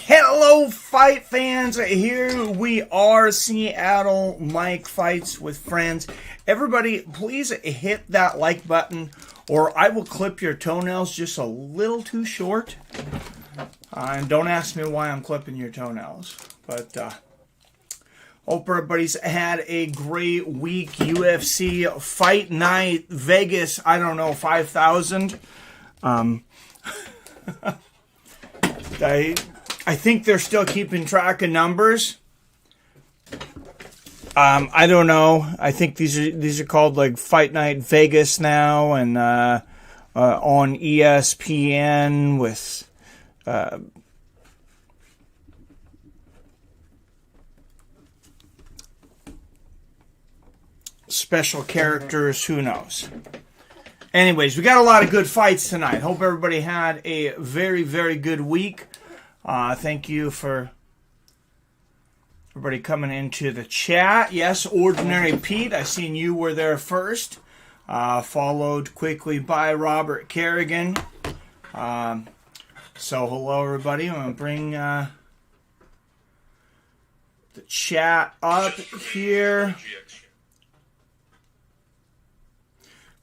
Hello, fight fans. Here we are, Seattle Mike Fights with Friends. Everybody, please hit that like button or I will clip your toenails just a little too short. And don't ask me why I'm clipping your toenails. But hope everybody's had a great week. UFC Fight Night, Vegas, I don't know, 5,000. I think they're still keeping track of numbers. I don't know. I think these are called like Fight Night Vegas now, and on ESPN with special characters. Who knows? Anyways, we got a lot of good fights tonight. Hope everybody had a very, very good week. Thank you for everybody coming into the chat. Yes, Ordinary Pete, I seen you were there first. Followed quickly by Robert Kerrigan. So hello everybody. I'm going to bring the chat up here.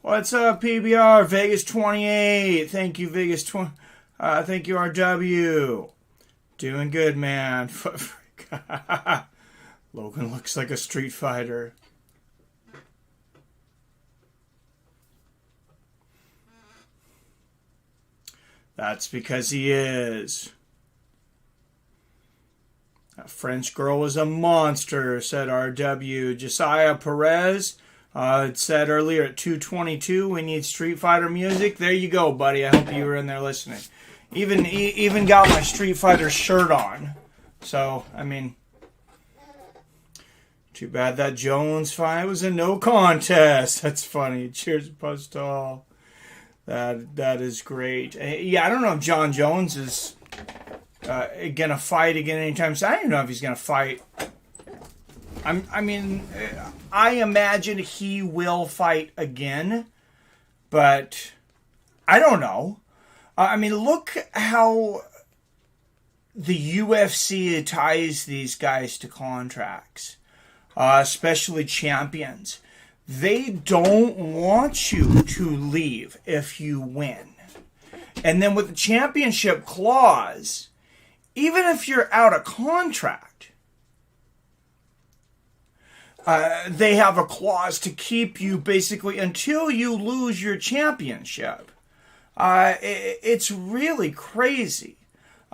What's up, PBR? Vegas 28. Thank you, Vegas 20. Thank you, RW. Doing good, man. Logan looks like a Street Fighter. That's because he is. That French girl is a monster, said RW. Josiah Perez said earlier at 2:22, we need Street Fighter music. There you go, buddy. I hope you were in there listening. Even got my Street Fighter shirt on. So, I mean, too bad that Jones fight was a no contest. That's funny. Cheers, Postal. That is great. Yeah, I don't know if John Jones is gonna fight again anytime soon. I don't know if he's gonna fight. I imagine he will fight again, but I don't know. Look how the UFC ties these guys to contracts, especially champions. They don't want you to leave if you win. And then with the championship clause, even if you're out of contract, they have a clause to keep you basically until you lose your championship. It's really crazy.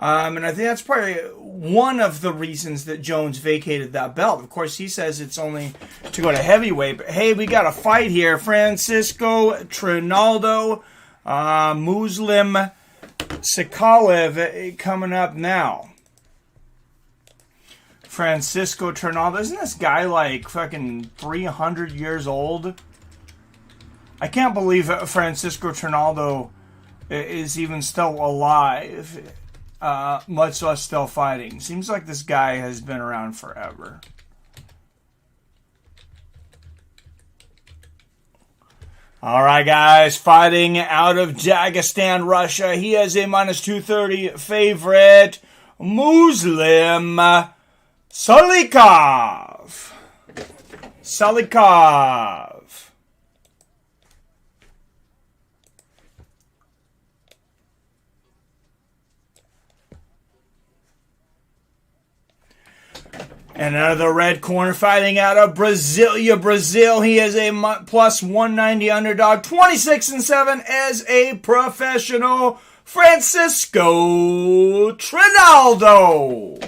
And I think that's probably one of the reasons that Jones vacated that belt. Of course, he says it's only to go to heavyweight. But hey, we got a fight here. Francisco Trinaldo, Muslim Salikhov coming up now. Francisco Trinaldo. Isn't this guy like fucking 300 years old? I can't believe Francisco Trinaldo is even still alive. Much less still fighting. Seems like this guy has been around forever. All right, guys. Fighting out of Dagestan, Russia. He is a minus 230 favorite. Muslim Salikhov. Salikhov. And out of the red corner, fighting out of Brasilia, Brazil, he is a plus 190 underdog, 26-7 as a professional, Francisco Trinaldo.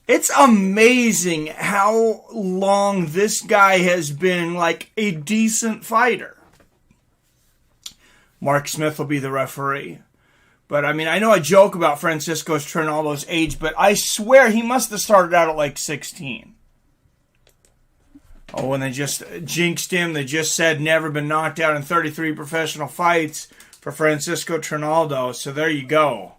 It's amazing how long this guy has been like a decent fighter. Mark Smith will be the referee. But, I mean, I know I joke about Francisco Trinaldo's age, but I swear he must have started out at like 16. Oh, and they just jinxed him. They just said never been knocked out in 33 professional fights for Francisco Trinaldo. So there you go.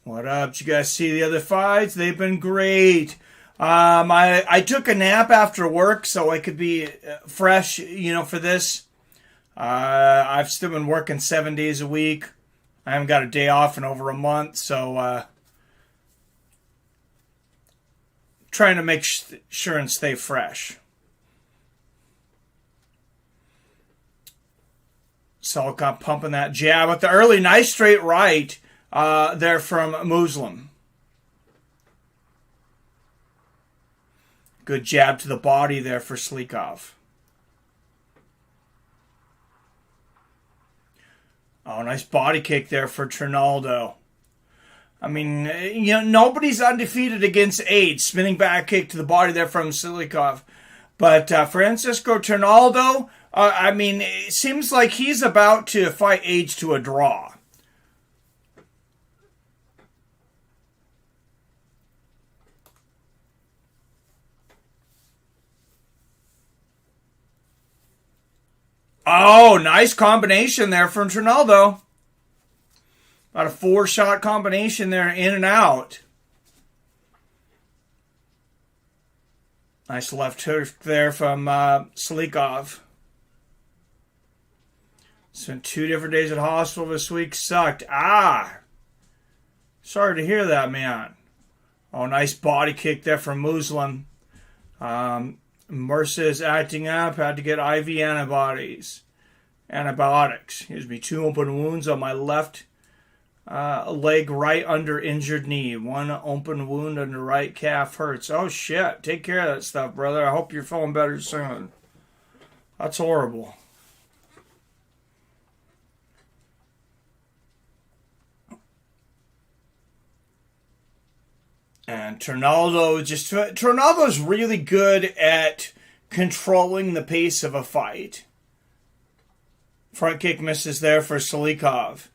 What up? Did you guys see the other fights? They've been great. I took a nap after work so I could be fresh, for this. I've still been working 7 days a week. I haven't got a day off in over a month, so trying to make sure and stay fresh. Salikhov pumping that jab with the early nice straight right there from Muslim. Good jab to the body there for Salikhov. Oh, nice body kick there for Trinaldo. I mean, nobody's undefeated against age. Spinning back kick to the body there from Salikhov. But Francisco Trinaldo, it seems like he's about to fight age to a draw. Oh, nice combination there from Trinaldo. About a 4-shot combination there, in and out. Nice left hook there from Salikhov. Spent 2 different days at hospital this week. Sucked. Sorry to hear that, man. Oh, nice body kick there from Muslim. Marcin is acting up. Had to get IV antibiotics. 2 open wounds on my left leg, right under injured knee. 1 open wound under right calf hurts. Oh, shit. Take care of that stuff, brother. I hope you're feeling better soon. That's horrible. And Trinaldo's really good at controlling the pace of a fight. Front kick misses there for Salikhov.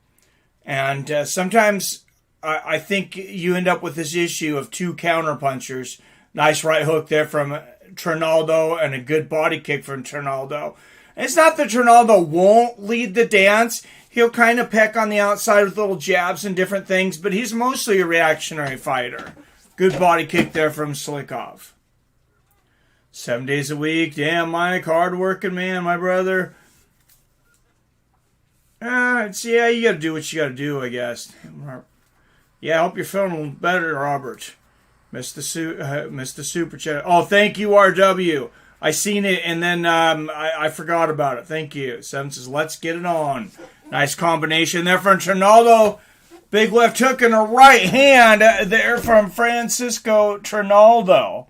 And sometimes I think you end up with this issue of 2 counterpunchers. Nice right hook there from Trinaldo and a good body kick from Trinaldo. And it's not that Trinaldo won't lead the dance. He'll kind of peck on the outside with little jabs and different things, but he's mostly a reactionary fighter. Good body kick there from Salikhov. 7 days a week. Damn, Mike. Hard-working man, my brother. You got to do what you got to do, I guess. Yeah, I hope you're feeling better, Robert. Missed the super chat. Oh, thank you, RW. I seen it, and then I forgot about it. Thank you. Seven says, let's get it on. Nice combination there from Trinaldo. Big left hook and a right hand there from Francisco Trinaldo.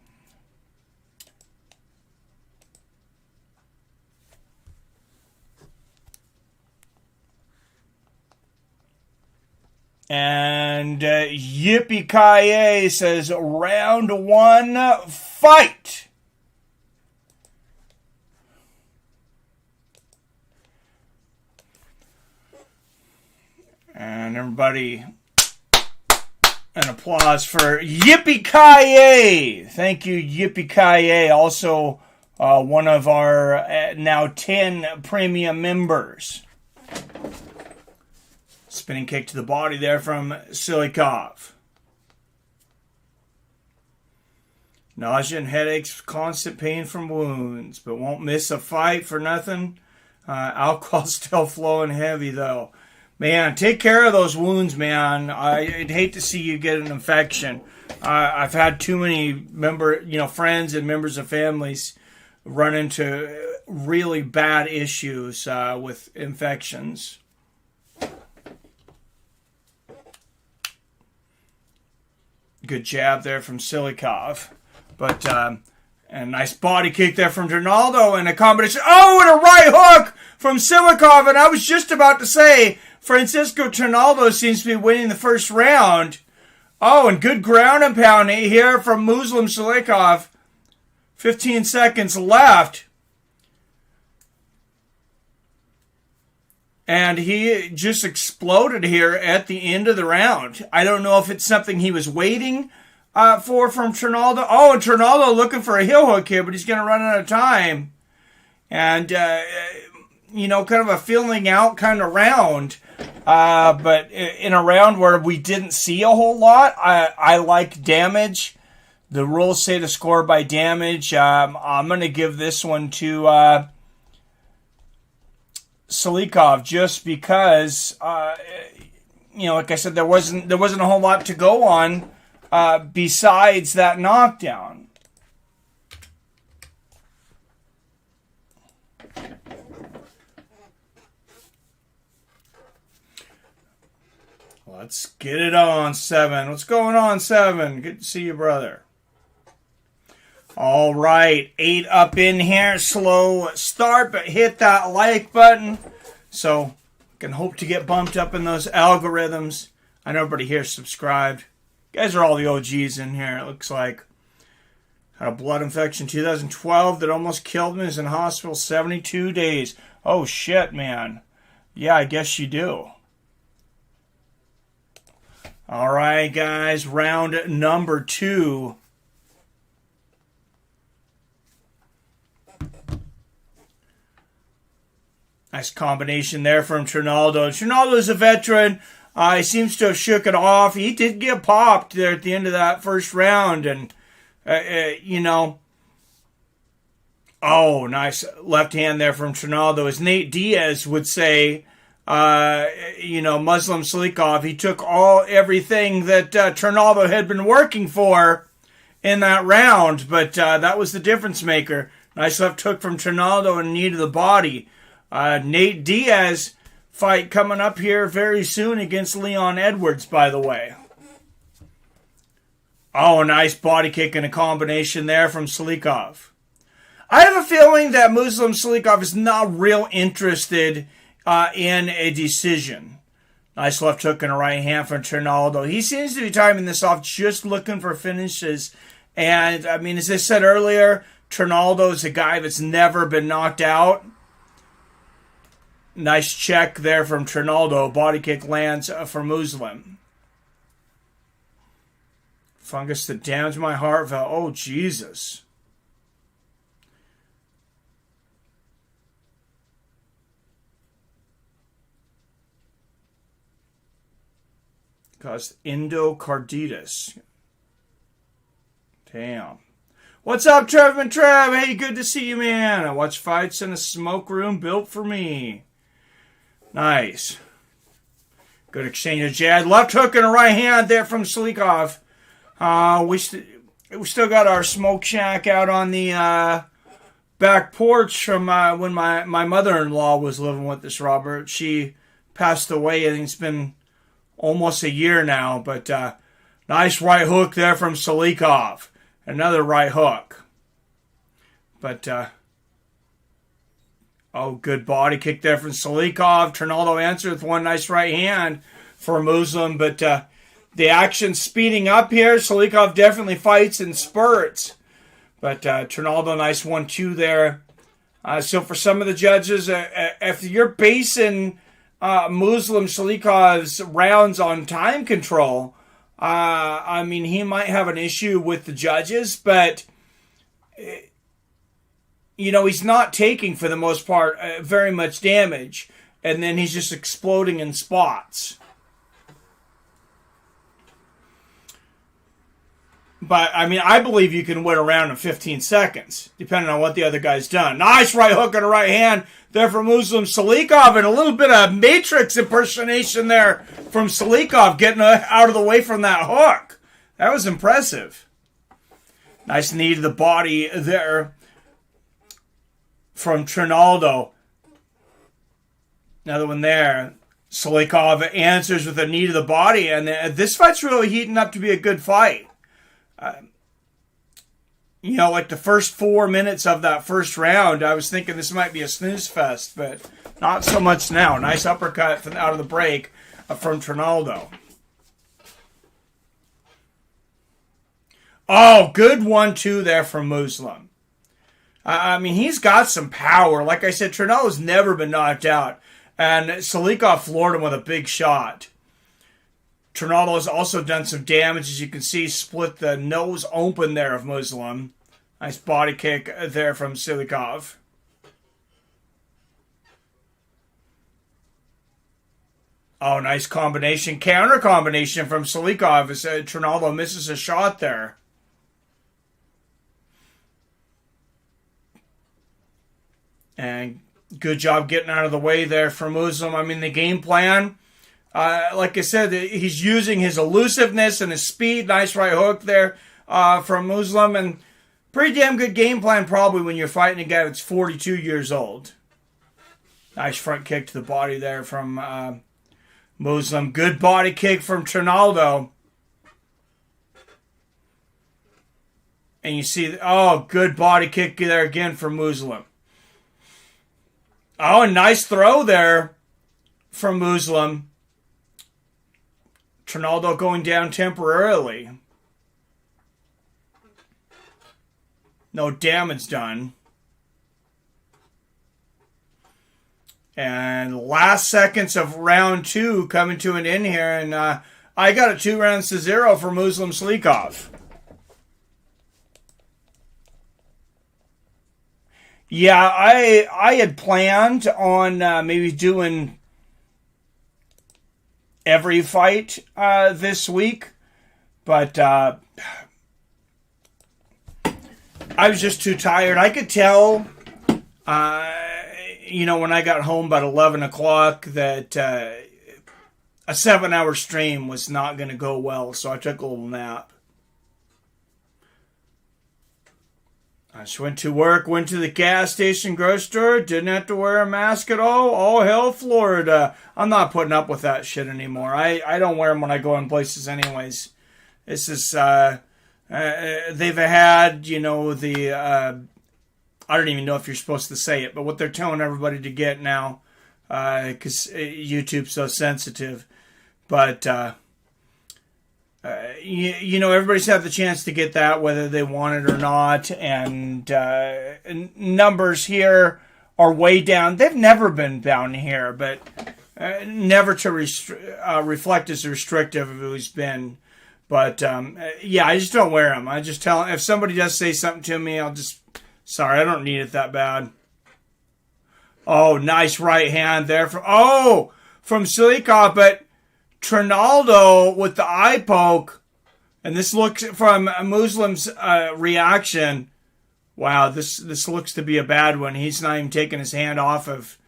And Yippee-ki-yay says, round 1, fight! And everybody, an applause for Yippee-ki-yay! Thank you, Yippee-ki-yay. Also, one of our now 10 premium members. Spinning kick to the body there from Salikhov. Nausea and headaches, constant pain from wounds, but won't miss a fight for nothing. Alcohol still flowing heavy, though. Man, take care of those wounds, man. I'd hate to see you get an infection. I've had too many friends and members of families run into really bad issues with infections. Good jab there from Salikhov. But, a nice body kick there from Trinaldo and a combination. Oh, and a right hook from Salikhov. And I was just about to say, Francisco Trinaldo seems to be winning the first round. Oh, and good ground and pound here from Muslim Salikhov. 15 seconds left. And he just exploded here at the end of the round. I don't know if it's something he was waiting for from Trinaldo. Oh, and Trinaldo looking for a heel hook here, but he's going to run out of time. And, kind of a filling out kind of round. But in a round where we didn't see a whole lot, I like damage. The rules say to score by damage. I'm going to give this one to Salikhov just because, like I said, there wasn't a whole lot to go on besides that knockdown. Let's get it on, 7. What's going on, 7? Good to see you, brother. All right, 8 up in here. Slow start, but hit that like button so can hope to get bumped up in those algorithms. I know everybody here is subscribed. You guys are all the OGs in here, it looks like. Had a blood infection 2012 that almost killed me. Was in hospital 72 days. Oh, shit, man. Yeah, I guess you do. All right, guys, round number 2. Nice combination there from Trinaldo. Trinaldo's a veteran. He seems to have shook it off. He did get popped there at the end of that first round. And, oh, nice left hand there from Trinaldo. As Nate Diaz would say, Muslim Salikhov, he took everything that Trinaldo had been working for in that round. But that was the difference maker. Nice left hook from Trinaldo and knee to the body. Nate Diaz fight coming up here very soon against Leon Edwards, by the way. Oh, nice body kick and a combination there from Salikhov. I have a feeling that Muslim Salikhov is not real interested in a decision. Nice left hook and a right hand from Trinaldo. He seems to be timing this off, just looking for finishes. And, as I said earlier, Trinaldo is a guy that's never been knocked out. Nice check there from Trinaldo. Body kick lands for Muslim. Fungus that damaged my heart valve. Oh, Jesus. Caused endocarditis. Damn. What's up, Trev? Hey, good to see you, man. I watch fights in a smoke room built for me. Nice. Good exchange of jab. Left hook and a right hand there from Salikhov. We still got our smoke shack out on the back porch from when my mother-in-law was living with us, Robert. She passed away. I think it's been almost a year now. But nice right hook there from Salikhov. Another right hook. But... oh, good body kick there from Salikhov. Trinaldo answered with one nice right hand. for Muslim, but the action's speeding up here. Salikhov definitely fights in spurts, but Trinaldo, nice 1-2 there. So for some of the judges, if you're basing Muslim Salikhov's rounds on time control, I mean, he might have an issue with the judges, but he's not taking, for the most part, very much damage, and then he's just exploding in spots. But, I mean, I believe you can win a round in 15 seconds, depending on what the other guy's done. Nice right hook and a right hand there from Muslim Salikhov, and a little bit of Matrix impersonation there from Salikhov, getting out of the way from that hook. That was impressive. Nice knee to the body there from Trinaldo. Another one there. Salikhov answers with a knee to the body, and this fight's really heating up to be a good fight. Like the first 4 minutes of that first round, I was thinking this might be a snooze fest, but not so much now. Nice uppercut out of the break from Trinaldo. Oh, good 1-2 there from Muslim. I mean, he's got some power. Like I said, Trinaldo's never been knocked out, and Salikhov floored him with a big shot. Trinaldo has also done some damage, as you can see, split the nose open there of Muslim. Nice body kick there from Salikhov. Oh, nice combination, counter combination from Salikhov as Trinaldo misses a shot there. And good job getting out of the way there for Muslim. I mean, the game plan, like I said, he's using his elusiveness and his speed. Nice right hook there from Muslim. And pretty damn good game plan probably when you're fighting a guy that's 42 years old. Nice front kick to the body there from Muslim. Good body kick from Trinaldo. And you see, good body kick there again from Muslim. Oh, a nice throw there from Muslim. Trinaldo going down temporarily. No damage done. And last seconds of round 2 coming to an end here. And I got it 2-0 for Muslim Salikhov. Yeah, I had planned on maybe doing every fight this week, but I was just too tired. I could tell, when I got home about 11 o'clock that a 7-hour stream was not going to go well, so I took a little nap. I just went to work, went to the gas station, grocery store, didn't have to wear a mask at all. All hell Florida. I'm not putting up with that shit anymore. I don't wear them when I go in places anyways. This is, they've had, I don't even know if you're supposed to say it, but what they're telling everybody to get now, because YouTube's so sensitive. But, everybody's had the chance to get that, whether they want it or not, and numbers here are way down. They've never been down here, but never to reflect as restrictive as it's been. But, I just don't wear them. I just tell them, if somebody does say something to me, sorry, I don't need it that bad. Oh, nice right hand there from Salikhov, but Trinaldo with the eye poke, and this looks from Muslim's reaction. Wow, this looks to be a bad one. He's not even taking his hand off of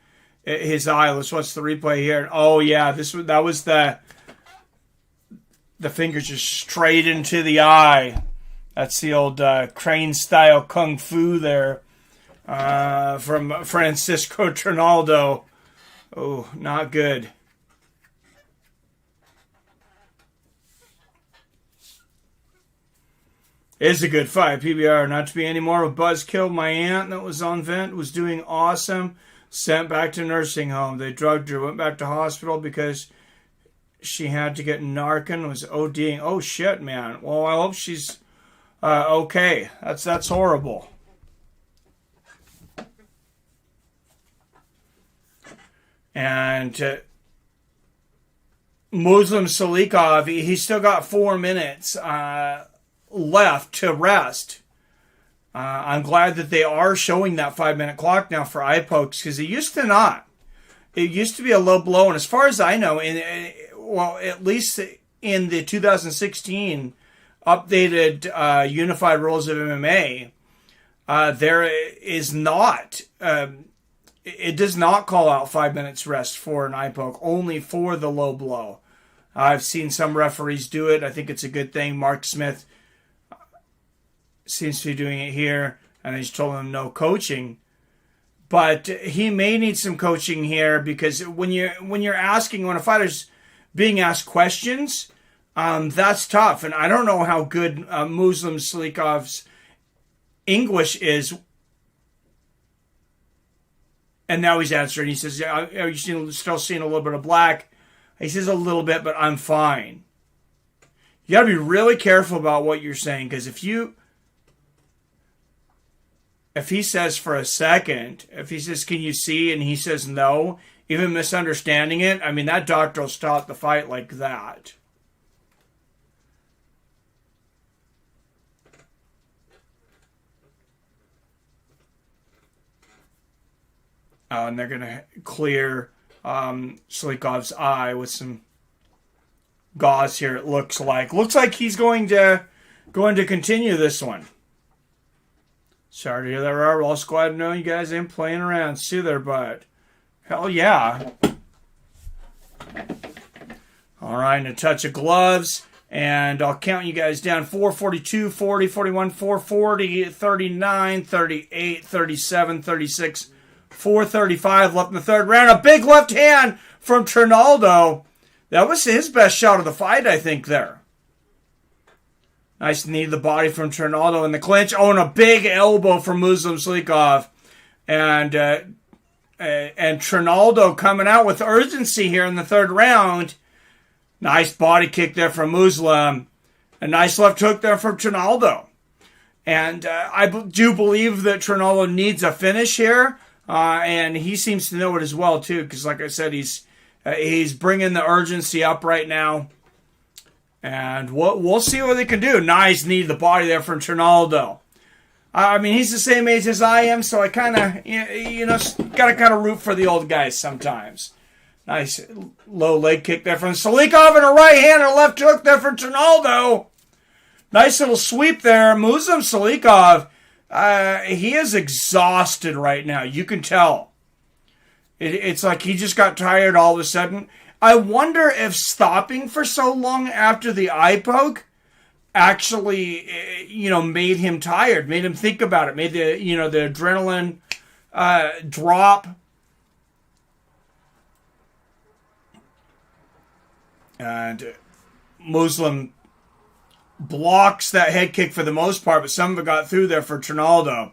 his eye. Let's watch the replay here. Oh yeah, that was the fingers just straight into the eye. That's the old crane style kung fu there from Francisco Trinaldo. Oh, not good. It's a good fight. PBR, not to be any more of a buzzkill. My aunt that was on vent was doing awesome. Sent back to nursing home. They drugged her, went back to hospital because she had to get Narcan, was ODing. Oh, shit, man. Well, I hope she's okay. That's horrible. And Muslim Salikhov, he's still got 4 minutes left to rest. I'm glad that they are showing that 5-minute clock now for eye pokes, because it used to not. It used to be a low blow, and as far as I know, at least in the 2016 updated unified rules of MMA, there is not. It does not call out 5 minutes rest for an eye poke, only for the low blow. I've seen some referees do it. I think it's a good thing. Mark Smith seems to be doing it here, and he's told him no coaching. But he may need some coaching here, because when a fighter's being asked questions, that's tough. And I don't know how good Muslim Salikhov's English is. And now he's answering. He says, "Are you still seeing a little bit of black?" He says, "A little bit, but I'm fine." You got to be really careful about what you're saying, because if he says for a second, if he says, "Can you see?" and he says no, even misunderstanding it, I mean, that doctor will stop the fight like that. And they're going to clear Salikhov's eye with some gauze here, it looks like. Looks like he's going to continue this one. Sorry to hear that, Robert. All squad know you guys ain't playing around. See there, bud. Hell yeah. All right, and a touch of gloves. And I'll count you guys down. 442, 40, 41, 440, 39, 38, 37, 36, 435 left in the third round. A big left hand from Trinaldo. That was his best shot of the fight, I think, there. Nice knee to the body from Trinaldo in the clinch. Oh, and a big elbow from Muslim Salikhov. And Trinaldo coming out with urgency here in the third round. Nice body kick there from Muslim. A nice left hook there from Trinaldo. And I do believe that Trinaldo needs a finish here. And he seems to know it as well, too. Because, like I said, he's bringing the urgency up right now. And we'll see what they can do. Nice knee to the body there from Trinaldo. I mean, he's the same age as I am, so I kind of, got to kind of root for the old guys sometimes. Nice low leg kick there from Salikhov, and a right hand and a left hook there from Trinaldo. Nice little sweep there. Muslim Salikhov, he is exhausted right now. You can tell. It's like he just got tired all of a sudden. I wonder if stopping for so long after the eye poke actually, made him tired, made him think about it, made the adrenaline drop. And Muslim blocks that head kick for the most part, but some of it got through there for Trinaldo.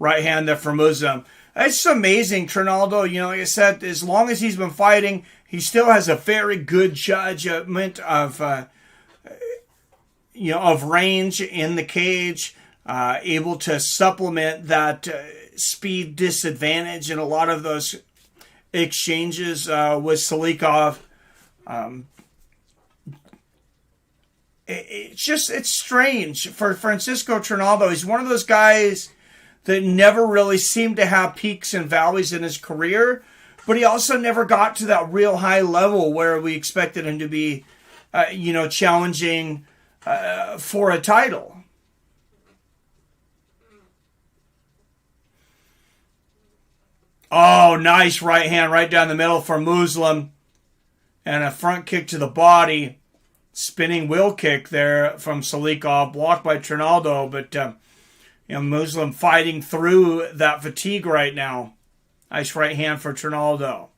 Right hand there for Muslim. It's just amazing, Trinaldo. Like I said, as long as he's been fighting, he still has a very good judgment of range in the cage, able to supplement that speed disadvantage in a lot of those exchanges with Salikhov. It's strange for Francisco Trinaldo. He's one of those guys that never really seemed to have peaks and valleys in his career, but he also never got to that real high level where we expected him to be, challenging for a title. Oh, nice right hand right down the middle for Muslim. And a front kick to the body. Spinning wheel kick there from Salikhov, blocked by Trinaldo, but Muslim fighting through that fatigue right now. Nice right hand for Trinaldo.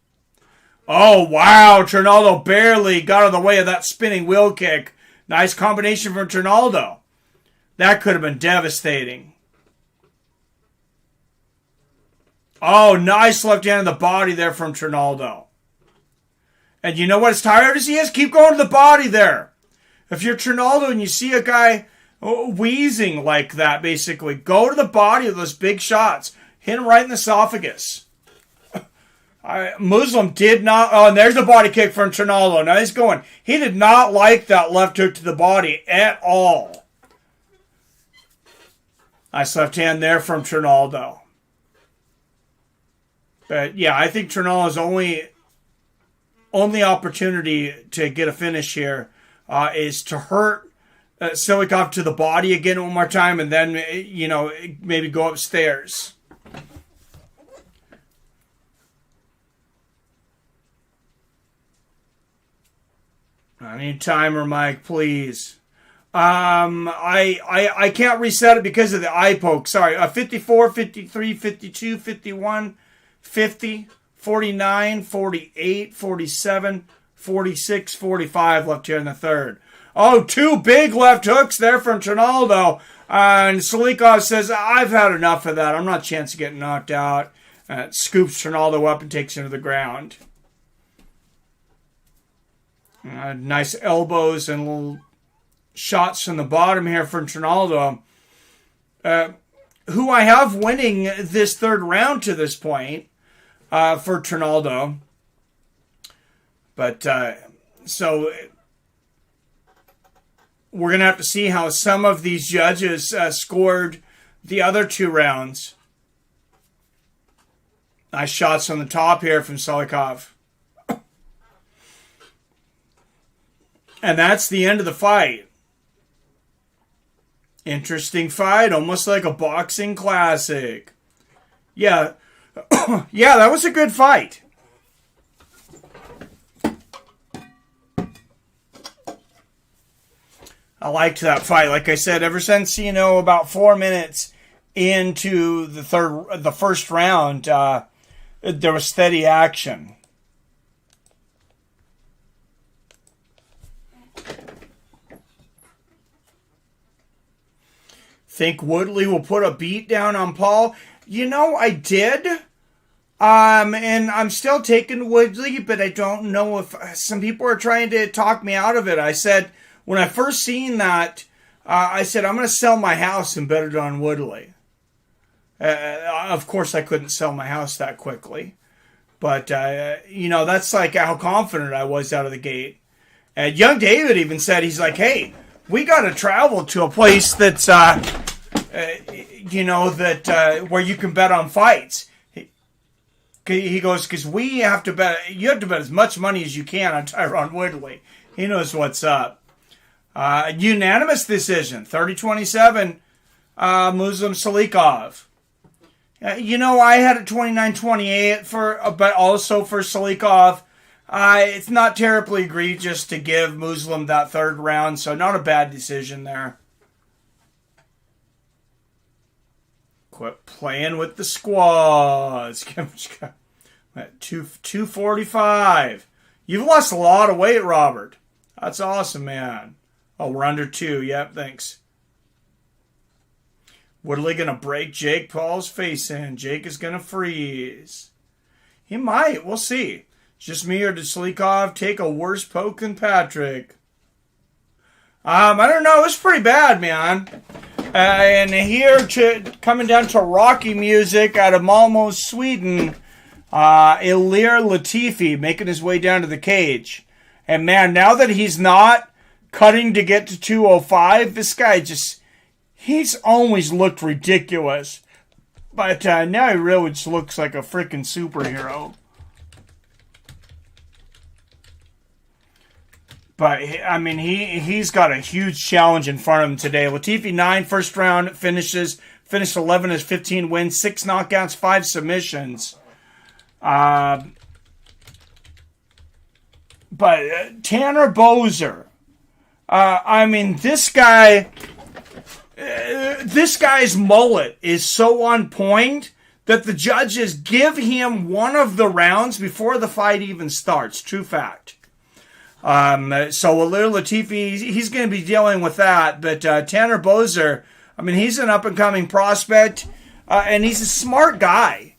Oh, wow, Trinaldo barely got out of the way of that spinning wheel kick. Nice combination from Trinaldo. That could have been devastating. Oh, nice left hand in the body there from Trinaldo. And you know what? As tired as he is, keep going to the body there. If you're Trinaldo and you see a guy wheezing like that, basically, go to the body of those big shots. Hit him right in the esophagus. Muslim did not... Oh, and there's the body kick from Trinaldo. Now he's going. He did not like that left hook to the body at all. Nice left hand there from Trinaldo. But, yeah, I think Trinaldo's only opportunity to get a finish here is to hurt Salikhov to the body again one more time and then, maybe go upstairs. I need timer, Mike, please. I can't reset it because of the eye poke. Sorry. 54, 53, 52, 51, 50, 49, 48, 47, 46, 45 left here in the third. Oh, 2 big left hooks there from Trinaldo. And Salikhov says, I've had enough of that. I'm not a chance of getting knocked out. Scoops Trinaldo up and takes him to the ground. Nice elbows and little shots from the bottom here from Trinaldo. Who I have winning this third round to this point for Trinaldo. But, so we're going to have to see how some of these judges scored the other 2 rounds. Nice shots on the top here from Salikhov. And that's the end of the fight. Interesting fight, almost like a boxing classic. Yeah, yeah, that was a good fight. I liked that fight. Like I said, ever since, about 4 minutes into the first round, there was steady action. Think Woodley will put a beat down on Paul? I did. And I'm still taking Woodley, but I don't know if some people are trying to talk me out of it. I said, when I first seen that, I said, I'm going to sell my house and bet it on Woodley. Of course, I couldn't sell my house that quickly. But, that's like how confident I was out of the gate. And Young David even said, he's like, hey, we got to travel to a place that's, where you can bet on fights. He goes, because you have to bet as much money as you can on Tyron Woodley. He knows what's up. Unanimous decision, 30-27, Muslim Salikhov. I had it 29-28 but also for Salikhov. It's not terribly egregious to give Muslim that third round, so not a bad decision there. Quit playing with the squads. 245. You've lost a lot of weight, Robert. That's awesome, man. Oh, we're under 2. Yep, thanks. Woodley going to break Jake Paul's face in. Jake is going to freeze. He might. We'll see. Just me, or did Salikhov take a worse poke than Patrick? I don't know. It was pretty bad, man. And here, coming down to Rocky music out of Malmo, Sweden, Ilir Latifi making his way down to the cage. And man, now that he's not cutting to get to 205, this guy he's always looked ridiculous. But now he really just looks like a freaking superhero. But, he's got a huge challenge in front of him today. Latifi, 9 first round finishes. Finished 11 as 15 wins. 6 knockouts, 5 submissions. But Tanner Boser. This guy's mullet is so on point that the judges give him one of the rounds before the fight even starts. True fact. So Ilir Latifi, he's going to be dealing with that. But Tanner Boser, he's an up-and-coming prospect, and he's a smart guy.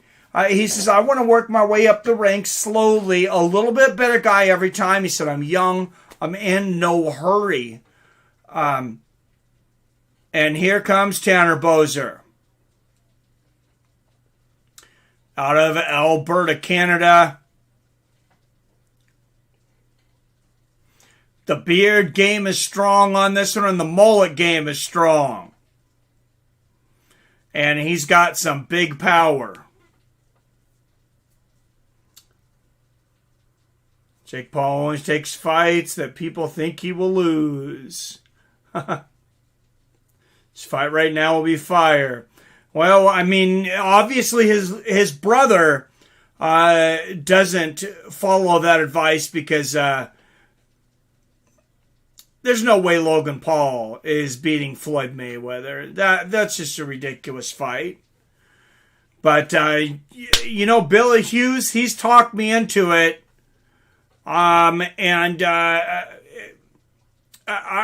He says, I want to work my way up the ranks slowly. A little bit better guy every time. He said, I'm young. I'm in no hurry. And here comes Tanner Boser. Out of Alberta, Canada. The beard game is strong on this one, and the mullet game is strong. And he's got some big power. Jake Paul always takes fights that people think he will lose. This fight right now will be fire. Well, I mean, obviously his brother doesn't follow that advice because there's no way Logan Paul is beating Floyd Mayweather. That's just a ridiculous fight. But, Billy Hughes, he's talked me into it. I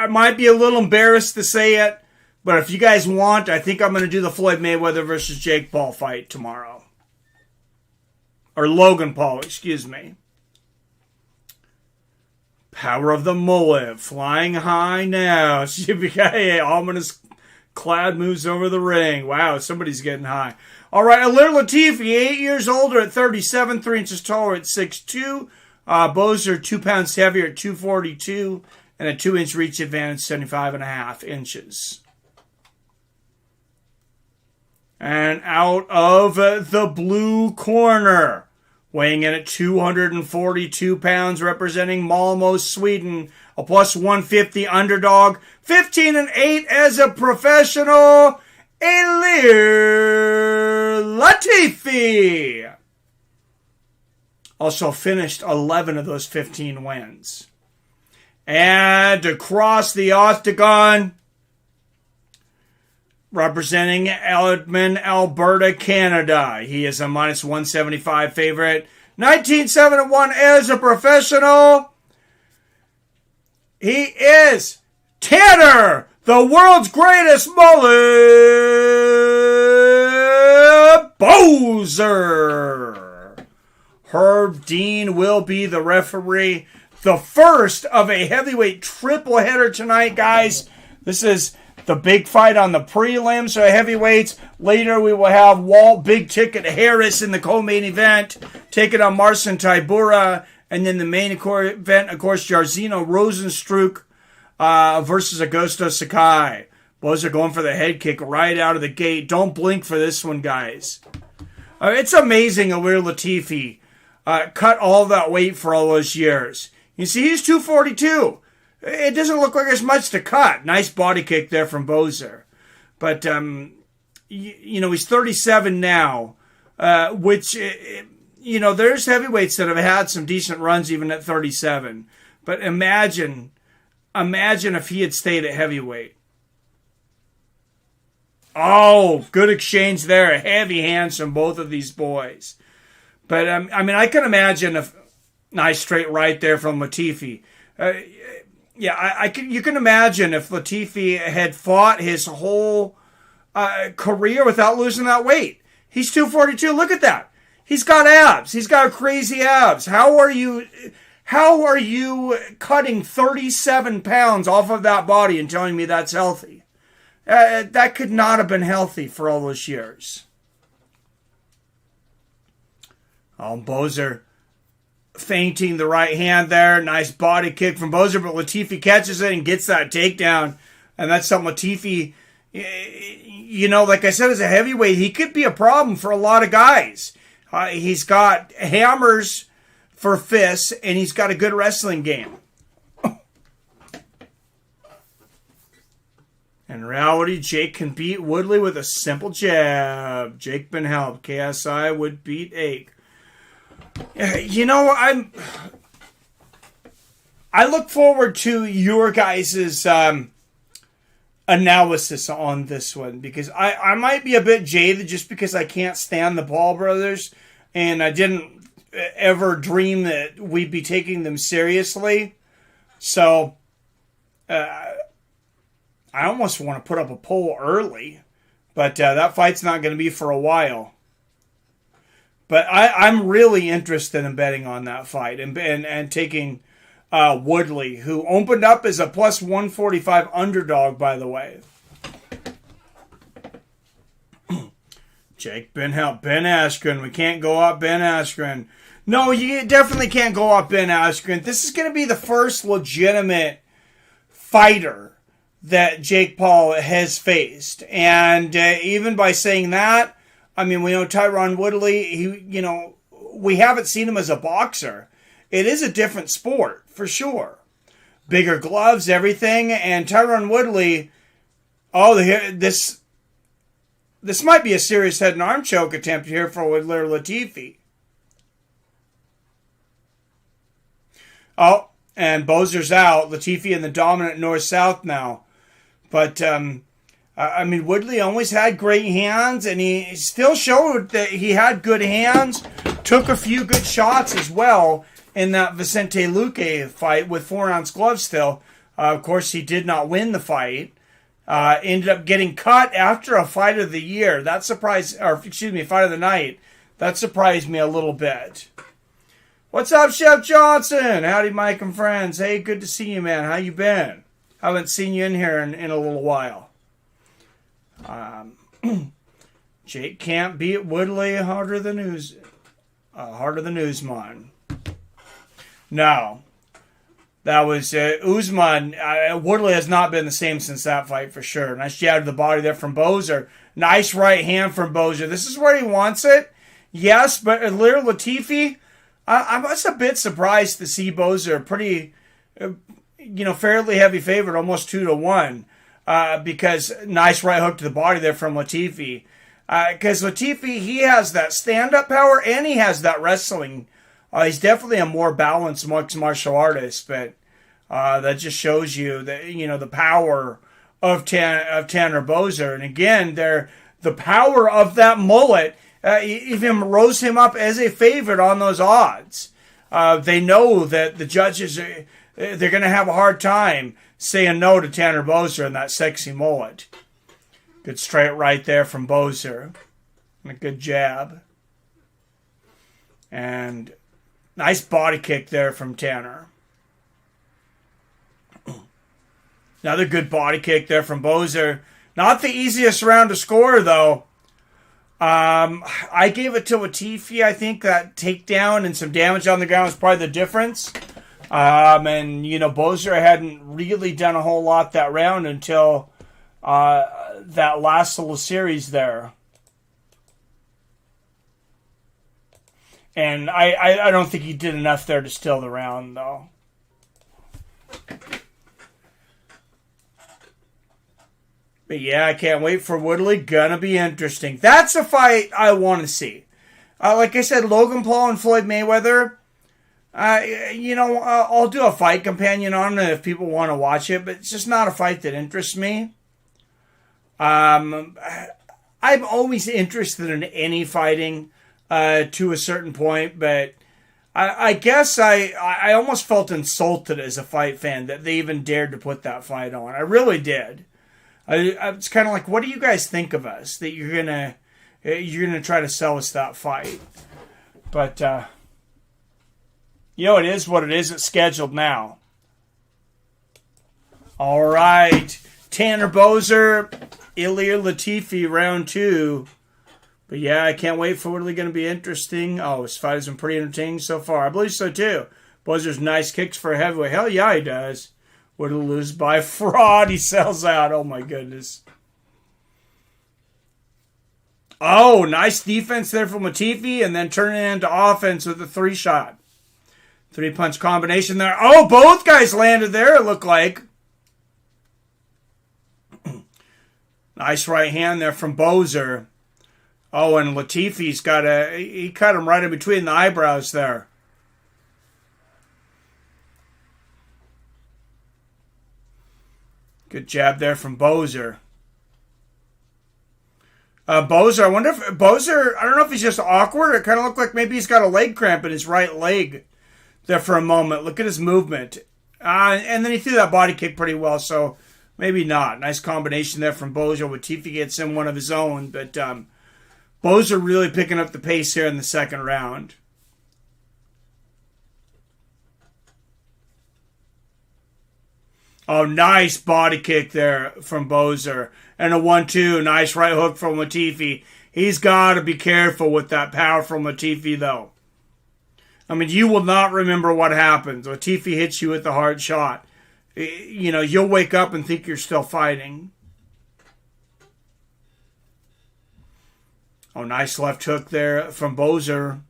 might be a little embarrassed to say it, but if you guys want, I think I'm going to do the Floyd Mayweather versus Jake Paul fight tomorrow. Or Logan Paul, excuse me. Power of the mullet, flying high now. Hey, ominous cloud moves over the ring. Wow, somebody's getting high. All right, Ilir Latifi, 8 years older at 37, 3 inches taller at 6'2". Bozer, 2 pounds heavier at 242, and a 2-inch reach advantage, 75.5 inches. And out of the blue corner, weighing in at 242 pounds, representing Malmo, Sweden, a plus 150 underdog, 15-8 as a professional, Ilir Latifi. Also finished 11 of those 15 wins. And across the octagon, representing Edmonton, Alberta, Canada. He is a minus 175 favorite. 19-7-1 as a professional. He is Tanner, the world's greatest mullet, Bozer. Herb Dean will be the referee. The first of a heavyweight tripleheader tonight, guys. This is the big fight on the prelims, so heavyweights. Later, we will have Walt Big Ticket Harris in the co-main event, taking on Marcin Tybura. And then the main event, of course, Jairzinho Rozenstruick versus Augusto Sakai. Boser going for the head kick right out of the gate. Don't blink for this one, guys. It's amazing Ilir Latifi cut all that weight for all those years. You see, he's 242. It doesn't look like there's much to cut. Nice body kick there from Bozer. But, he's 37 now, which, there's heavyweights that have had some decent runs even at 37. But imagine if he had stayed at heavyweight. Oh, good exchange there. Heavy hands from both of these boys. But, I can imagine a nice straight right there from Latifi. You can imagine if Latifi had fought his whole career without losing that weight. He's 242. Look at that. He's got abs. He's got crazy abs. How are you cutting 37 pounds off of that body and telling me that's healthy? That could not have been healthy for all those years. Oh, Bozer feinting the right hand there. Nice body kick from Bozer, but Latifi catches it and gets that takedown. And that's something Latifi, like I said, as a heavyweight, he could be a problem for a lot of guys. He's got hammers for fists, and he's got a good wrestling game. In reality, Jake can beat Woodley with a simple jab. Jake been helped. KSI would beat Ake. I look forward to your guys' analysis on this one, because I might be a bit jaded just because I can't stand the Paul brothers, and I didn't ever dream that we'd be taking them seriously. So, I almost want to put up a poll early, but that fight's not going to be for a while. But I'm really interested in betting on that fight and taking Woodley, who opened up as a plus 145 underdog, by the way. Jake, Ben Askren. We can't go up Ben Askren. No, you definitely can't go up Ben Askren. This is going to be the first legitimate fighter that Jake Paul has faced. And even by saying that, I mean, we know Tyron Woodley, we haven't seen him as a boxer. It is a different sport, for sure. Bigger gloves, everything. And Tyron Woodley, this might be a serious head and arm choke attempt here for Ilir Latifi. Oh, and Bozer's out. Latifi in the dominant north-south now. But, Woodley always had great hands, and he still showed that he had good hands. Took a few good shots as well in that Vicente Luque fight with 4-ounce gloves still. Of course, he did not win the fight. Ended up getting cut after a fight of the year. Fight of the night. That surprised me a little bit. What's up, Chef Johnson? Howdy, Mike and friends. Hey, good to see you, man. How you been? Haven't seen you in here in a little while. Jake can't beat Woodley harder than Usman. No. That was Usman. Woodley has not been the same since that fight for sure. Nice jab to the body there from Bozer. Nice right hand from Bozer. This is where he wants it. Yes, but Ilir Latifi, I was a bit surprised to see Bozer pretty, fairly heavy favorite, almost 2-1, because nice right hook to the body there from Latifi. Because Latifi, he has that stand-up power and he has that wrestling. He's definitely a more balanced mixed martial artist, but that just shows you that the power of Tanner Bozer. And again, the power of that mullet even rose him up as a favorite on those odds. They know that the judges they're going to have a hard time saying no to Tanner Bozer and that sexy mullet. Good straight right there from Bozer. And a good jab. And nice body kick there from Tanner. Another good body kick there from Bozer. Not the easiest round to score, though. I gave it to Latifi. I think that takedown and some damage on the ground was probably the difference. Bozer hadn't really done a whole lot that round until that last little series there. And I don't think he did enough there to steal the round, though. But yeah, I can't wait for Woodley. Gonna be interesting. That's a fight I want to see. Like I said, Logan Paul and Floyd Mayweather. I'll do a fight companion on it if people want to watch it, but it's just not a fight that interests me. I'm always interested in any fighting to a certain point, but I guess I almost felt insulted as a fight fan that they even dared to put that fight on. I really did. I was kind of like, what do you guys think of us that you're gonna try to sell us that fight? But it is what it is. It's scheduled now. All right, Tanner Bozer, Ilir Latifi, round 2. But yeah, I can't wait for Woodley. Going to be interesting. Oh, this fight has been pretty entertaining so far. I believe so too. Bozer's nice kicks for a heavyweight. Hell yeah, he does. Woodley lose by fraud. He sells out. Oh my goodness. Oh, nice defense there from Latifi, and then turning it into offense with a 3-shot. 3-punch combination there. Oh, both guys landed there, it looked like. Nice right hand there from Bozer. Oh, and Latifi's he cut him right in between the eyebrows there. Good jab there from Bozer. Bozer, I wonder if Bozer, I don't know if he's just awkward. It kind of looked like maybe he's got a leg cramp in his right leg there for a moment. Look at his movement. And then he threw that body kick pretty well, so maybe not. Nice combination there from Bozer. Latifi gets in one of his own, but Bozer really picking up the pace here in the second round. Oh, nice body kick there from Bozer. And a 1-2. Nice right hook from Latifi. He's got to be careful with that power from Latifi, though. I mean, you will not remember what happens. Latifi hits you with the hard shot. You know, you'll wake up and think you're still fighting. Oh, nice left hook there from Bozer.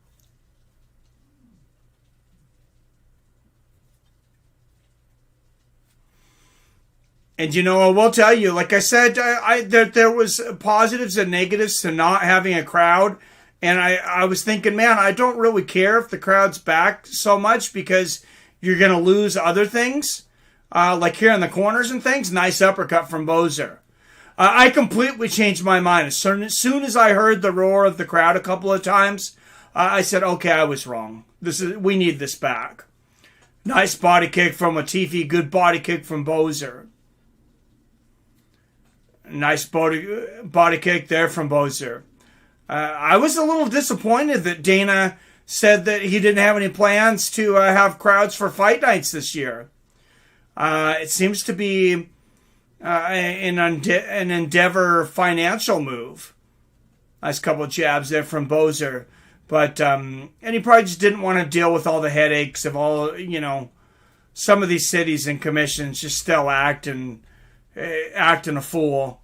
And, you know, I will tell you, like I said, there was positives and negatives to not having a crowd. And I was thinking, man, I don't really care if the crowd's back so much because you're going to lose other things. Like here in the corners and things. Nice uppercut from Bozer. I completely changed my mind. As soon as I heard the roar of the crowd a couple of times, I said, okay, I was wrong. We need this back. Nice body kick from Latifi. Good body kick from Bozer. Nice body kick there from Bozer. I was a little disappointed that Dana said that he didn't have any plans to have crowds for fight nights this year. It seems to be an Endeavor financial move. Nice couple of jabs there from Bozer. But, and he probably just didn't want to deal with all the headaches of all, you know, some of these cities and commissions just still acting a fool.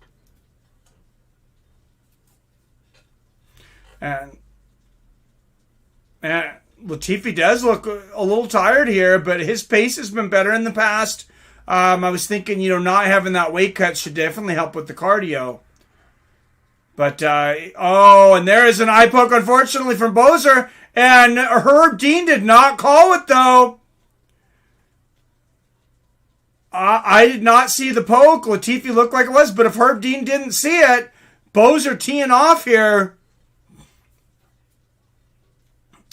And Latifi does look a little tired here, but his pace has been better in the past. I was thinking, you know, not having that weight cut should definitely help with the cardio. But, and there is an eye poke, unfortunately, from Bozer. And Herb Dean did not call it, though. I did not see the poke. Latifi looked like it was, but if Herb Dean didn't see it, Bozer teeing off here.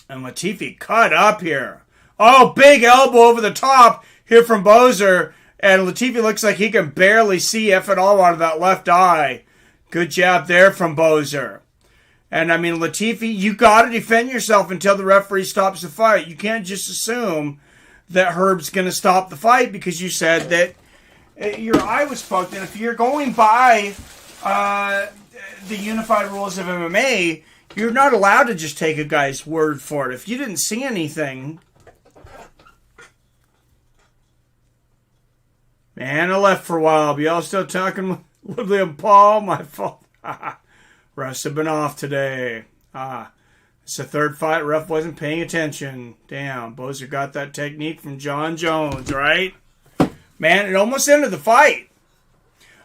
And Latifi cut up here. Oh, big elbow over the top here from Bozer. And Latifi looks like he can barely see if at all out of that left eye. Good jab there from Bozer. And I mean, Latifi, you got to defend yourself until the referee stops the fight. You can't just assume that Herb's going to stop the fight because you said that your eye was poked. And if you're going by the unified rules of MMA, you're not allowed to just take a guy's word for it. If you didn't see anything. Man, I left for a while. But y'all still talking with William Paul? My fault. Refs have been off today. It's the third fight. Ref wasn't paying attention. Damn, Bozer got that technique from John Jones, right? Man, it almost ended the fight.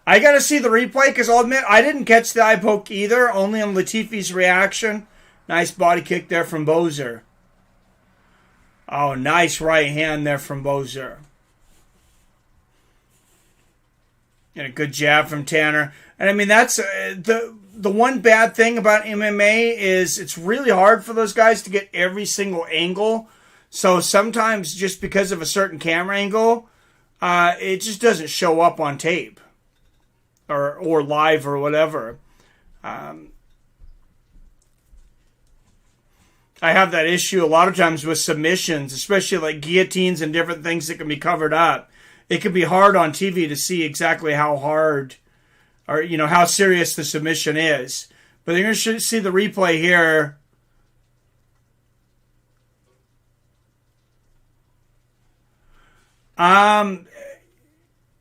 I got to see the replay because I'll admit I didn't catch the eye poke either, only on Latifi's reaction. Nice body kick there from Bozer. Oh, nice right hand there from Bozer. And a good jab from Tanner. And I mean, that's the one bad thing about MMA is it's really hard for those guys to get every single angle. So sometimes just because of a certain camera angle, it just doesn't show up on tape or live or whatever. I have that issue a lot of times with submissions, especially like guillotines and different things that can be covered up. It can be hard on TV to see exactly how hard or, you know, how serious the submission is. But you're going to see the replay here.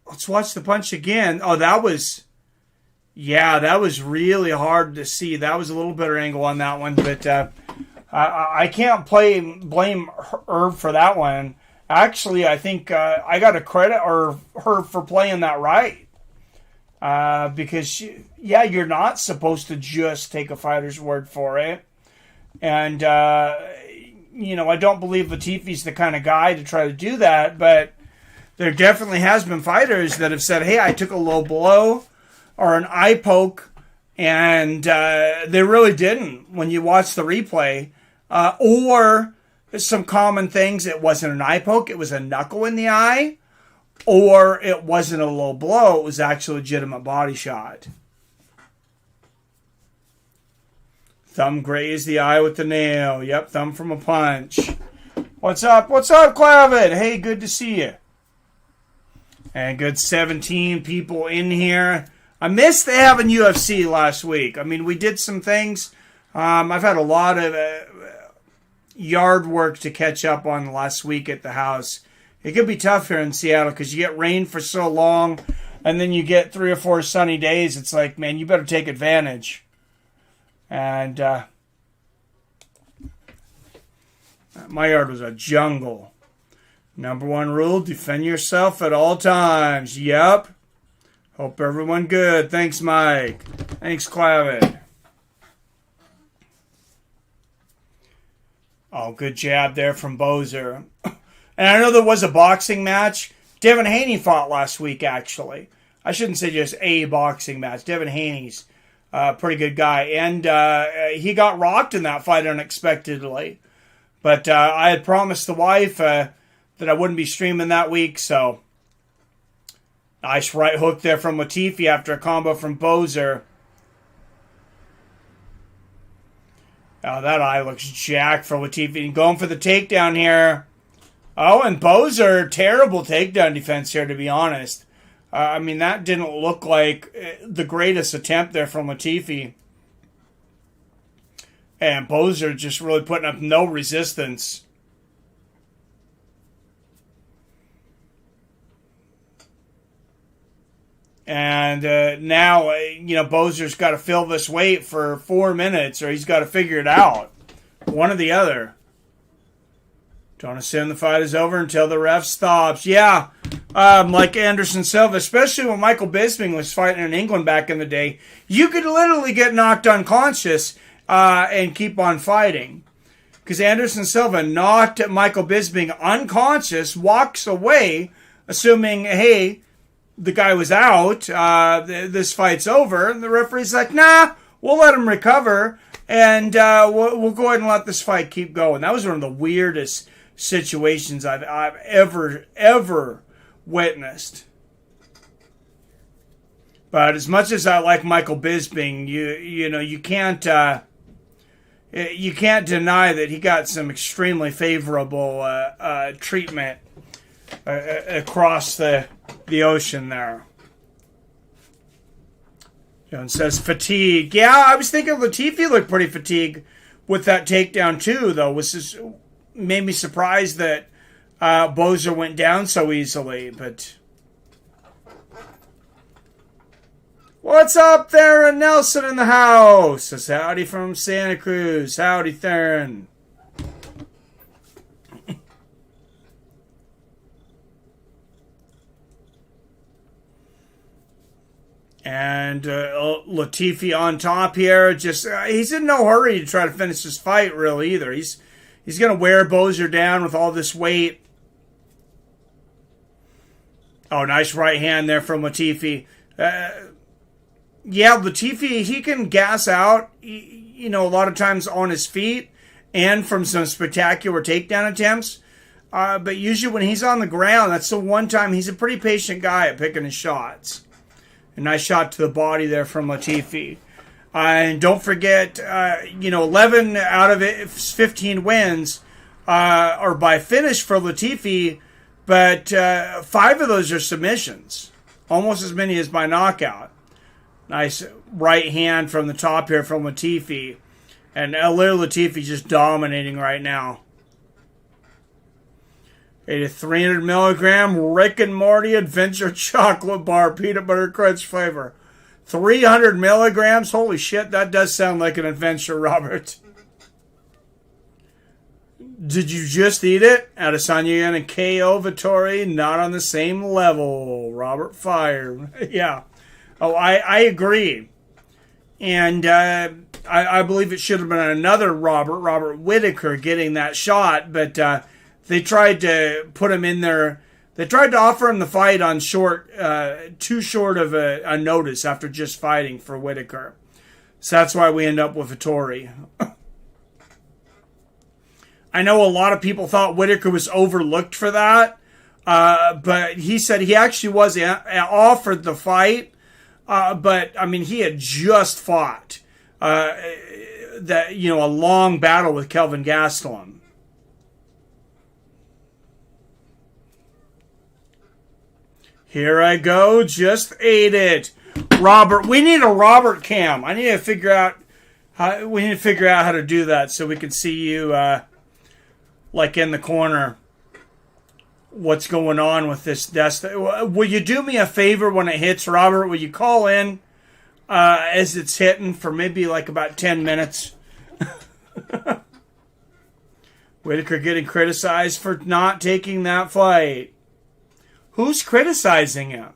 Let's watch the punch again. Oh, that was really hard to see. That was a little better angle on that one. But I can't blame Herb for that one. Actually, I think I got to credit her for playing that right. Because, you're not supposed to just take a fighter's word for it. And, I don't believe Latifi's the kind of guy to try to do that. But there definitely has been fighters that have said, hey, I took a low blow or an eye poke. And they really didn't when you watch the replay. Or some common things. It wasn't an eye poke. It was a knuckle in the eye. Or it wasn't a low blow. It was actually a legitimate body shot. Thumb grazed the eye with the nail. Yep, thumb from a punch. What's up? What's up, Clavin? Hey, good to see you. And good 17 people in here. I missed having UFC last week. I mean, we did some things. I've had a lot of yard work to catch up on last week at the house. It could be tough here in Seattle because you get rain for so long and then you get 3 or 4 sunny days. It's like, man, you better take advantage. And my yard was a jungle. Number 1 rule, defend yourself at all times. Yep. Hope everyone good. Thanks, Mike. Thanks, Clavin. Oh, good jab there from Bozer. And I know there was a boxing match. Devin Haney fought last week, actually. I shouldn't say just a boxing match. Devin Haney's a pretty good guy. And he got rocked in that fight unexpectedly. But I had promised the wife that I wouldn't be streaming that week, so nice right hook there from Latifi after a combo from Bozer. Oh, that eye looks jacked for Latifi. And going for the takedown here. Oh, and Bozer, terrible takedown defense here, to be honest. I mean, that didn't look like the greatest attempt there from Latifi. And Bozer just really putting up no resistance. And now, Bozer's got to fill this weight for 4 minutes, or he's got to figure it out. One or the other. Don't assume the fight is over until the ref stops. Yeah, like Anderson Silva, especially when Michael Bisping was fighting in England back in the day, you could literally get knocked unconscious and keep on fighting. Because Anderson Silva knocked Michael Bisping unconscious, walks away, assuming, hey, the guy was out, this fight's over, and the referee's like, nah, we'll let him recover, and we'll go ahead and let this fight keep going. That was one of the weirdest situations I've ever witnessed. But as much as I like Michael Bisping, you can't deny that he got some extremely favorable treatment across the ocean there. John says fatigue. Yeah, I was thinking Latifi looked pretty fatigued with that takedown too, though. Made me surprised that Bozer went down so easily, but what's up, Theron Nelson in the house? Says howdy from Santa Cruz. Howdy, Theron. And Latifi on top here. Just he's in no hurry to try to finish this fight, really, either. He's going to wear Bozer down with all this weight. Oh, nice right hand there from Latifi. Yeah, Latifi, he can gas out, a lot of times on his feet and from some spectacular takedown attempts. But usually when he's on the ground, that's the one time he's a pretty patient guy at picking his shots. A nice shot to the body there from Latifi. And don't forget, 11 out of 15 wins are by finish for Latifi, but 5 of those are submissions. Almost as many as by knockout. Nice right hand from the top here from Latifi. And Ilir Latifi just dominating right now. A 300 milligram Rick and Morty Adventure Chocolate Bar Peanut Butter Crunch flavor. 300 milligrams? Holy shit, that does sound like an adventure, Robert. Did you just eat it? Adesanya and KO Vittori, not on the same level. Robert fired. Yeah. Oh, I agree. And I believe it should have been another Robert Whittaker getting that shot, but they tried to put him in there. They tried to offer him the fight on too short of a notice after just fighting for Whittaker. So that's why we end up with Vittori. I know a lot of people thought Whittaker was overlooked for that, but he said he actually was offered the fight, but, I mean, he had just fought. a long battle with Kelvin Gastelum. Here I go, just ate it. Robert, we need a Robert cam. We need to figure out how to do that so we can see you like in the corner. What's going on with this desk? Will you do me a favor when it hits, Robert? Will you call in as it's hitting for maybe like about 10 minutes? Whitaker getting criticized for not taking that fight. Who's criticizing him?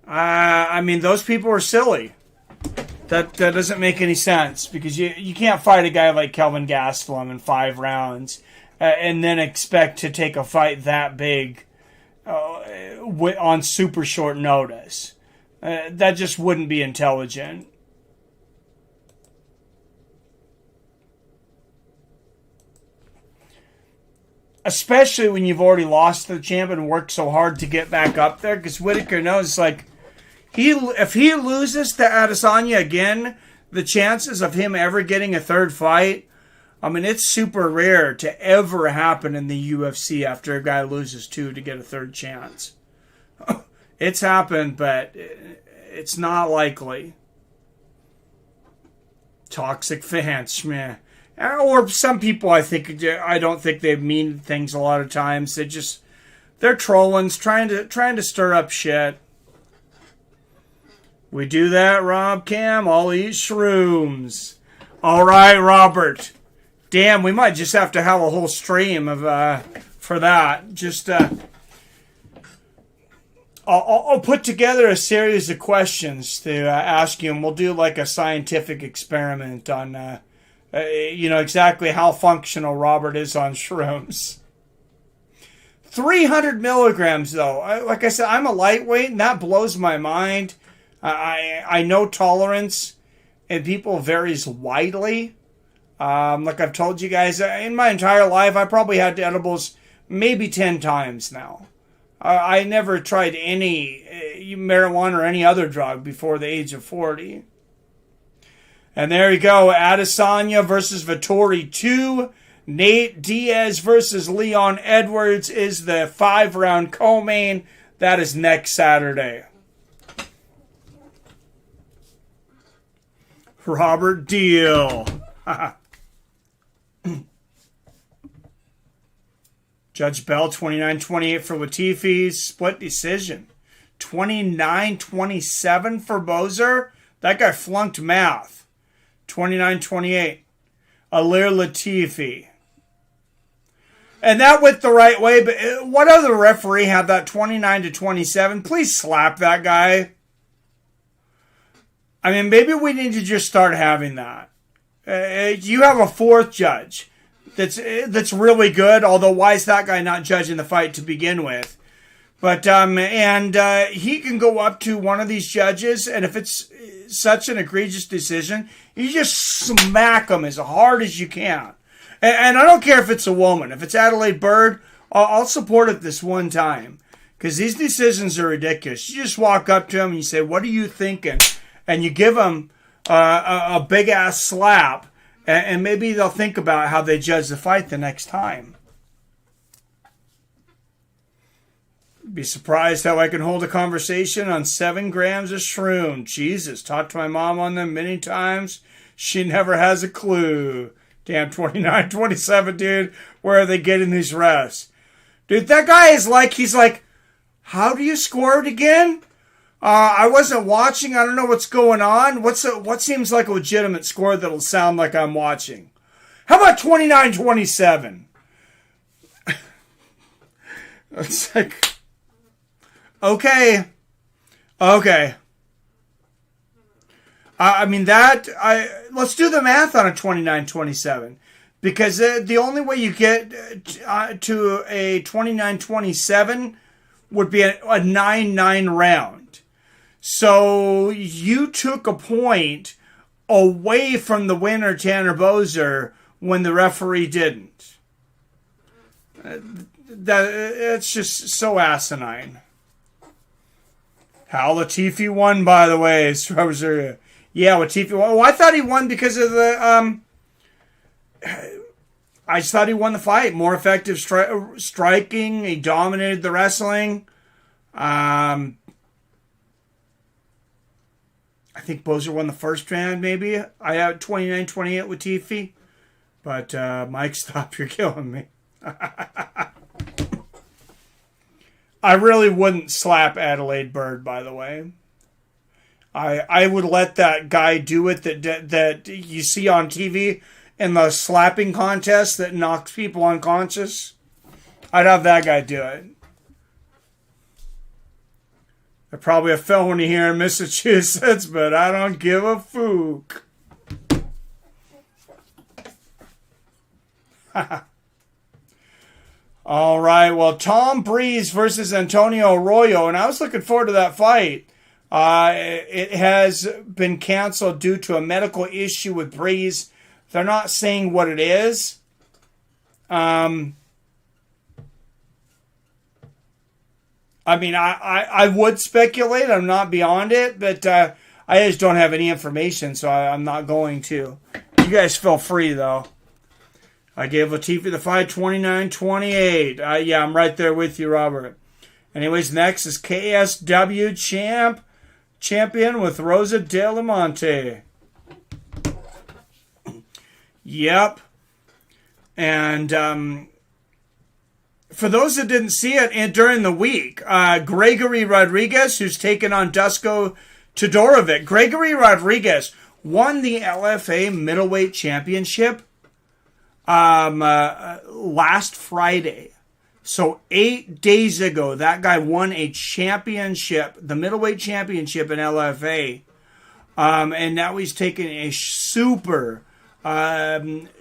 I mean, those people are silly. That doesn't make any sense because you can't fight a guy like Kelvin Gastelum in 5 rounds and then expect to take a fight that big on super short notice. That just wouldn't be intelligent. Especially when you've already lost to the champ and worked so hard to get back up there. Because Whitaker knows, like, if he loses to Adesanya again, the chances of him ever getting a third fight, I mean, it's super rare to ever happen in the UFC after a guy loses 2 to get a third chance. It's happened, but it's not likely. Toxic fans, man. Or some people, I don't think they mean things a lot of times. They're trolling, trying to stir up shit. We do that, Rob Cam. I'll eat shrooms. All right, Robert. Damn, we might just have to have a whole stream of for that. Just I'll put together a series of questions to ask you, and we'll do like a scientific experiment on. Exactly how functional Robert is on shrooms. 300 milligrams, though. Like I said, I'm a lightweight, and that blows my mind. I know tolerance in people varies widely. Like I've told you guys, in my entire life, I probably had edibles maybe 10 times now. I never tried any marijuana or any other drug before the age of 40. And there you go, Adesanya versus Vettori 2. Nate Diaz versus Leon Edwards is the 5-round co-main. That is next Saturday. Robert Deal. Judge Bell, 29-28 for Latifi. Split decision. 29-27 for Bozer. That guy flunked math. 29-28. Ilir Latifi. And that went the right way, but what other referee had that 29-27? Please slap that guy. I mean, maybe we need to just start having that. You have a 4th judge that's really good, although why is that guy not judging the fight to begin with? But, he can go up to one of these judges, and if it's such an egregious decision, you just smack them as hard as you can. And I don't care if it's a woman. If it's Adelaide Bird, I'll support it this one time. Because these decisions are ridiculous. You just walk up to them and you say, what are you thinking? And you give them a big-ass slap, and maybe they'll think about how they judge the fight the next time. Be surprised how I can hold a conversation on 7 grams of shroom. Jesus, talked to my mom on them many times. She never has a clue. Damn, 29-27, dude. Where are they getting these refs? Dude, that guy is like, he's like, how do you score it again? I wasn't watching. I don't know what's going on. What seems like a legitimate score that'll sound like I'm watching? How about 29-27? It's like... Okay. Let's do the math on a 29-27. Because the only way you get to a 29-27 would be a 9-9 round. So you took a point away from the winner, Tanner Bozer, when the referee didn't. It's just so asinine. How Latifi won, by the way. Yeah, Latifi. Well, I thought he won because of the. I just thought he won the fight. More effective striking. He dominated the wrestling. I think Bozer won the first round, maybe. I had 29-28 Latifi. But, Mike, stop. You're killing me. I really wouldn't slap Adelaide Bird, by the way. I would let that guy do it that you see on TV in the slapping contest that knocks people unconscious. I'd have that guy do it. They're probably a felony here in Massachusetts, but I don't give a fook. All right, well, Tom Breeze versus Antonio Arroyo, and I was looking forward to that fight. It has been canceled due to a medical issue with Breeze. They're not saying what it is. I mean, I would speculate. I'm not beyond it, but I just don't have any information, so I'm not going to. You guys feel free, though. I gave Latifi the fight 29-28. Yeah, I'm right there with you, Robert. Anyways, next is KSW champion with Rosa de la Monte. Yep. And for those that didn't see it during the week, Gregory Rodriguez, who's taken on Dusko Todorovic. Gregory Rodriguez won the LFA middleweight championship last Friday. So 8 days ago, that guy won a championship, the middleweight championship in LFA. And now he's taking a super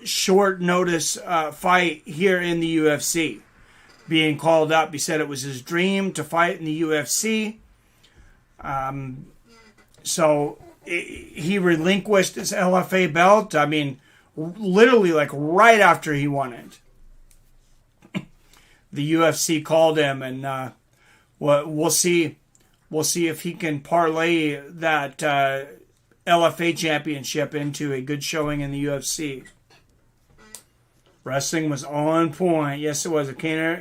short notice fight here in the UFC. Being called up, he said it was his dream to fight in the UFC. So he relinquished his LFA belt. I mean, literally like right after he won it. The UFC called him, and we'll see. We'll see if he can parlay that LFA championship into a good showing in the UFC. Wrestling was on point. Yes, it was.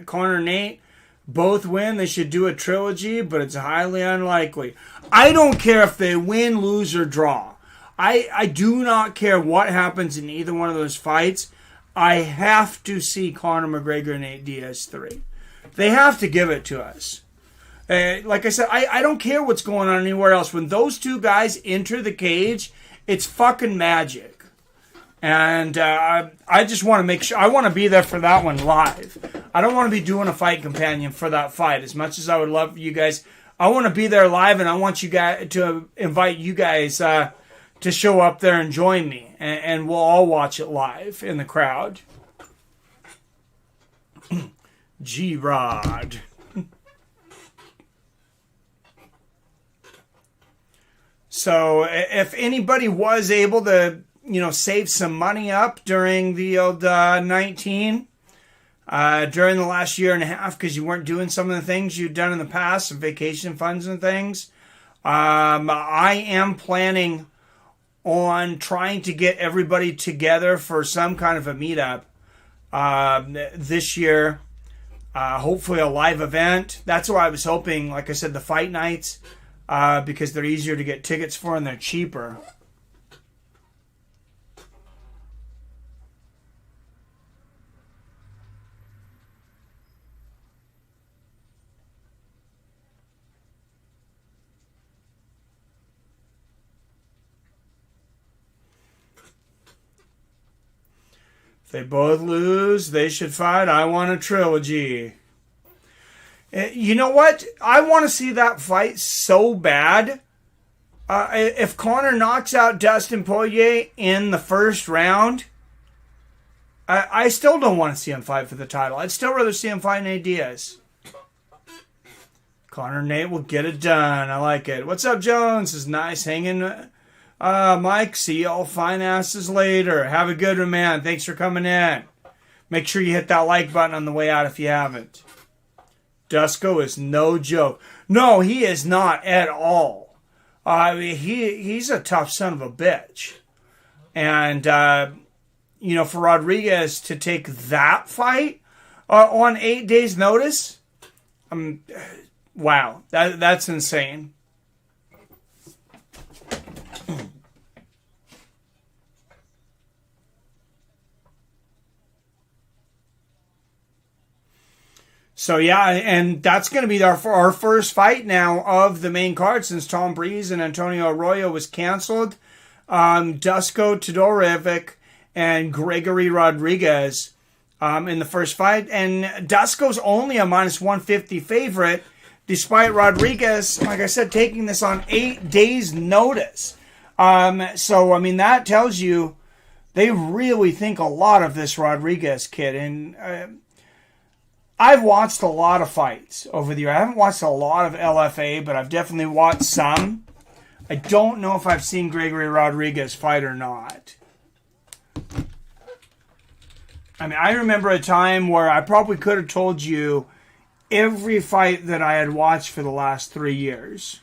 Connor Nate both win. They should do a trilogy, but it's highly unlikely. I don't care if they win, lose, or draw. I do not care what happens in either one of those fights. I have to see Conor McGregor and Nate Diaz 3. They have to give it to us. Like I said, I don't care what's going on anywhere else. When those two guys enter the cage, it's fucking magic. And I just want to make sure, I want to be there for that one live. I don't want to be doing a fight companion for that fight. As much as I would love you guys, I want to be there live, and I want you guys to invite you guys to show up there and join me. And we'll all watch it live in the crowd. G-Rod. So if anybody was able to, save some money up during the old 19, during the last year and a half, because you weren't doing some of the things you'd done in the past, some vacation funds and things, I am planning on trying to get everybody together for some kind of a meetup this year. Hopefully a live event. That's why I was hoping, like I said, the fight nights, because they're easier to get tickets for and they're cheaper. If they both lose, they should fight. I want a trilogy. You know what? I want to see that fight so bad. If Conor knocks out Dustin Poirier in the first round, I still don't want to see him fight for the title. I'd still rather see him fight Nate Diaz. Conor and Nate will get it done. I like it. What's up, Jones? It's nice hanging. Mike, see y'all fine asses later. Have a good one, man. Thanks for coming in. Make sure you hit that like button on the way out if you haven't. Dusko is no joke. No, he is not at all. He's a tough son of a bitch. And, for Rodriguez to take that fight on 8 days' notice, wow, that's insane. So, yeah, and that's going to be our first fight now of the main card since Tom Breeze and Antonio Arroyo was canceled. Dusko, Todorovic, and Gregory Rodriguez in the first fight. And Dusko's only a minus 150 favorite, despite Rodriguez, like I said, taking this on 8 days' notice. That tells you they really think a lot of this Rodriguez kid. And I've watched a lot of fights over the year. I haven't watched a lot of LFA, but I've definitely watched some. I don't know if I've seen Gregory Rodriguez fight or not. I remember a time where I probably could have told you every fight that I had watched for the last 3 years.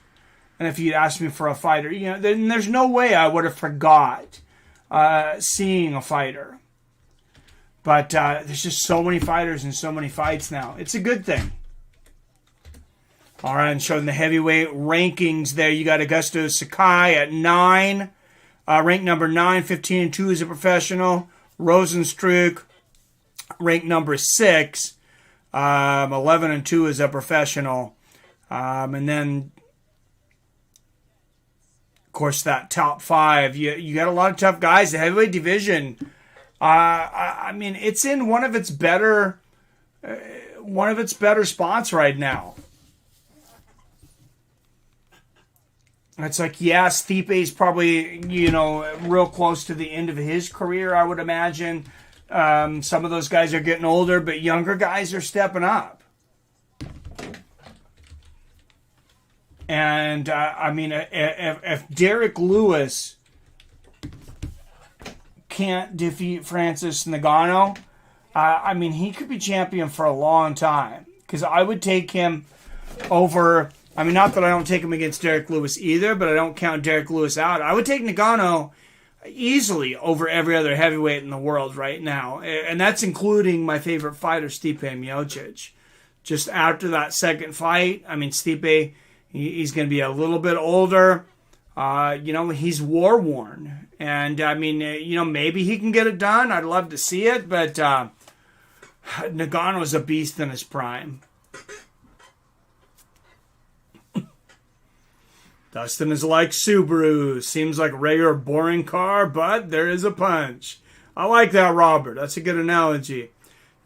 And if you'd asked me for a fighter, then there's no way I would have forgot seeing a fighter. But there's just so many fighters and so many fights now. It's a good thing. All right, and showing the heavyweight rankings there. You got Augusto Sakai at 9. Ranked number 9, 15-2 as a professional. Rozenstruick, ranked number 6, 11-2 as a professional. And then, of course, that top 5. You got a lot of tough guys. The heavyweight division, it's in one of its better spots right now. It's like, Stipe's probably, real close to the end of his career, I would imagine. Some of those guys are getting older, but younger guys are stepping up. And, if Derek Lewis can't defeat Francis Ngannou, he could be champion for a long time. Because I would take him over... not that I don't take him against Derek Lewis either, but I don't count Derek Lewis out. I would take Ngannou easily over every other heavyweight in the world right now. And that's including my favorite fighter, Stipe Miocic. Just after that second fight, Stipe, he's going to be a little bit older. He's war-worn. And, maybe he can get it done. I'd love to see it, but Ngannou is a beast in his prime. Dustin is like Subaru. Seems like a regular boring car, but there is a punch. I like that, Robert. That's a good analogy.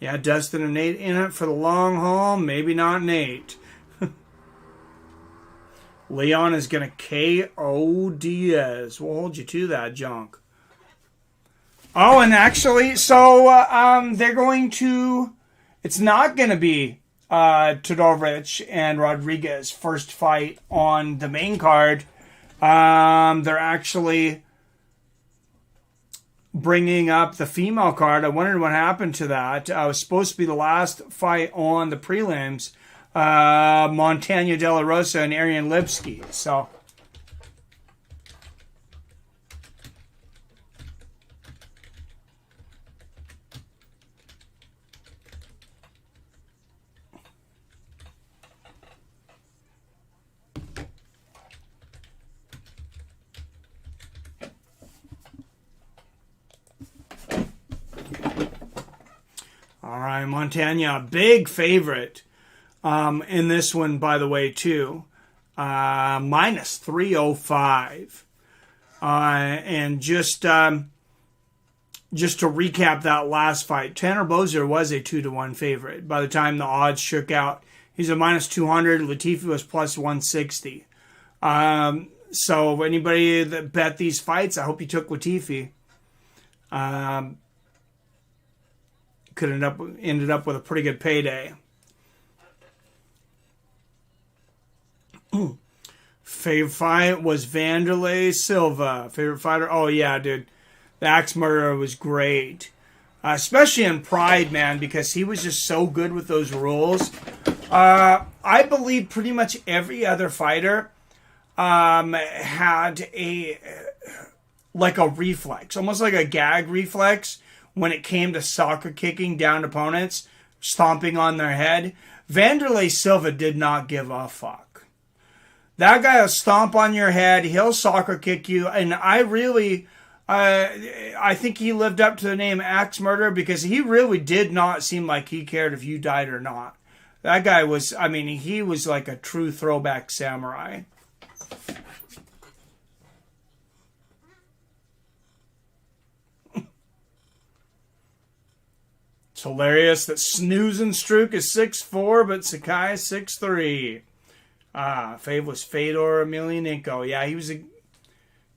Yeah, Dustin and Nate in it for the long haul. Maybe not Nate. Leon is going to KO Diaz. We'll hold you to that, junk. Oh, and actually, they're going to... It's not going to be Todorovic and Rodriguez first fight on the main card. They're actually bringing up the female card. I wondered what happened to that. It was supposed to be the last fight on the prelims. Montana De La Rosa and Ariane Lipsky. So all right, Montana, big favorite in this one, by the way, too. Minus 305. And just to recap that last fight, Tanner Boser was a 2-1 favorite. By the time the odds shook out, he's a minus 200. Latifi was plus 160. So anybody that bet these fights, I hope you took Latifi. Could ended up with a pretty good payday. Favorite fight was Vanderlei Silva. Favorite fighter? Oh, yeah, dude. The Axe Murderer was great. Especially in Pride, man, because he was just so good with those rules. I believe pretty much every other fighter had like a reflex, almost like a gag reflex when it came to soccer kicking down opponents, stomping on their head. Wanderlei Silva did not give a fuck. That guy will stomp on your head, he'll soccer kick you, and I think he lived up to the name Axe Murderer because he really did not seem like he cared if you died or not. That guy was, he was like a true throwback samurai. It's hilarious that Rozenstruick is 6'4", but Sakai is 6'3". Fave was Fedor Emelianenko. Yeah, he was a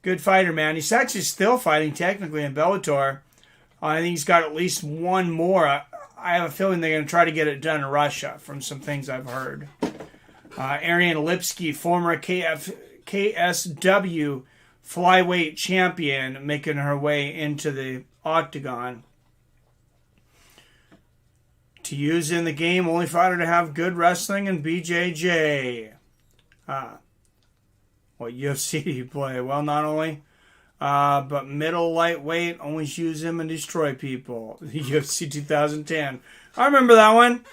good fighter, man. He's actually still fighting technically in Bellator. I think he's got at least one more. I have a feeling they're going to try to get it done in Russia from some things I've heard. Ariane Lipsky, former KSW flyweight champion, making her way into the octagon. To use in the game, only fighter to have good wrestling and BJJ. What UFC do you play? Well, not only, but middle lightweight, always use him and destroy people. UFC 2010. I remember that one.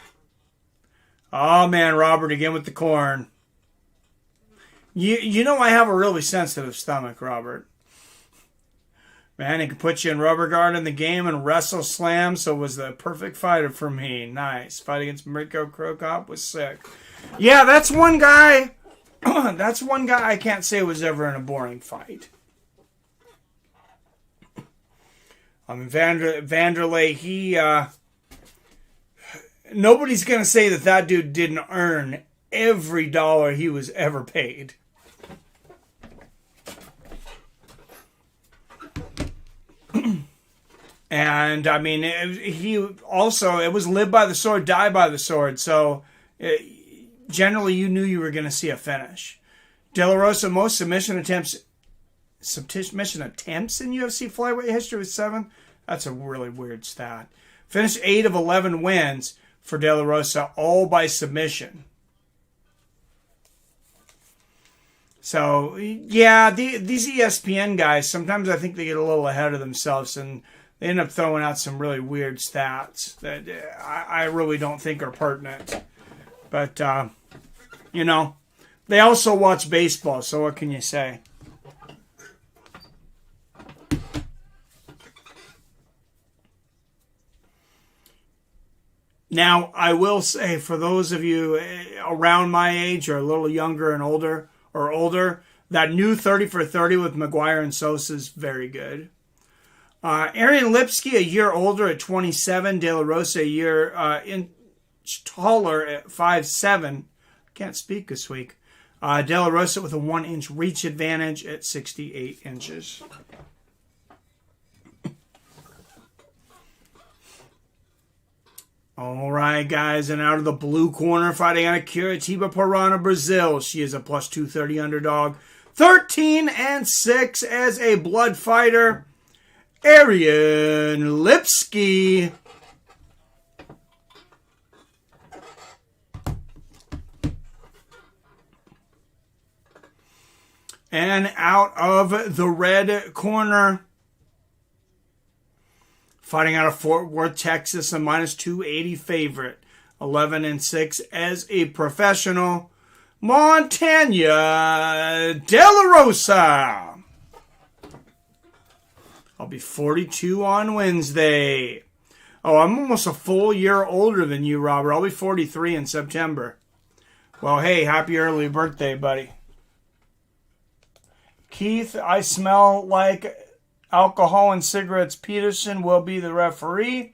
Oh, man, Robert again with the corn. You know I have a really sensitive stomach, Robert. Man, he could put you in rubber guard in the game and wrestle slam, so was the perfect fighter for me. Nice. Fight against Mirko Krokop was sick. Yeah, that's one guy. That's one guy I can't say was ever in a boring fight. Wanderlei, nobody's going to say that dude didn't earn every dollar he was ever paid. And, it was live by the sword, die by the sword. So, generally, you knew you were going to see a finish. De La Rosa, most submission attempts in UFC flyweight history was 7. That's a really weird stat. Finished 8 of 11 wins for De La Rosa, all by submission. So, yeah, these ESPN guys, sometimes I think they get a little ahead of themselves and they end up throwing out some really weird stats that I really don't think are pertinent. But, they also watch baseball, so what can you say? Now, I will say, for those of you around my age or a little younger and older, that new 30 for 30 with McGuire and Sosa is very good. Ariane Lipsky, a year older at 27. De La Rosa, a year taller at 5'7". Can't speak this week. De La Rosa with a 1-inch reach advantage at 68 inches. All right, guys, and out of the blue corner, fighting out of Curitiba, Paraná, Brazil. She is a plus 230 underdog. 13-6 as a blood fighter. Ariane Lipsky. And out of the red corner, fighting out of Fort Worth, Texas, a minus 280 favorite. 11-6 as a professional. Montana De La Rosa. I'll be 42 on Wednesday. Oh, I'm almost a full year older than you, Robert. I'll be 43 in September. Well, hey, happy early birthday, buddy. Keith, I smell like alcohol and cigarettes. Peterson will be the referee.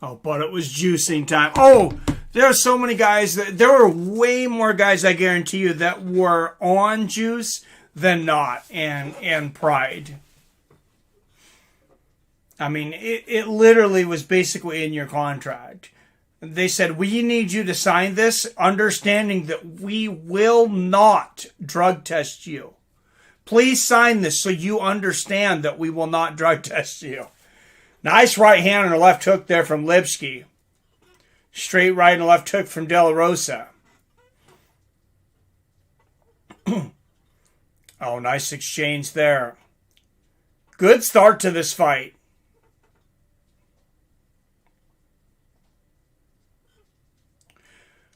Oh, but it was juicing time. Oh, there are so many guys. There were way more guys, I guarantee you, that were on juice than not, and Pride. I mean, it literally was basically in your contract. They said, we need you to sign this, understanding that we will not drug test you. Please sign this so you understand that we will not drug test you. Nice right hand and a left hook there from Lipsky. Straight right and left hook from De La Rosa. Oh, nice exchange there. Good start to this fight.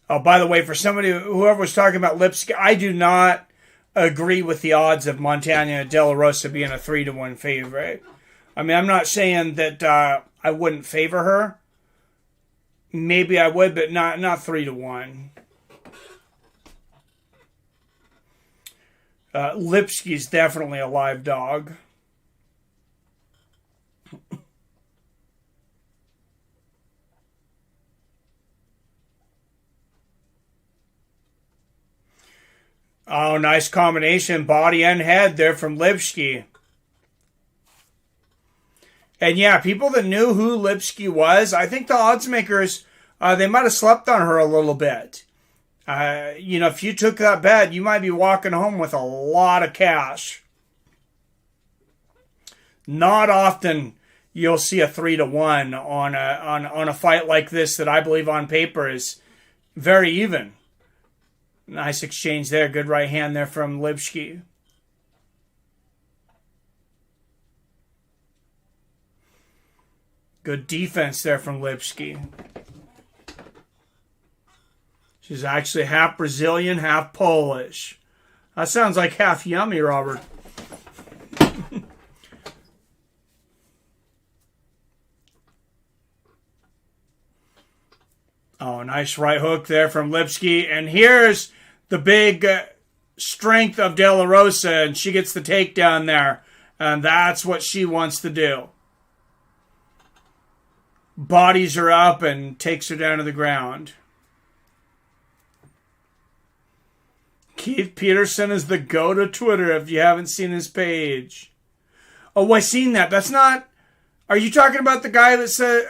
Oh, by the way, for somebody, whoever was talking about Lipsky, I do not agree with the odds of Montana De La Rosa being a 3-1 favorite. I mean, I'm not saying that I wouldn't favor her. Maybe I would, but not 3-1. Lipsky's definitely a live dog. Oh, nice combination, body and head there from Lipsky. And yeah, people that knew who Lipsky was, I think the odds makers, they might have slept on her a little bit. If you took that bet, you might be walking home with a lot of cash. Not often you'll see a 3-1 on a fight like this that I believe on paper is very even. Nice exchange there. Good right hand there from Lipsky. Good defense there from Lipsky. She's actually half Brazilian, half Polish. That sounds like half yummy, Robert. Oh, nice right hook there from Lipsky. And here's the big strength of De La Rosa, and she gets the takedown there. And that's what she wants to do. Bodies her up and takes her down to the ground. Keith Peterson is the go to Twitter if you haven't seen his page. Oh, I seen that. That's not... Are you talking about the guy that said...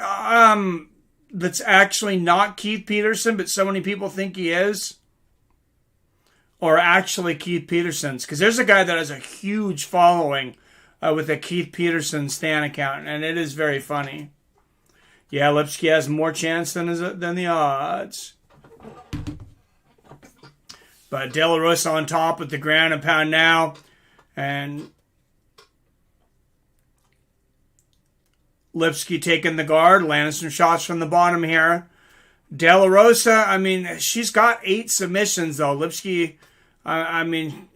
that's actually not Keith Peterson, but so many people think he is? Or actually Keith Peterson's? Because there's a guy that has a huge following with a Keith Peterson Stan account, and it is very funny. Yeah, Lipsky has more chance than the odds. But De La Rosa on top with the ground and pound now. And Lipsky taking the guard, landing some shots from the bottom here. De La Rosa, I mean, she's got 8 submissions, though. Lipsky, I mean,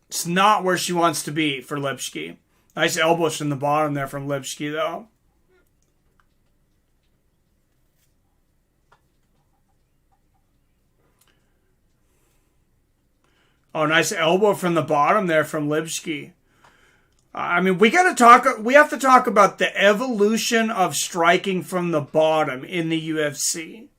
it's not where she wants to be for Lipsky. Nice elbows from the bottom there from Lipsky, though. Oh, nice elbow from the bottom there from Lipsky. I mean, we have to talk about the evolution of striking from the bottom in the UFC.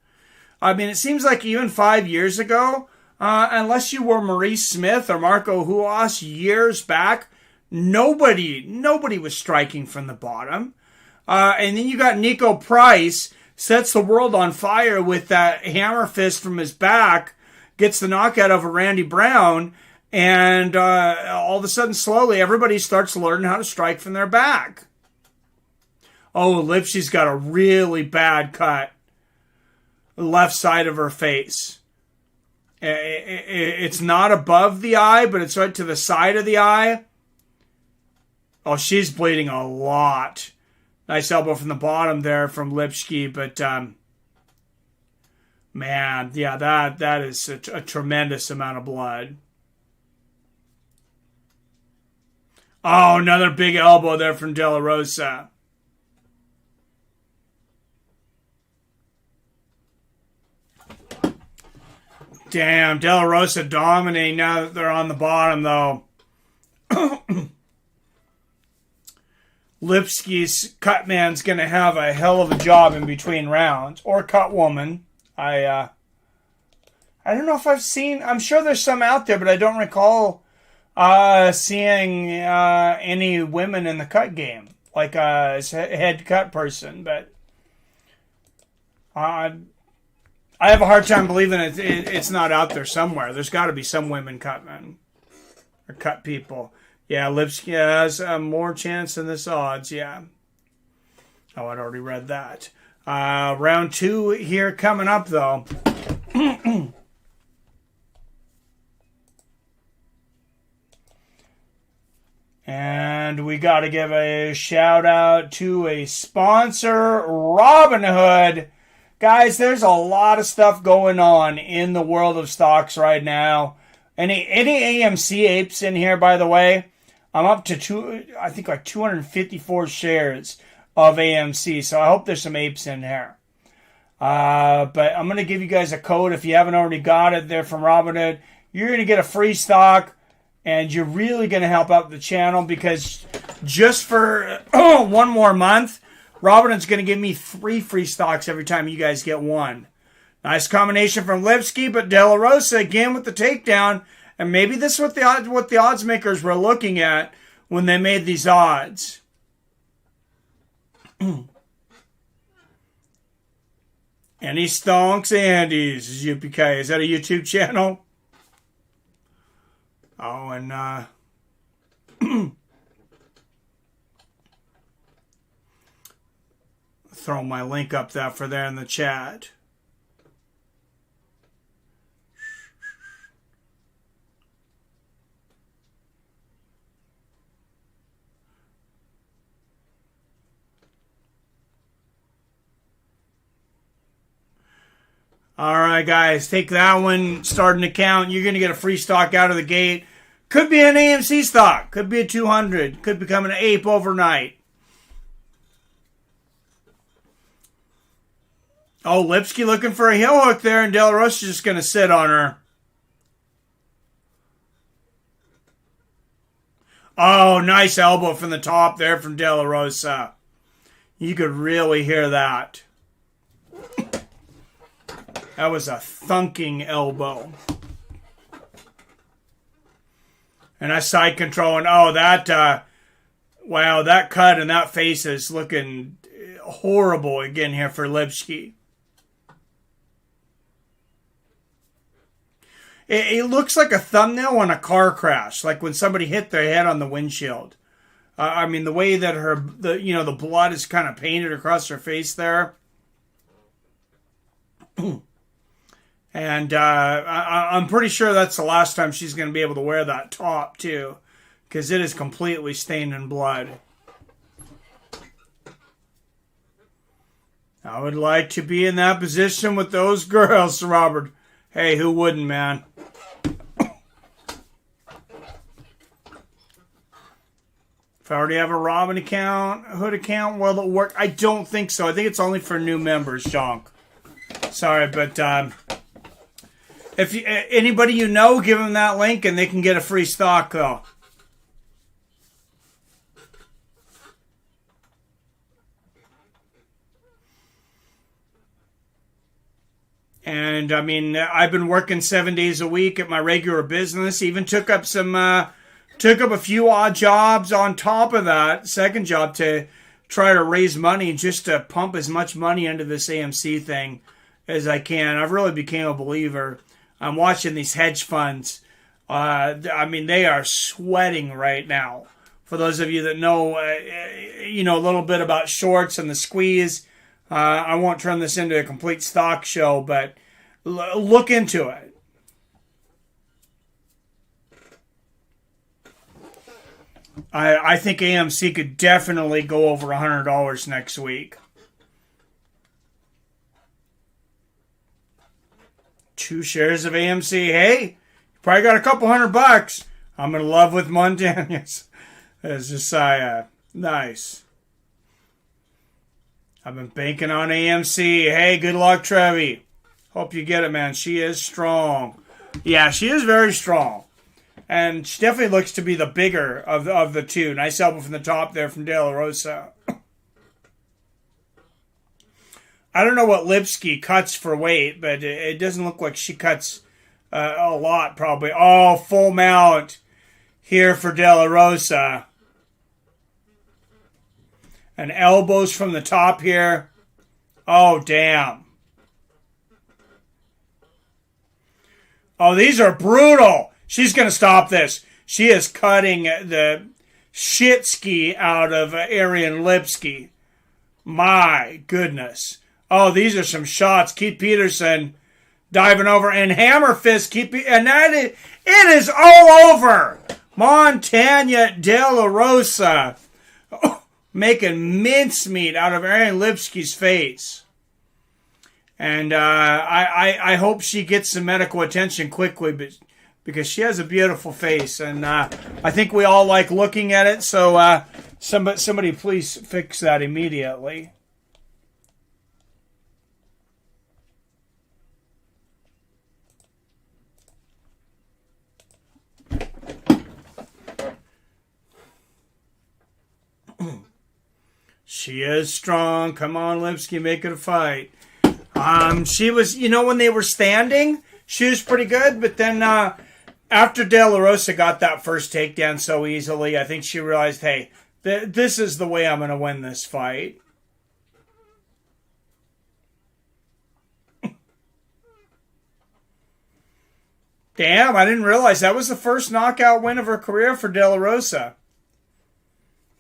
I mean, it seems like even 5 years ago, unless you were Maurice Smith or Marco Huas years back, nobody was striking from the bottom. And then you got Nico Price, sets the world on fire with that hammer fist from his back, gets the knockout over Randy Brown, and all of a sudden, slowly, everybody starts learning how to strike from their back. Oh, Lipsky's got a really bad cut. Left side of her face. It's not above the eye, but it's right to the side of the eye. Oh, she's bleeding a lot. Nice elbow from the bottom there from Lipsky, but man, yeah, that is a tremendous amount of blood. Oh, another big elbow there from De La Rosa. Damn, De La Rosa dominating now that they're on the bottom, though. Lipsky's cut man's going to have a hell of a job in between rounds. Or cut woman. I don't know if I've seen... I'm sure there's some out there, but I don't recall seeing any women in the cut game. Like a head cut person, but... I have a hard time believing it's not out there somewhere. There's got to be some women cut men. Or cut people. Yeah, Lipsky has more chance than this odds, yeah. Oh, I'd already read that. Round 2 here coming up, though. And we got to give a shout out to a sponsor, Robinhood. Guys, there's a lot of stuff going on in the world of stocks right now. Any AMC apes in here, by the way? I'm up to I think like 254 shares of AMC, so I hope there's some apes in here. But I'm going to give you guys a code if you haven't already got it there from Robinhood. You're going to get a free stock. And you're really going to help out the channel because just for one more month, Robinhood's going to give me 3 free stocks every time you guys get one. Nice combination from Lipsky, but De La Rosa again with the takedown. And maybe this is what the odds makers were looking at when they made these odds. Any stonks Andes, UPK. Is that a YouTube channel? Oh, and throw my link up there in the chat. All right, guys, take that one, start an account. You're going to get a free stock out of the gate. Could be an AMC stock. Could be a 200. Could become an ape overnight. Oh, Lipsky looking for a heel hook there, and De La Rosa's just going to sit on her. Oh, nice elbow from the top there from De La Rosa. You could really hear that. That was a thunking elbow. And I side control, and wow, that cut and that face is looking horrible again here for Lipsky. It looks like a thumbnail on a car crash, like when somebody hit their head on the windshield. I mean, the way that the blood is kind of painted across her face there. And I'm pretty sure that's the last time she's going to be able to wear that top, too. Because it is completely stained in blood. I would like to be in that position with those girls, Robert. Hey, who wouldn't, man? If I already have a Robin account, Hood account, will it work? I don't think so. I think it's only for new members, Jonk. Sorry, but if anybody you know, give them that link and they can get a free stock, though. And, I mean, I've been working 7 days a week at my regular business. Even took up a few odd jobs on top of that, second job, to try to raise money, just to pump as much money into this AMC thing as I can. I've really became a believer. I'm watching these hedge funds. I mean, they are sweating right now. For those of you that know, a little bit about shorts and the squeeze, I won't turn this into a complete stock show, but look into it. I think AMC could definitely go over $100 next week. 2 shares of AMC. Hey, you probably got a couple $100. I'm in love with Montanius. As Josiah. Nice. I've been banking on AMC. Hey, good luck, Trevi. Hope you get it, man. She is strong. Yeah, she is very strong. And she definitely looks to be the bigger of the two. Nice elbow from the top there from De La Rosa. I don't know what Lipsky cuts for weight, but it doesn't look like she cuts a lot, probably. Oh, full mount here for De La Rosa. And elbows from the top here. Oh, damn. Oh, these are brutal. She's going to stop this. She is cutting the shit ski out of Ariane Lipsky. My goodness. Oh, these are some shots. Keith Peterson diving over and hammer fist. And it is all over. Montana De La Rosa making mincemeat out of Ariane Lipsky's face. And I hope she gets some medical attention quickly, because she has a beautiful face, and I think we all like looking at it. So somebody please fix that immediately. She is strong. Come on, Lipsky, make it a fight. She was, when they were standing, she was pretty good. But then after De La Rosa got that first takedown so easily, I think she realized, hey, this is the way I'm going to win this fight. Damn, I didn't realize that was the first knockout win of her career for De La Rosa.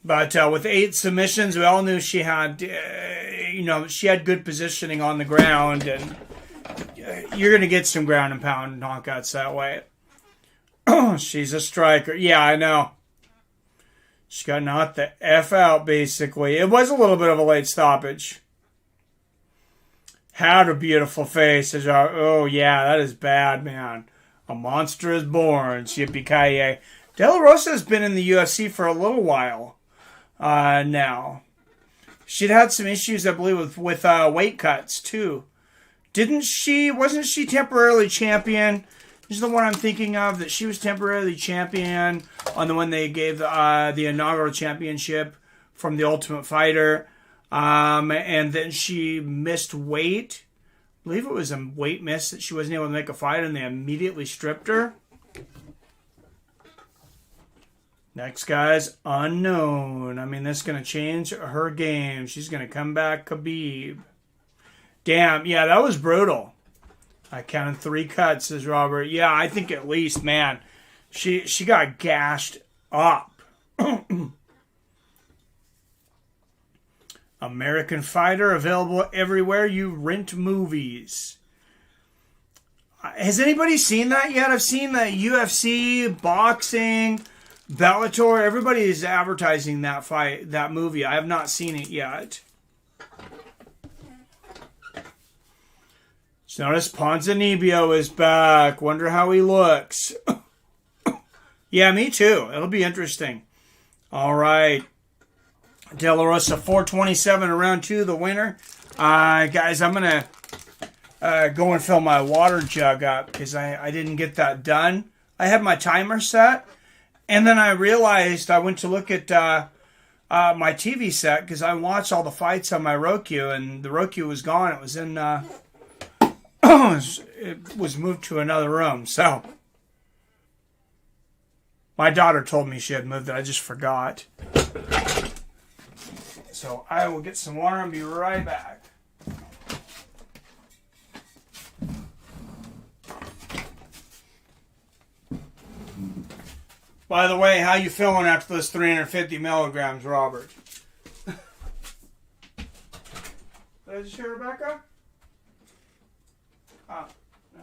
But with 8 submissions, we all knew she had, she had good positioning on the ground, and you're going to get some ground and pound knockouts that way. She's a striker. Yeah, I know. She got knocked the F out, basically. It was a little bit of a late stoppage. Had a beautiful face. Oh, yeah, that is bad, man. A monster is born. Yippee-ki-yay. De La Rosa has been in the UFC for a little while. Now, she'd had some issues, I believe, with weight cuts too. Wasn't she temporarily champion? This is the one I'm thinking of, that she was temporarily champion on the one they gave the inaugural championship from the Ultimate Fighter, and then she missed weight. I believe it was a weight miss that she wasn't able to make a fight, and they immediately stripped her. Next guy's unknown. I mean, this is going to change her game. She's going to come back Khabib. Damn, yeah, that was brutal. I counted 3 cuts, says Robert. Yeah, I think at least, man, she got gashed up. American Fighter, available everywhere you rent movies. Has anybody seen that yet? I've seen the UFC, boxing, Bellator, everybody is advertising that movie. I have not seen it yet. Just notice Ponzinibbio is back. Wonder how he looks. Yeah, me too. It'll be interesting. All right. De La Rosa 427 in round 2, the winner. Guys, I'm going to go and fill my water jug up because I didn't get that done. I had my timer set. And then I realized I went to look at my TV set because I watched all the fights on my Roku, and the Roku was gone. It was in, it was moved to another room. So my daughter told me she had moved it. I just forgot. So I will get some water and be right back. By the way, how you feeling after those 350 milligrams, Robert? Did I just hear Rebecca? Oh, no.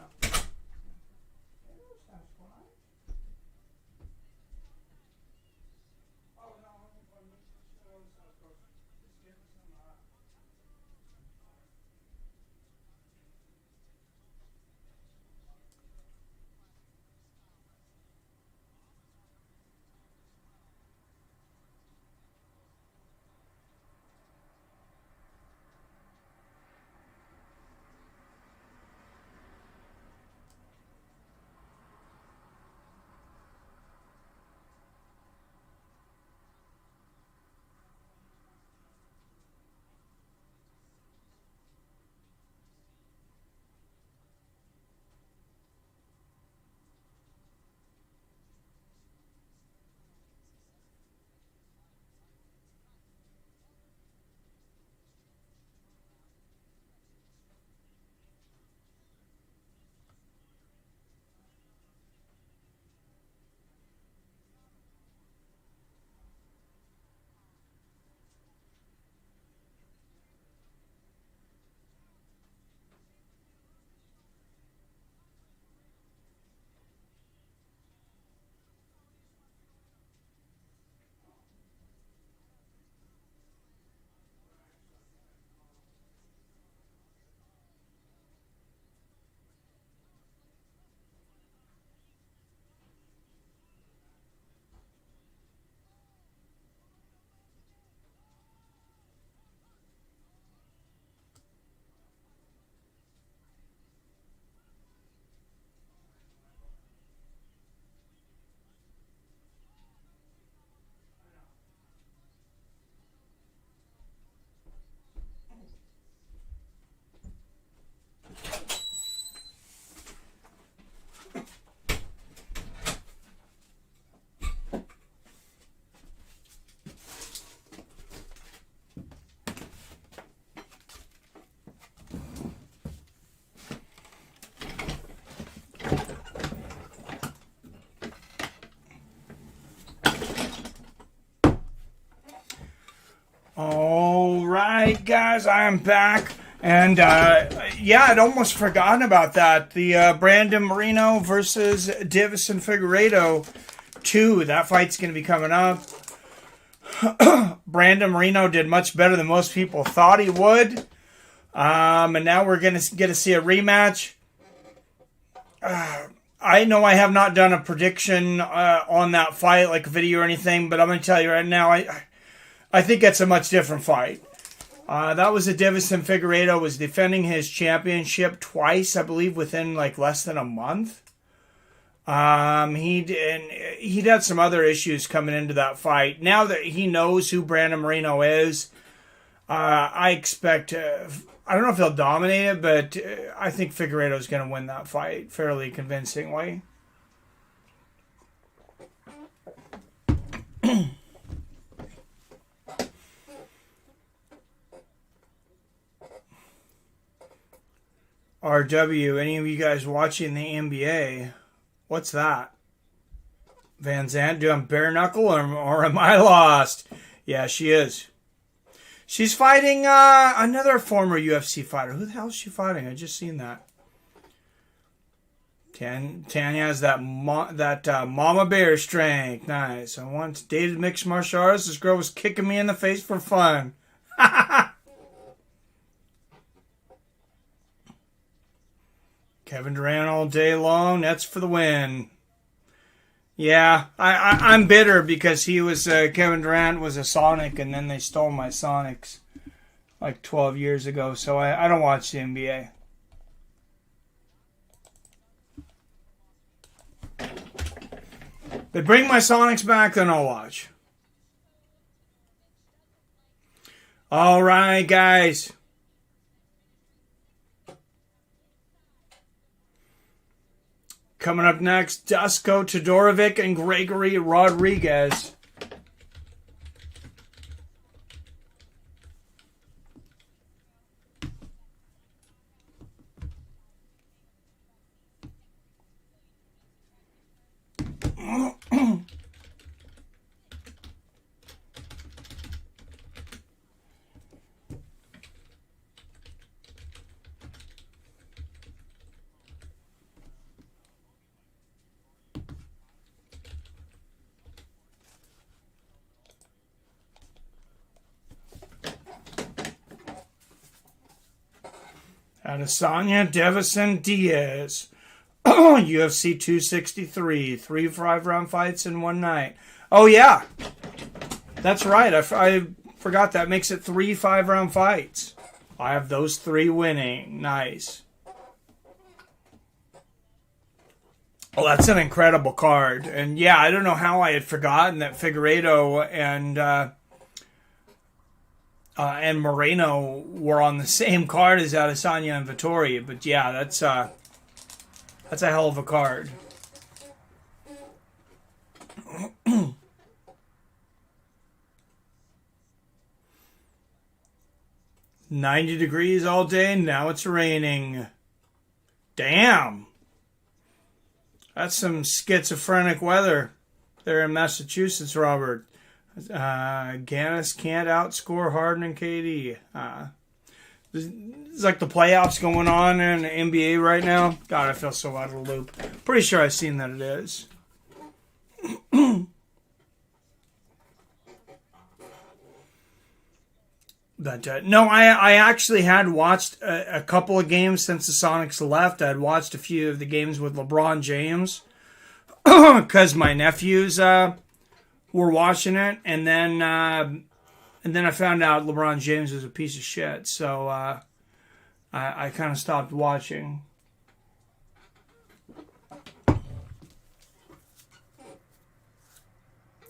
right, guys, I am back. And, yeah, I'd almost forgotten about that. The Brandon Moreno versus Deiveson Figueiredo 2. That fight's going to be coming up. Brandon Moreno did much better than most people thought he would. And now we're going to get to see a rematch. I know I have not done a prediction on that fight, like a video or anything, but I'm going to tell you right now, I think it's a much different fight. That was a Deiveson Figueiredo was defending his championship twice, I believe, within like less than a month. He'd had some other issues coming into that fight. Now that he knows who Brandon Moreno is, I expect. I don't know if he'll dominate it, but I think Figueiredo's going to win that fight fairly convincingly. RW, any of you guys watching the NBA? What's that? Van Zandt doing bare knuckle or am I lost? Yeah, she is. She's fighting another former UFC fighter. Who the hell is she fighting? I just seen that. Tanya has that mama bear strength. Nice. I once dated mixed martial artists. This girl was kicking me in the face for fun. Kevin Durant all day long. That's for the win. Yeah, I'm bitter because he was Kevin Durant was a Sonic, and then they stole my Sonics like 12 years ago. So I don't watch the NBA. They bring my Sonics back, then I'll watch. All right, guys. Coming up next, Dusko, Todorovic, and Gregory Rodriguez. Adesanya, Deiveson, Diaz. UFC 263. 3 5-round fights in one night. Oh, yeah. That's right. I forgot that makes it 3 5-round fights. I have those 3 winning. Nice. Well, that's an incredible card. And, yeah, I don't know how I had forgotten that Figueiredo and Moreno were on the same card as Adesanya and Vettori. But yeah, that's a hell of a card. $90 degrees all day, now it's raining. Damn. That's some schizophrenic weather there in Massachusetts, Robert. Gannis can't outscore Harden and KD. It's like the playoffs going on in the NBA right now. God, I feel so out of the loop. Pretty sure I've seen that it is. But no, I actually had watched a couple of games since the Sonics left. I'd watched a few of the games with LeBron James because my nephews were watching it, and then I found out LeBron James was a piece of shit. So I kind of stopped watching.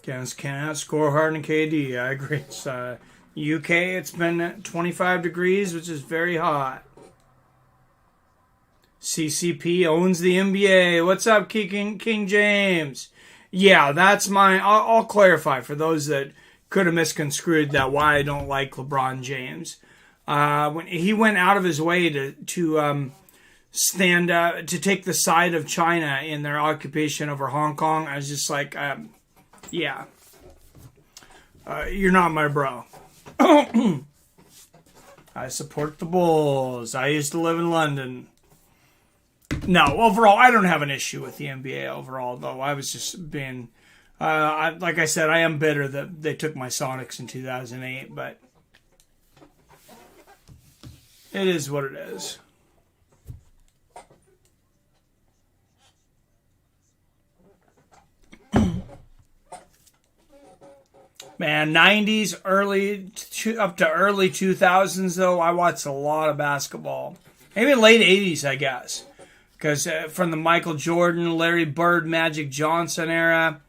Guys cannot score Harden and KD. I agree. It's, UK, it's been 25 degrees, which is very hot. CCP owns the NBA. What's up, King James? Yeah, that's my... I'll clarify for those that could have misconstrued that why I don't like LeBron James. When he went out of his way to stand up, to take the side of China in their occupation over Hong Kong, I was just like, yeah. You're not my bro. I support the Bulls. I used to live in London. No, overall, I don't have an issue with the NBA overall, though. I was just being, like I said, I am bitter that they took my Sonics in 2008, but it is what it is. Man, 90s, up to early 2000s, though, I watched a lot of basketball. Maybe late 80s, I guess. Because from the Michael Jordan, Larry Bird, Magic Johnson era,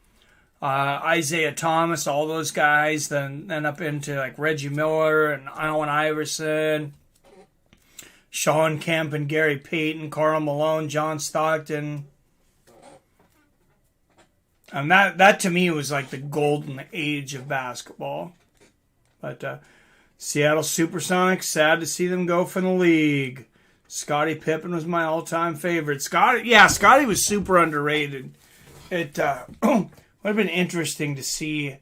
Isaiah Thomas, all those guys, then up into like Reggie Miller and Allen Iverson, Sean Kemp and Gary Payton, Karl Malone, John Stockton. And that to me was like the golden age of basketball. But Seattle Supersonics, sad to see them go from the league. Scottie Pippen was my all-time favorite. Scottie was super underrated. It would have been interesting to see,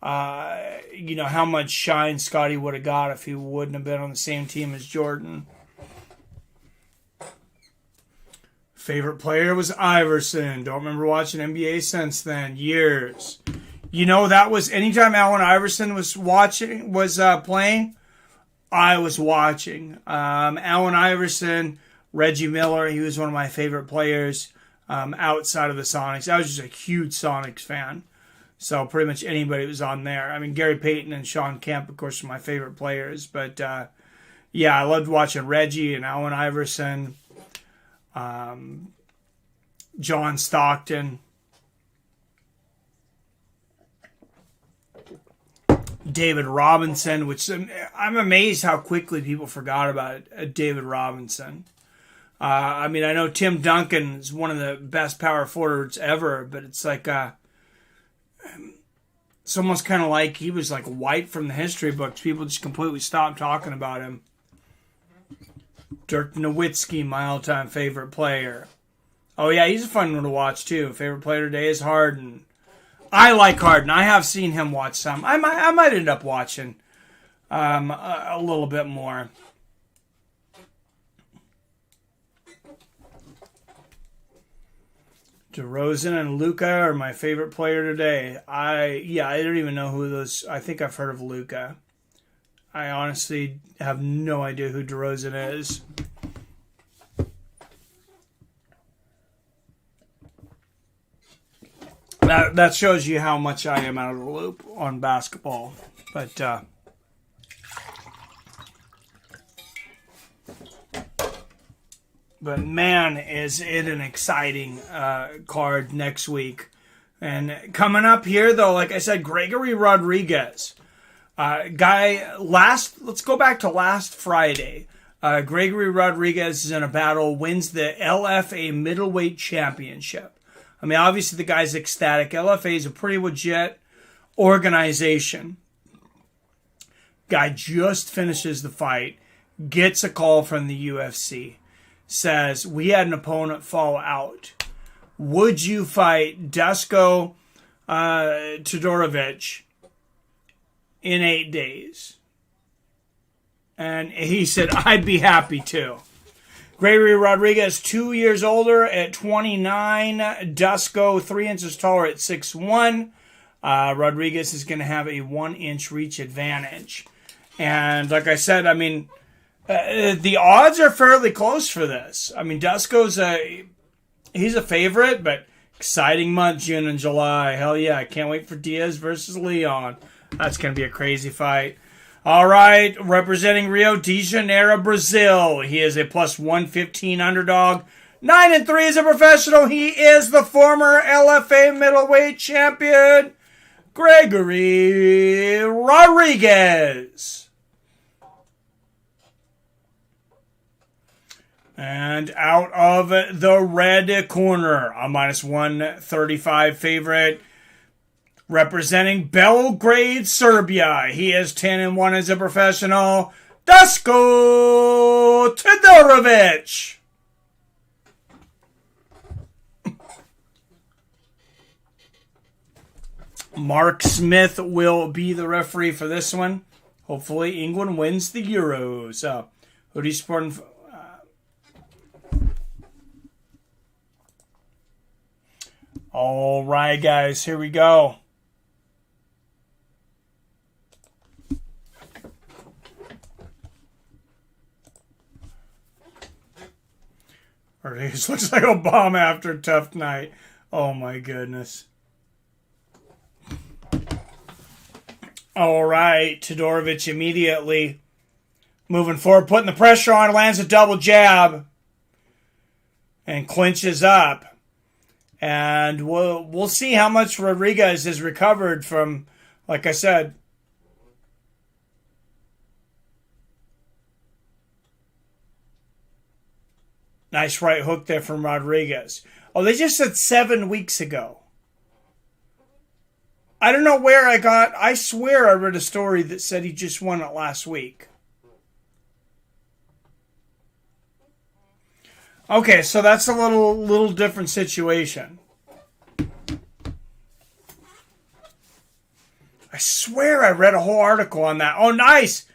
how much shine Scottie would have got if he wouldn't have been on the same team as Jordan. Favorite player was Iverson. Don't remember watching NBA since then. Years. That was anytime Allen Iverson was playing, I was watching. Allen Iverson, Reggie Miller, he was one of my favorite players outside of the Sonics. I was just a huge Sonics fan. So pretty much anybody was on there. I mean, Gary Payton and Sean Kemp, of course, are my favorite players. But, I loved watching Reggie and Allen Iverson. John Stockton, David Robinson, which I'm amazed how quickly people forgot about David Robinson. I know Tim Duncan is one of the best power forwards ever, but it's like it's almost kind of like he was like wiped from the history books. People just completely stopped talking about him. Dirk Nowitzki, my all-time favorite player. Oh, yeah, he's a fun one to watch, too. Favorite player today is Harden. I like Harden. I have seen him watch some. I might end up watching a little bit more. DeRozan and Luka are my favorite player today. I don't even know who those... I think I've heard of Luka. I honestly have no idea who DeRozan is. That shows you how much I am out of the loop on basketball. But man, is it an exciting card next week. And coming up here, though, like I said, Gregory Rodriguez. Let's go back to last Friday. Gregory Rodriguez is in a battle, wins the LFA middleweight championship. I mean, obviously the guy's ecstatic. LFA is a pretty legit organization. Guy just finishes the fight, gets a call from the UFC, says, we had an opponent fall out. Would you fight Dusko Todorovic in 8 days? And he said, I'd be happy to. Gregory Rodriguez, 2 years older at 29. Dusko, 3 inches taller at 6'1". Rodriguez is going to have a 1-inch reach advantage. And like I said, I mean, the odds are fairly close for this. I mean, Dusko's he's a favorite, but exciting month, June and July. Hell yeah, I can't wait for Diaz versus Leon. That's going to be a crazy fight. All right, representing Rio de Janeiro, Brazil. He is a plus 115 underdog. 9-3 as a professional. He is the former LFA middleweight champion, Gregory Rodriguez. And out of the red corner, a minus 135 favorite, representing Belgrade, Serbia. He is 10-1 as a professional, Dusko Todorovic. Mark Smith will be the referee for this one. Hopefully England wins the Euros. Who do you support? All right, guys, here we go. This looks like Obama after a tough night. Oh my goodness. All right, Todorovic immediately moving forward, putting the pressure on, lands a double jab, and clinches up. And we'll see how much Rodriguez has recovered from, like I said. Nice right hook there from Rodriguez. Oh, they just said 7 weeks ago. I don't know where I swear I read a story that said he just won it last week. Okay, so that's a little different situation. I swear I read a whole article on that. Oh, nice.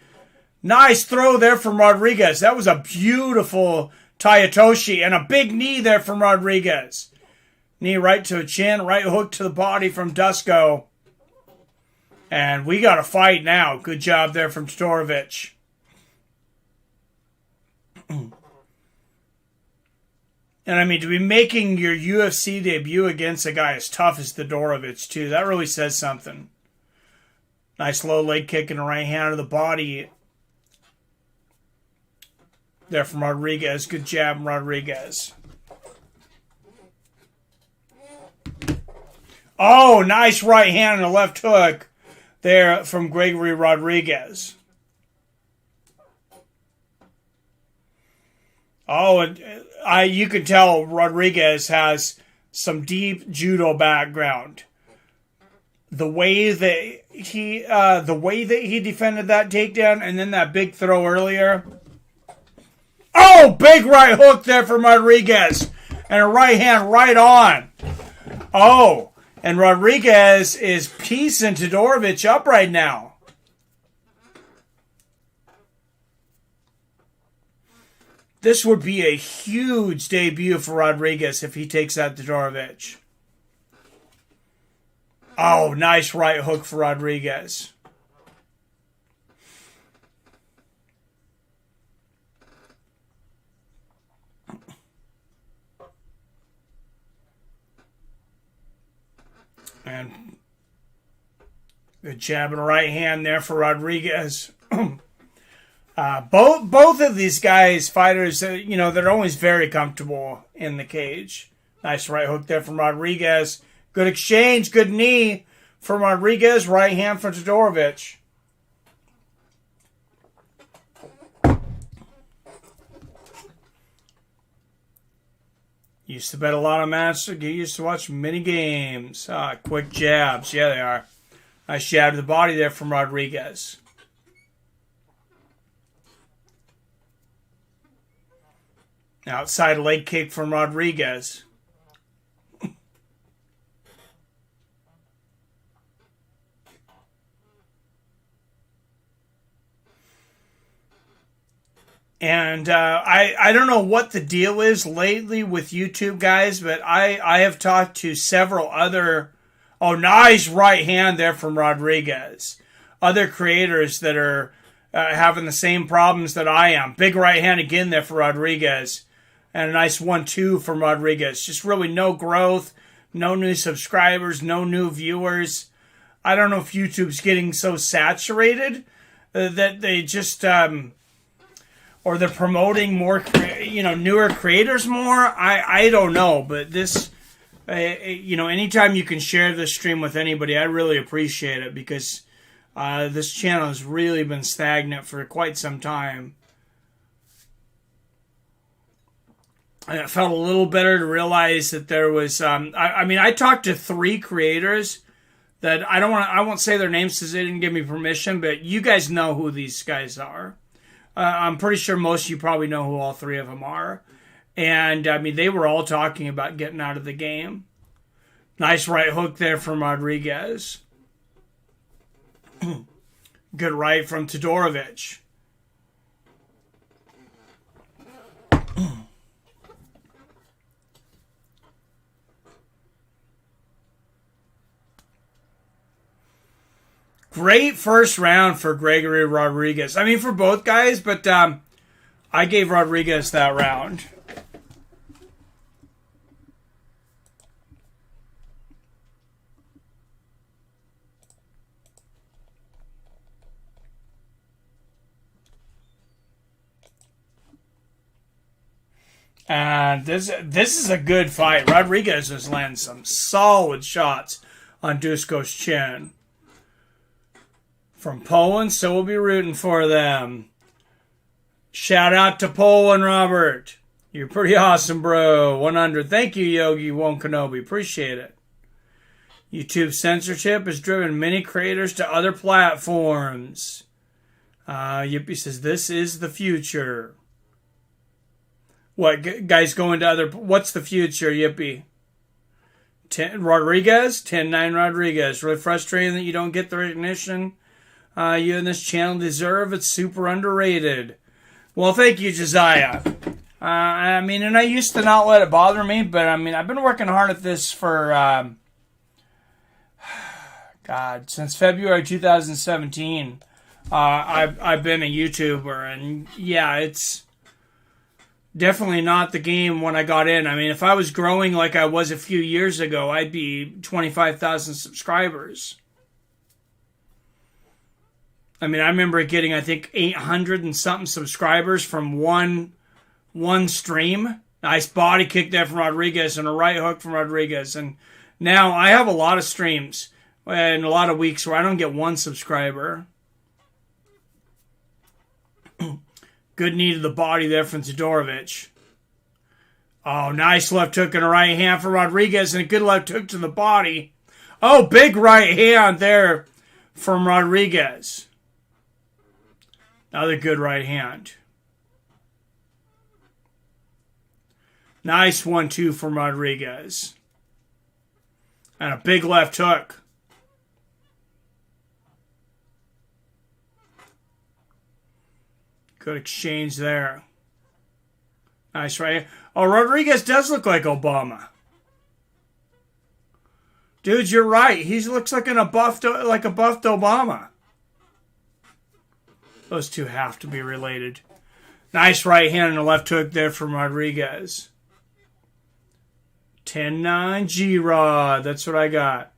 Nice throw there from Rodriguez. That was a beautiful Tayatoshi and a big knee there from Rodriguez. Knee right to a chin, right hook to the body from Dusko. And we got a fight now. Good job there from Todorovic. And I mean, to be making your UFC debut against a guy as tough as Todorovic, too, that really says something. Nice low leg kick and a right hand to the body there from Rodriguez. Good jab, Rodriguez. Oh, nice right hand and a left hook there from Gregory Rodriguez. Oh, you can tell Rodriguez has some deep judo background. The way that he defended that takedown, and then that big throw earlier. Oh, big right hook there from Rodriguez, and a right hand right on. Oh, and Rodriguez is piecing Todorovic up right now. This would be a huge debut for Rodriguez if he takes out Todorovic. Oh, nice right hook for Rodriguez. And good jab and right hand there for Rodriguez. Both of these guys, fighters, they're always very comfortable in the cage. Nice right hook there from Rodriguez. Good exchange, good knee from Rodriguez. Right hand for Todorovic. Used to bet a lot of matches. Get used to watch mini games. Quick jabs. Yeah, they are. Nice jab to the body there from Rodriguez. Outside leg kick from Rodriguez. And I don't know what the deal is lately with YouTube, guys, but I have talked to several other... Oh, nice right hand there from Rodriguez. Other creators that are having the same problems that I am. Big right hand again there for Rodriguez. And a nice 1-2 from Rodriguez. Just really no growth, no new subscribers, no new viewers. I don't know if YouTube's getting so saturated that they just... or they're promoting more, newer creators more. I don't know, but this, anytime you can share this stream with anybody, I really appreciate it because this channel has really been stagnant for quite some time. And it felt a little better to realize that there was. I talked to 3 creators that I won't say their names because they didn't give me permission, but you guys know who these guys are. I'm pretty sure most of you probably know who all 3 of them are. And, they were all talking about getting out of the game. Nice right hook there from Rodriguez. Good right from Todorovic. Great first round for Gregory Rodriguez. I mean, for both guys, but I gave Rodriguez that round. And this is a good fight. Rodriguez is landing some solid shots on Dusko's chin. From Poland, so we'll be rooting for them. Shout out to Poland, Robert. You're pretty awesome, bro. 100. Thank you, Yogi Won Kenobi. Appreciate it. YouTube censorship has driven many creators to other platforms. Yippee says, this is the future. What, guys going to other... What's the future, Yippee? Rodriguez? 10-9 Rodriguez. Really frustrating that you don't get the recognition you and this channel deserve. It's super underrated. Well, thank you, Josiah. I mean, and I used to not let it bother me, but I mean, I've been working hard at this for, God, since February 2017. I've been a YouTuber, and yeah, it's definitely not the game when I got in. I mean, if I was growing like I was a few years ago, I'd be 25,000 subscribers. I mean, I remember getting, I think, 800 and something subscribers from one stream. Nice body kick there from Rodriguez and a right hook from Rodriguez. And now I have a lot of streams and a lot of weeks where I don't get one subscriber. Good knee to the body there from Todorovic. Oh, nice left hook and a right hand for Rodriguez and a good left hook to the body. Oh, big right hand there from Rodriguez. Another good right hand. Nice 1-2 from Rodriguez. And a big left hook. Good exchange there. Nice right hand. Oh, Rodriguez does look like Obama. Dude, you're right. He looks like a buffed Obama. Those two have to be related. Nice right hand and a left hook there from Rodriguez. 10-9 G-Rod. That's what I got.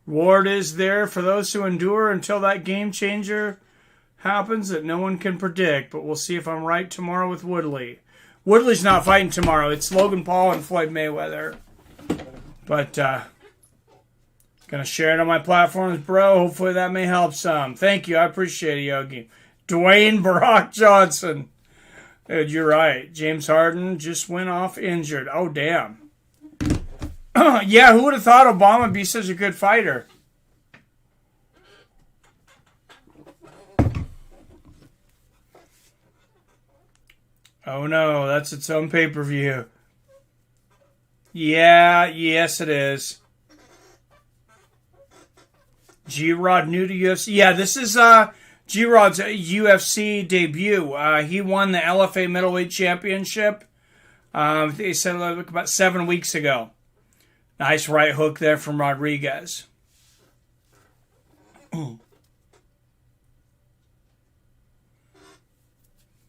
Reward is there for those who endure until that game changer happens that no one can predict. But we'll see if I'm right tomorrow with Woodley. Woodley's not fighting tomorrow. It's Logan Paul and Floyd Mayweather. But, gonna share it on my platforms, bro. Hopefully that may help some. Thank you. I appreciate it, Yogi. Dwayne Barack Johnson. Dude, you're right. James Harden just went off injured. Oh, damn. Yeah, who would have thought Obama would be such a good fighter? Oh, no. That's its own pay-per-view. Yeah, yes, it is. G-Rod new to UFC. Yeah, this is... G-Rod's UFC debut. He won the LFA Middleweight Championship. They said about 7 weeks ago. Nice right hook there from Rodriguez.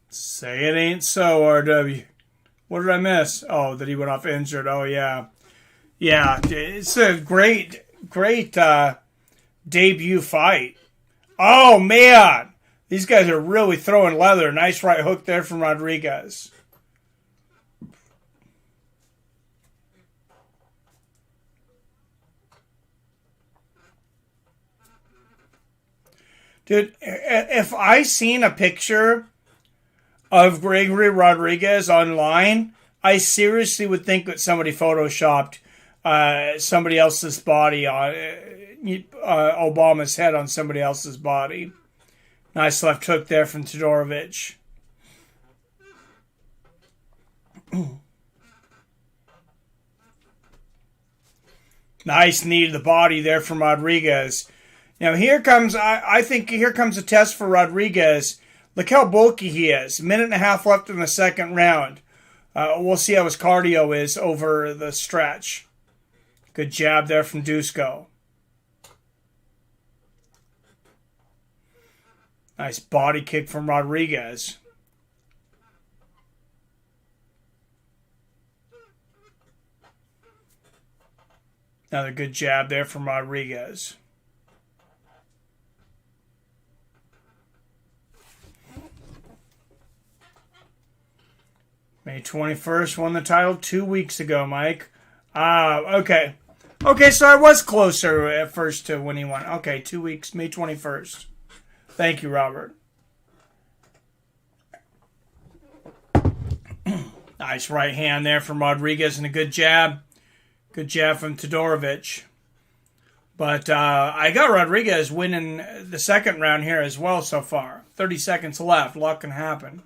Say it ain't so, RW. What did I miss? Oh, that he went off injured. Oh, yeah. Yeah, it's a great debut fight. Oh, man. These guys are really throwing leather. Nice right hook there from Rodriguez. Dude, if I seen a picture of Gregory Rodriguez online, I seriously would think that somebody photoshopped somebody else's body on Obama's head on somebody else's body. Nice left hook there from Todorovic. Nice knee to the body there from Rodriguez. Now here comes, I think here comes a test for Rodriguez. Look how bulky he is. A minute and a half left in the second round. We'll see how his cardio is over the stretch. Good jab there from Dusko. Nice body kick from Rodriguez. Another good jab there from Rodriguez. May 21st, won the title 2 weeks ago, Mike. Okay. Okay, so I was closer at first to when he won. Okay, 2 weeks, May 21st. Thank you, Robert. Nice right hand there from Rodriguez and a good jab. Good jab from Todorovic. But I got Rodriguez winning the second round here as well so far. 30 seconds left. A lot can happen.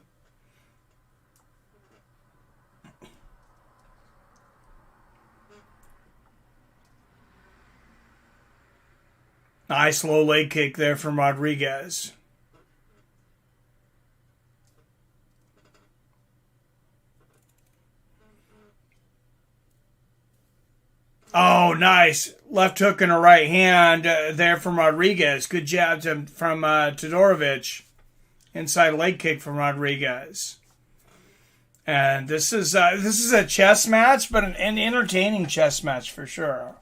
Nice low leg kick there from Rodriguez. Oh, nice. Left hook and a right hand there from Rodriguez. Good jab from Todorovic. Inside leg kick from Rodriguez. And this is a chess match, but an entertaining chess match for sure.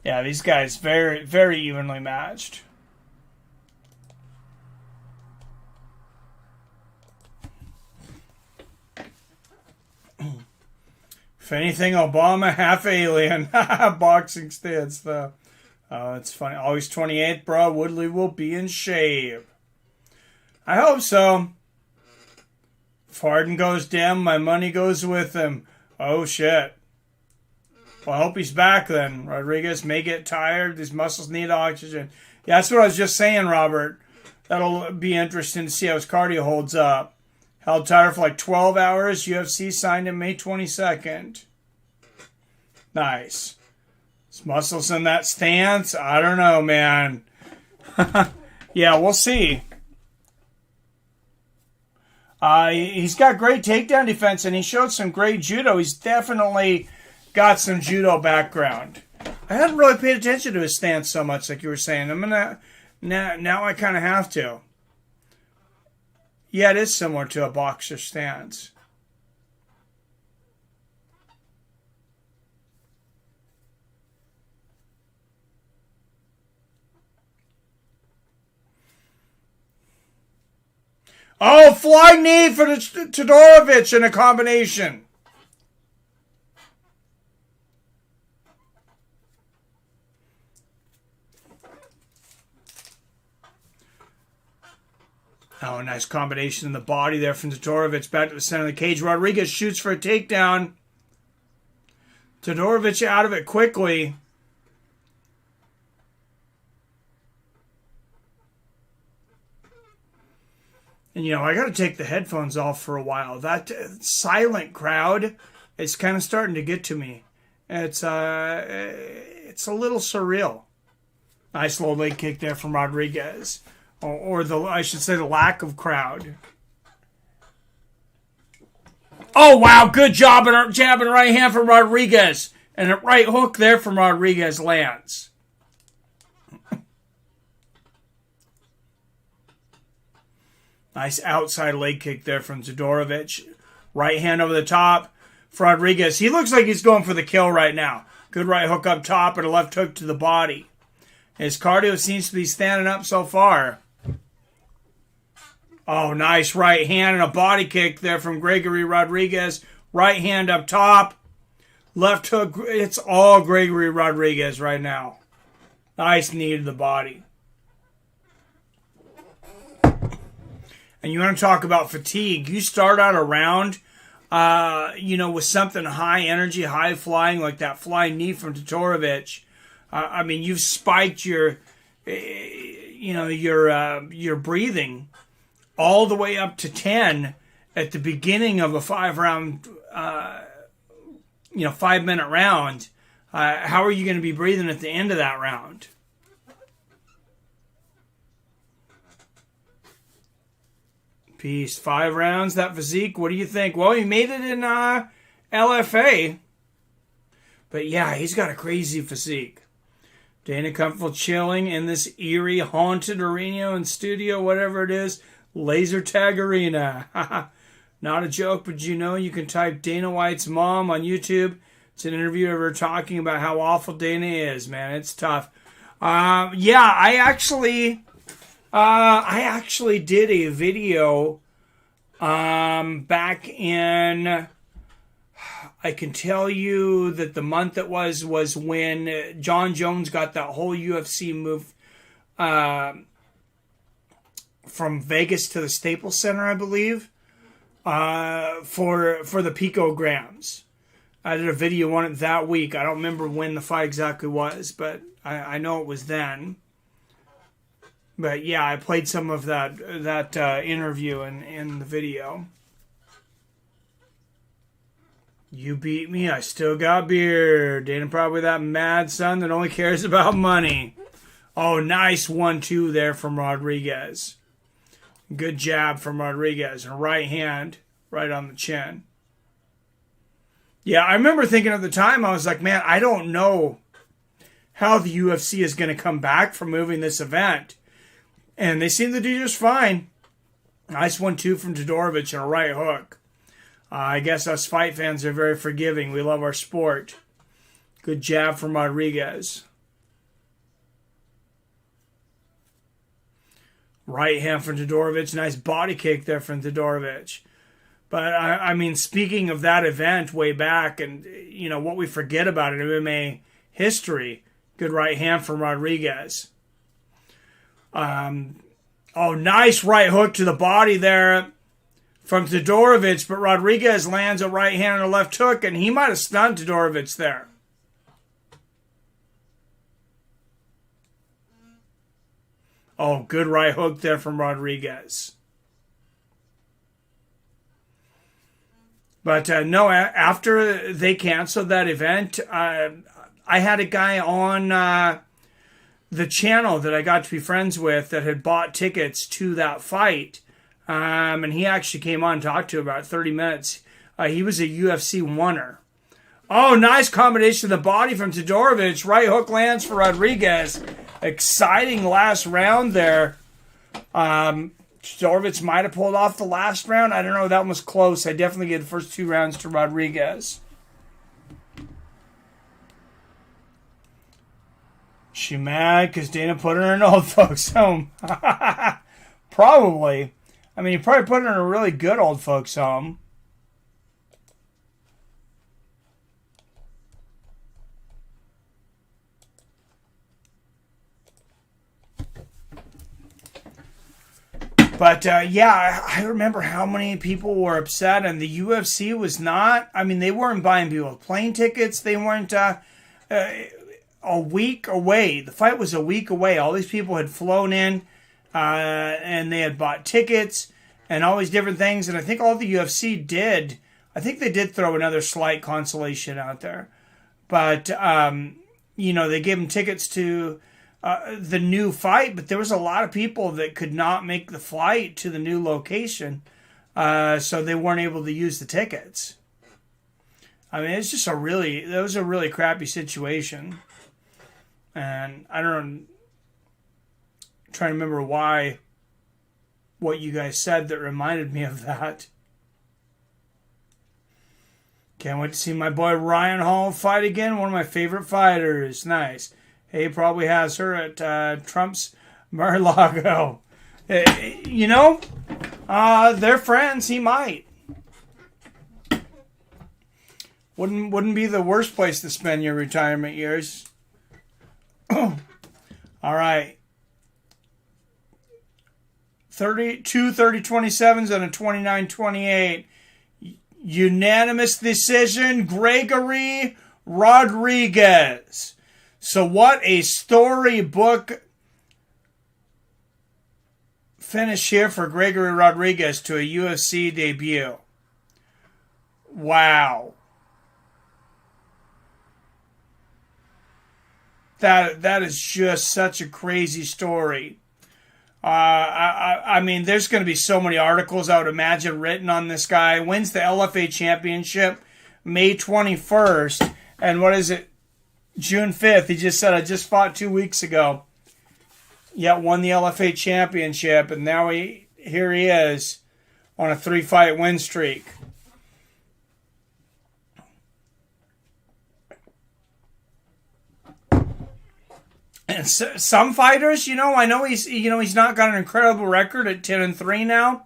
Yeah, these guys very, very evenly matched. If anything, Obama, half alien. Boxing stance, though. Oh, it's funny. August 28th, bro. Woodley will be in shape. I hope so. If Harden goes down, my money goes with him. Oh, shit. Well, I hope he's back then. Rodriguez may get tired. These muscles need oxygen. Yeah, that's what I was just saying, Robert. That'll be interesting to see how his cardio holds up. Held tired for like 12 hours. UFC signed him May 22nd. Nice. His muscles in that stance? I don't know, man. Yeah, we'll see. He's got great takedown defense, and he showed some great judo. He's definitely got some judo background. I hadn't really paid attention to his stance so much, like you were saying. Now I kind of have to. Yeah, it is similar to a boxer stance. Oh, flying knee for the Todorovic in a combination. Oh, nice combination in the body there from Todorovic. Back to the center of the cage. Rodriguez shoots for a takedown. Todorovic out of it quickly. And, I got to take the headphones off for a while. That silent crowd is kind of starting to get to me. It's a little surreal. Nice low leg kick there from Rodriguez. Or I should say the lack of crowd. Oh, wow. Good job and jab and right hand from Rodriguez. And a right hook there from Rodriguez lands. Nice outside leg kick there from Todorovic. Right hand over the top for Rodriguez. He looks like he's going for the kill right now. Good right hook up top and a left hook to the body. His cardio seems to be standing up so far. Oh, nice right hand and a body kick there from Gregory Rodriguez. Right hand up top. Left hook. It's all Gregory Rodriguez right now. Nice knee to the body. And you want to talk about fatigue. You start out a round, with something high energy, high flying, like that flying knee from Todorovic. You've spiked your breathing all the way up to 10 at the beginning of a 5-round 5-minute round, how are you going to be breathing at the end of that round? Peace. 5 rounds, that physique. What do you think? Well, he made it in LFA. But yeah, he's got a crazy physique. Dana comfortable chilling in this eerie, haunted arena and studio, whatever it is. Laser tag arena. Not a joke, but you can type Dana White's mom on YouTube. It's an interview of her talking about how awful Dana is, man. It's tough. I actually did a video back in, I can tell you that the month it was when John Jones got that whole UFC move from Vegas to the Staples Center, I believe, for the picograms. I did a video on it that week. I don't remember when the fight exactly was, but I know it was then. But yeah, I played some of that interview in the video. You beat me, I still got beer. Dana probably that mad son that only cares about money. Oh, nice 1-2 there from Rodriguez. Good jab from Rodriguez. And right hand, right on the chin. Yeah, I remember thinking at the time, I was like, man, I don't know how the UFC is going to come back from moving this event. And they seem to do just fine. Nice 1-2 from Todorovic and a right hook. I guess us fight fans are very forgiving. We love our sport. Good jab from Rodriguez. Right hand from Todorovic. Nice body kick there from Todorovic. But, I mean, speaking of that event way back and, what we forget about it, MMA history, good right hand from Rodriguez. Nice right hook to the body there from Todorovic, but Rodriguez lands a right hand and a left hook, and he might have stunned Todorovic there. Oh, good right hook there from Rodriguez. But no, after they canceled that event, I had a guy on the channel that I got to be friends with that had bought tickets to that fight. And he actually came on and talked to about 30 minutes. He was a UFC oneer. Oh, nice combination of the body from Todorovic. Right hook lands for Rodriguez. Exciting last round there. Todorovic might have pulled off the last round. I don't know. That one was close. I definitely gave the first 2 rounds to Rodriguez. She mad because Dana put her in an old folks home. Probably. I mean, he probably put her in a really good old folks home. But, I remember how many people were upset, and the UFC was not. I mean, they weren't buying people plane tickets. They weren't a week away. The fight was a week away. All these people had flown in, and they had bought tickets and all these different things. And I think all the UFC did, I think they did throw another slight consolation out there. But, they gave them tickets to the new fight, but there was a lot of people that could not make the flight to the new location, so they weren't able to use the tickets. I mean, it's just that was a really crappy situation, and I'm trying to remember what you guys said that reminded me of that. Can't wait to see my boy Ryan Hall fight again. One of my favorite fighters. Nice. He probably has her at Trump's Mar-a-Lago. They're friends. He might. Wouldn't be the worst place to spend your retirement years. All right. 2 30-27s and a 29-28. Unanimous decision. Gregory Rodriguez. So what a storybook finish here for Gregory Rodriguez to a UFC debut. Wow. That is just such a crazy story. I mean, there's going to be so many articles, I would imagine, written on this guy. Wins the LFA championship May 21st. And what is it? June 5th. He just said, I just fought 2 weeks ago. Yeah, won the LFA championship. And now here he is on a 3-fight win streak. And some fighters, I know he's not got an incredible record at 10-3 now,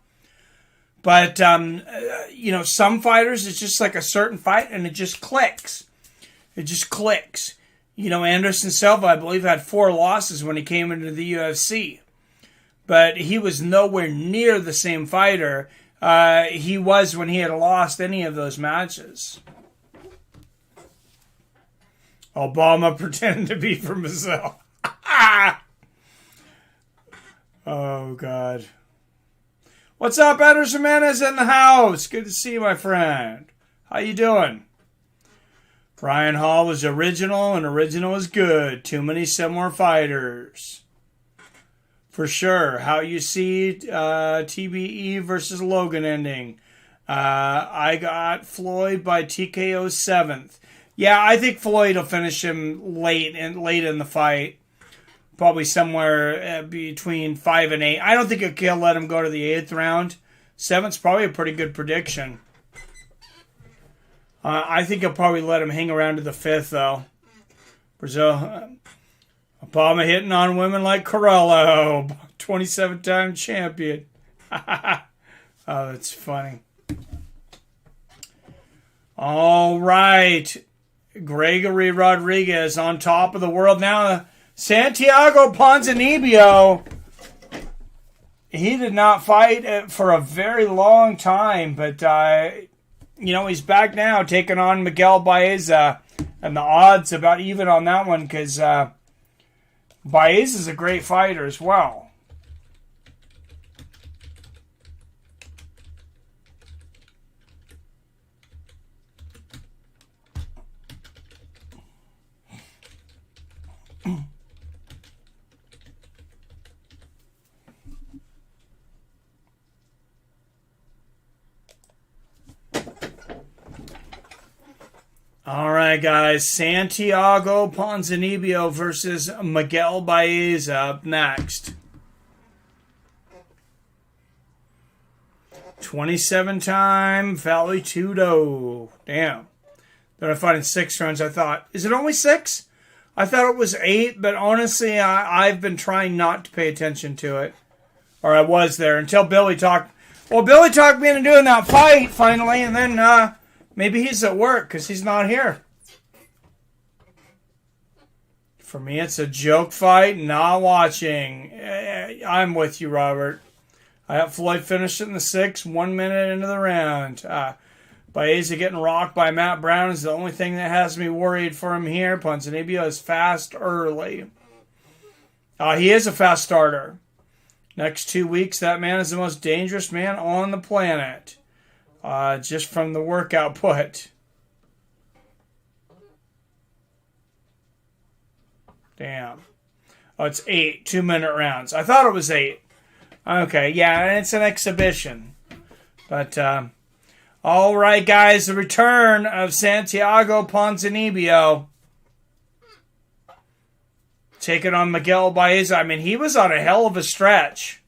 but some fighters, it's just like a certain fight and it just clicks. It just clicks. Anderson Silva, I believe, had 4 losses when he came into the UFC, but he was nowhere near the same fighter he was when he had lost any of those matches. Obama pretending to be from Brazil. Oh, God. What's up, Ederson Jimenez in the house? Good to see you, my friend. How you doing? Brian Hall was original, and original is good. Too many similar fighters. For sure. How you see TBE versus Logan ending. I got Floyd by TKO 7th. Yeah, I think Floyd will finish him late in the fight. Probably somewhere between 5 and 8. I don't think he'll let him go to the 8th round. 7th's probably a pretty good prediction. I think he'll probably let him hang around to the 5th, though. Brazil, Obama hitting on women like Carello. 27-time champion. Oh, that's funny. All right. Gregory Rodriguez on top of the world now. Santiago Ponzinibbio, he did not fight for a very long time, but, he's back now taking on Miguel Baeza, and the odds about even on that one because Baeza is a great fighter as well. All right, guys. Santiago Ponzinibbio versus Miguel Baeza up next. 27-time Valley Tudo. Damn. They're fighting 6 rounds. I thought, is it only 6? I thought it was 8, but honestly, I've been trying not to pay attention to it. Or I was there until Billy talked. Well, Billy talked me into doing that fight finally, and then maybe he's at work because he's not here. For me, it's a joke fight, not watching. I'm with you, Robert. I have Floyd finished in the 6th, 1 minute into the round. Baeza getting rocked by Matt Brown is the only thing that has me worried for him here. Ponzinibbio is fast early. He is a fast starter. Next 2 weeks, that man is the most dangerous man on the planet. Just from the work output. Damn. Oh, it's 8 2-minute rounds. I thought it was 8. Okay, yeah, and it's an exhibition. But, all right, guys, the return of Santiago Ponzinibbio. Taking on Miguel Baeza. I mean, he was on a hell of a stretch.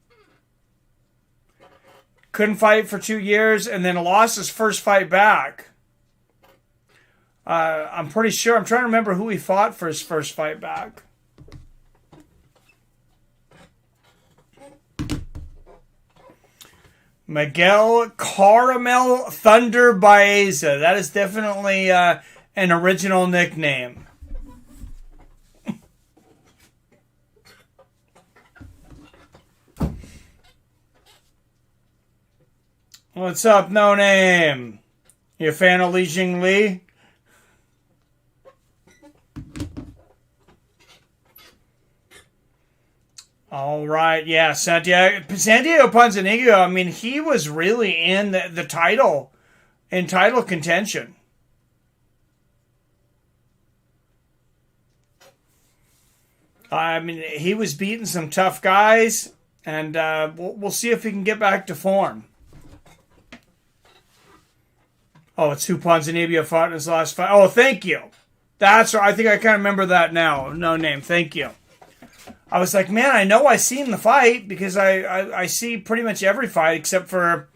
Couldn't fight for 2 years and then lost his first fight back. I'm pretty sure. I'm trying to remember who he fought for his first fight back. Miguel Caramel Thunder Baeza. That is definitely an original nickname. What's up, No Name? You a fan of Li Jingli? All right, yeah, Santiago Ponzinibbio, I mean, he was really in the title contention. I mean, he was beating some tough guys, and we'll see if he can get back to form. Oh, it's who Ponzinibbio fought in his last fight. Oh, thank you. That's right. I think I kind of remember that now. No name. Thank you. I was like, man, I know I seen the fight because I see pretty much every fight except for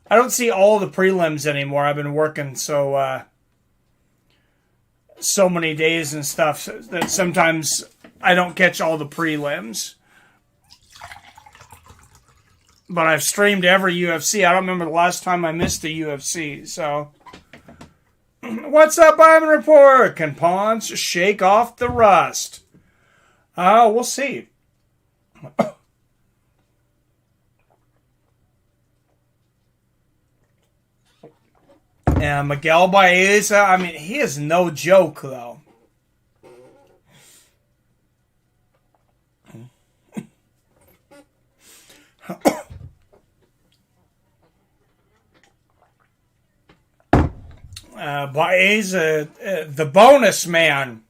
I don't see all the prelims anymore. I've been working so many days and stuff that sometimes I don't catch all the prelims. But I've streamed every UFC. I don't remember the last time I missed a UFC. So, what's up, Ivan Report? Can Pons shake off the rust? We'll see. And Miguel Baeza, I mean, he is no joke, though. Baeza, the bonus man.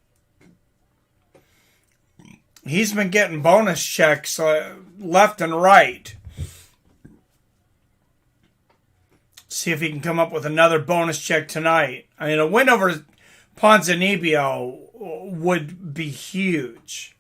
He's been getting bonus checks left and right. See if he can come up with another bonus check tonight. I mean, a win over Ponzinibbio would be huge.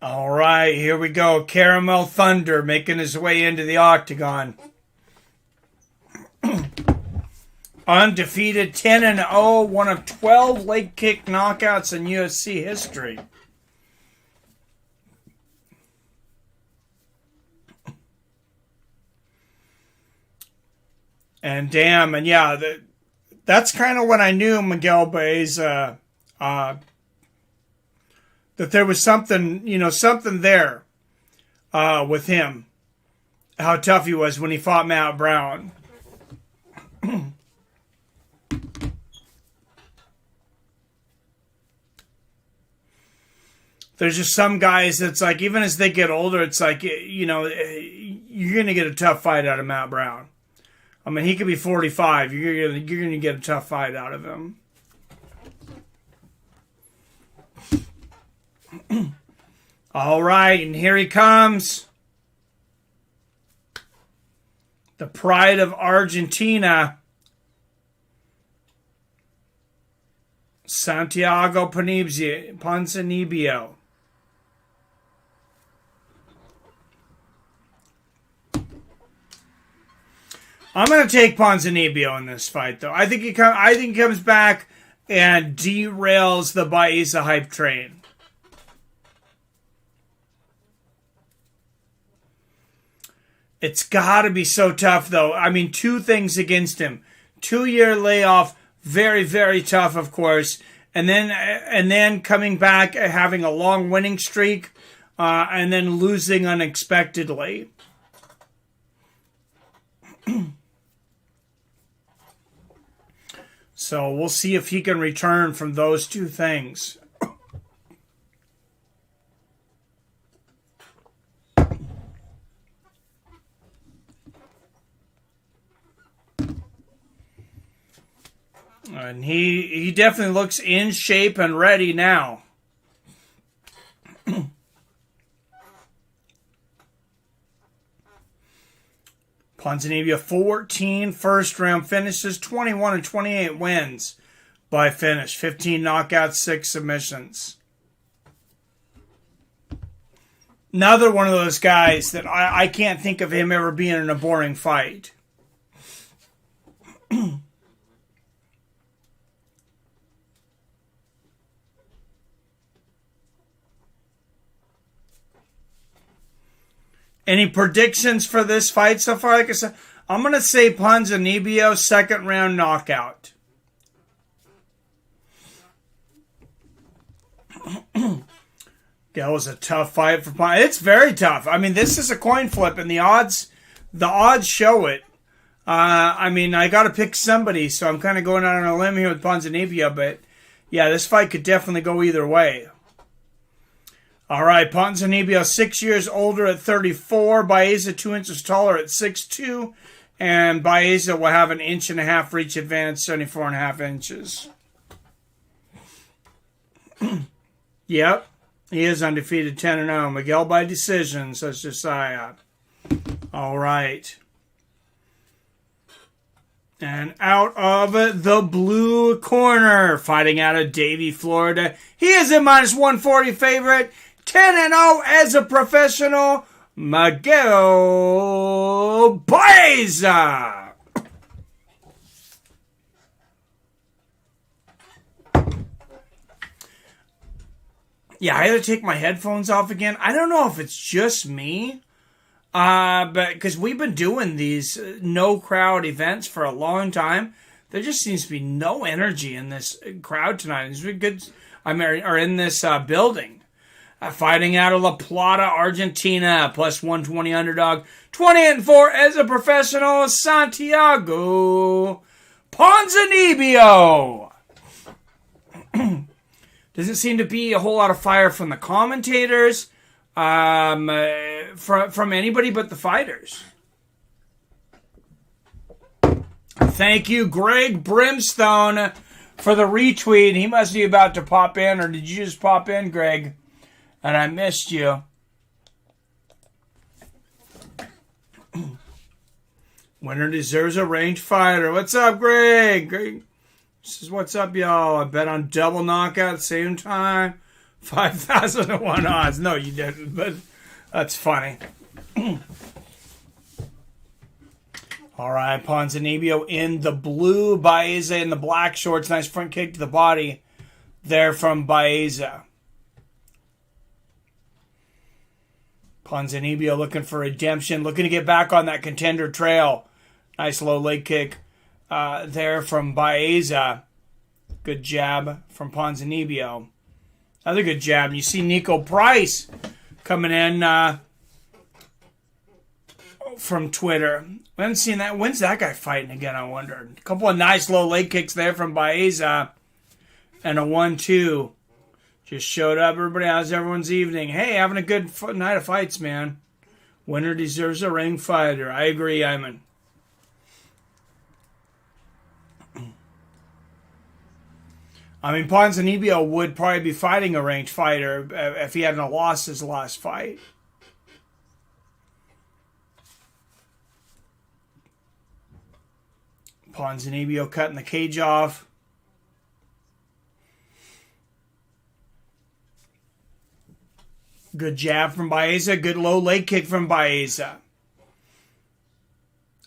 All right, here we go. Caramel Thunder making his way into the octagon. Undefeated 10-0, one of 12 leg kick knockouts in UFC history. And damn, and yeah, that's kind of when I knew Miguel Baeza, that there was something, something there with him. How tough he was when he fought Matt Brown. There's just some guys that's like, even as they get older, it's like, you're going to get a tough fight out of Matt Brown. I mean, he could be 45. You're going to get a tough fight out of him. All right, and here he comes. The pride of Argentina. Santiago Ponzinibbio. I'm going to take Ponzinibbio in this fight, though. I think he comes back and derails the Baeza hype train. It's got to be so tough, though. I mean, two things against him. 2-year layoff, very, very tough, of course. And then coming back, having a long winning streak, and then losing unexpectedly. So we'll see if he can return from those two things. And he definitely looks in shape and ready now. Ponzinibbio 14 first round finishes, 21 and 28 wins by finish, 15 knockouts, 6 submissions. Another one of those guys that I can't think of him ever being in a boring fight. Any predictions for this fight so far? Like I said, I'm going to say Ponzinibbio second round knockout. That was a tough fight for Ponzinibbio. It's very tough. I mean, this is a coin flip, and the odds show it. I mean, I got to pick somebody, so I'm kind of going out on a limb here with Ponzinibbio, but yeah, this fight could definitely go either way. All right, Ponzinibbio 6 years older at 34. Baeza 2 inches taller at 6'2". And Baeza will have an 1.5 inch reach advantage, 74.5 inches. Yep, he is undefeated 10-0. Miguel by decision, says Josiah. All right. And out of the blue corner, fighting out of Davie, Florida, he is a -140 favorite, 10-0 as a professional, Miguel Baeza. Yeah, I had to take my headphones off again. I don't know if it's just me. But because we've been doing these no crowd events for a long time, there just seems to be no energy in this crowd tonight. It's been good. Or in this building, fighting out of La Plata, Argentina, +120 underdog, 28-4 as a professional, Santiago Ponzinibbio. Doesn't seem to be a whole lot of fire from the commentators. From anybody but the fighters. Thank you, Greg Brimstone, for the retweet. He must be about to pop in, or did you just pop in, Greg? And I missed you. Winner deserves a ranked fighter. What's up, Greg? Greg, this is what's up, y'all. I bet on double knockout at the same time. 5,001 odds. No, you didn't, but that's funny. All right, Ponzinibbio in the blue, Baeza in the black shorts. Nice front kick to the body there from Baeza. Ponzinibbio looking for redemption, looking to get back on that contender trail. Nice low leg kick there from Baeza. Good jab from Ponzinibbio. Another good jab. You see Nico Price coming in from Twitter. We haven't seen that. When's that guy fighting again, I wonder? A couple of nice low leg kicks there from Baeza. And a 1-2. Just showed up. Everybody, how's everyone's evening? Hey, having a good night of fights, man. Winner deserves a ring fighter. I agree, Iman. I mean, Ponzinibbio would probably be fighting a ranked fighter if he hadn't lost his last fight. Ponzinibbio cutting the cage off. Good jab from Baeza. Good low leg kick from Baeza.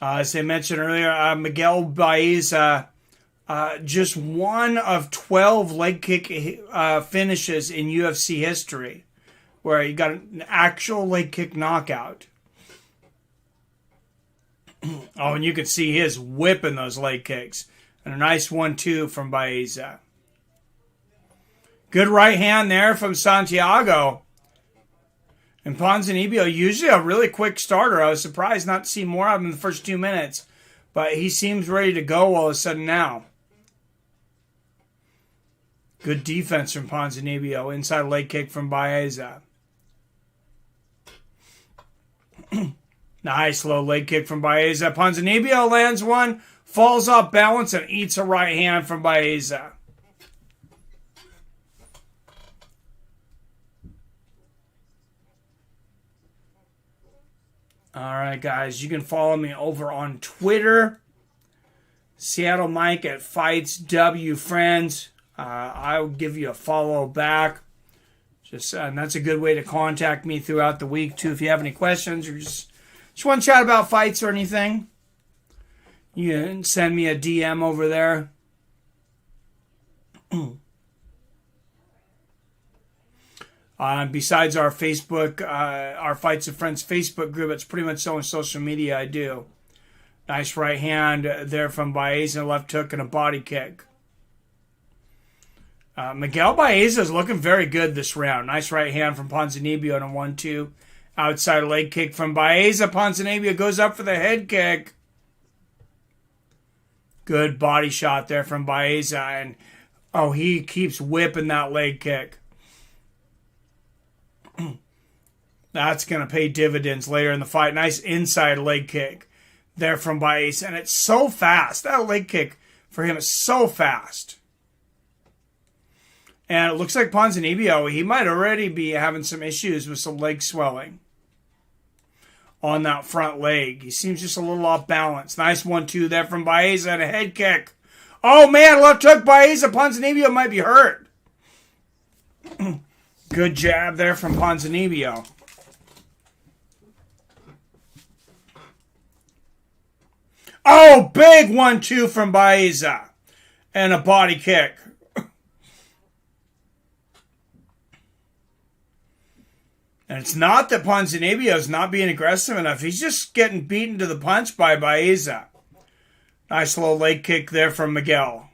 As I mentioned earlier, Miguel Baeza, just one of 12 leg kick finishes in UFC history, where he got an actual leg kick knockout. Oh, and you can see his whipping those leg kicks. And a nice 1-2 from Baeza. Good right hand there from Santiago. And Ponzinibbio, usually a really quick starter. I was surprised not to see more of him in the first 2 minutes. But he seems ready to go all of a sudden now. Good defense from Ponzinibbio. Inside leg kick from Baeza. Nice low leg kick from Baeza. Ponzinibbio lands one, falls off balance, and eats a right hand from Baeza. All right, guys. You can follow me over on Twitter. Seattle Mike at Fights W Friends. I'll give you a follow back. And that's a good way to contact me throughout the week, too. If you have any questions or just want to chat about fights or anything, you can send me a DM over there. Besides our Facebook, our Fights of Friends Facebook group, it's pretty much the only social media I do. Nice right hand there from Baeza, left hook and a body kick. Miguel Baeza is looking very good this round. Nice right hand from Ponzinibbio and a 1-2. Outside leg kick from Baeza. Ponzinibbio goes up for the head kick. Good body shot there from Baeza. And, he keeps whipping that leg kick. That's going to pay dividends later in the fight. Nice inside leg kick there from Baeza. And it's so fast. That leg kick for him is so fast. And it looks like Ponzinibbio, he might already be having some issues with some leg swelling on that front leg. He seems just a little off balance. Nice 1-2 there from Baeza and a head kick. Oh man, left hook Baeza. Ponzinibbio might be hurt. Good jab there from Ponzinibbio. Oh, big 1-2 from Baeza. And a body kick. And it's not that Ponzinibbio is not being aggressive enough. He's just getting beaten to the punch by Baeza. Nice little leg kick there from Miguel.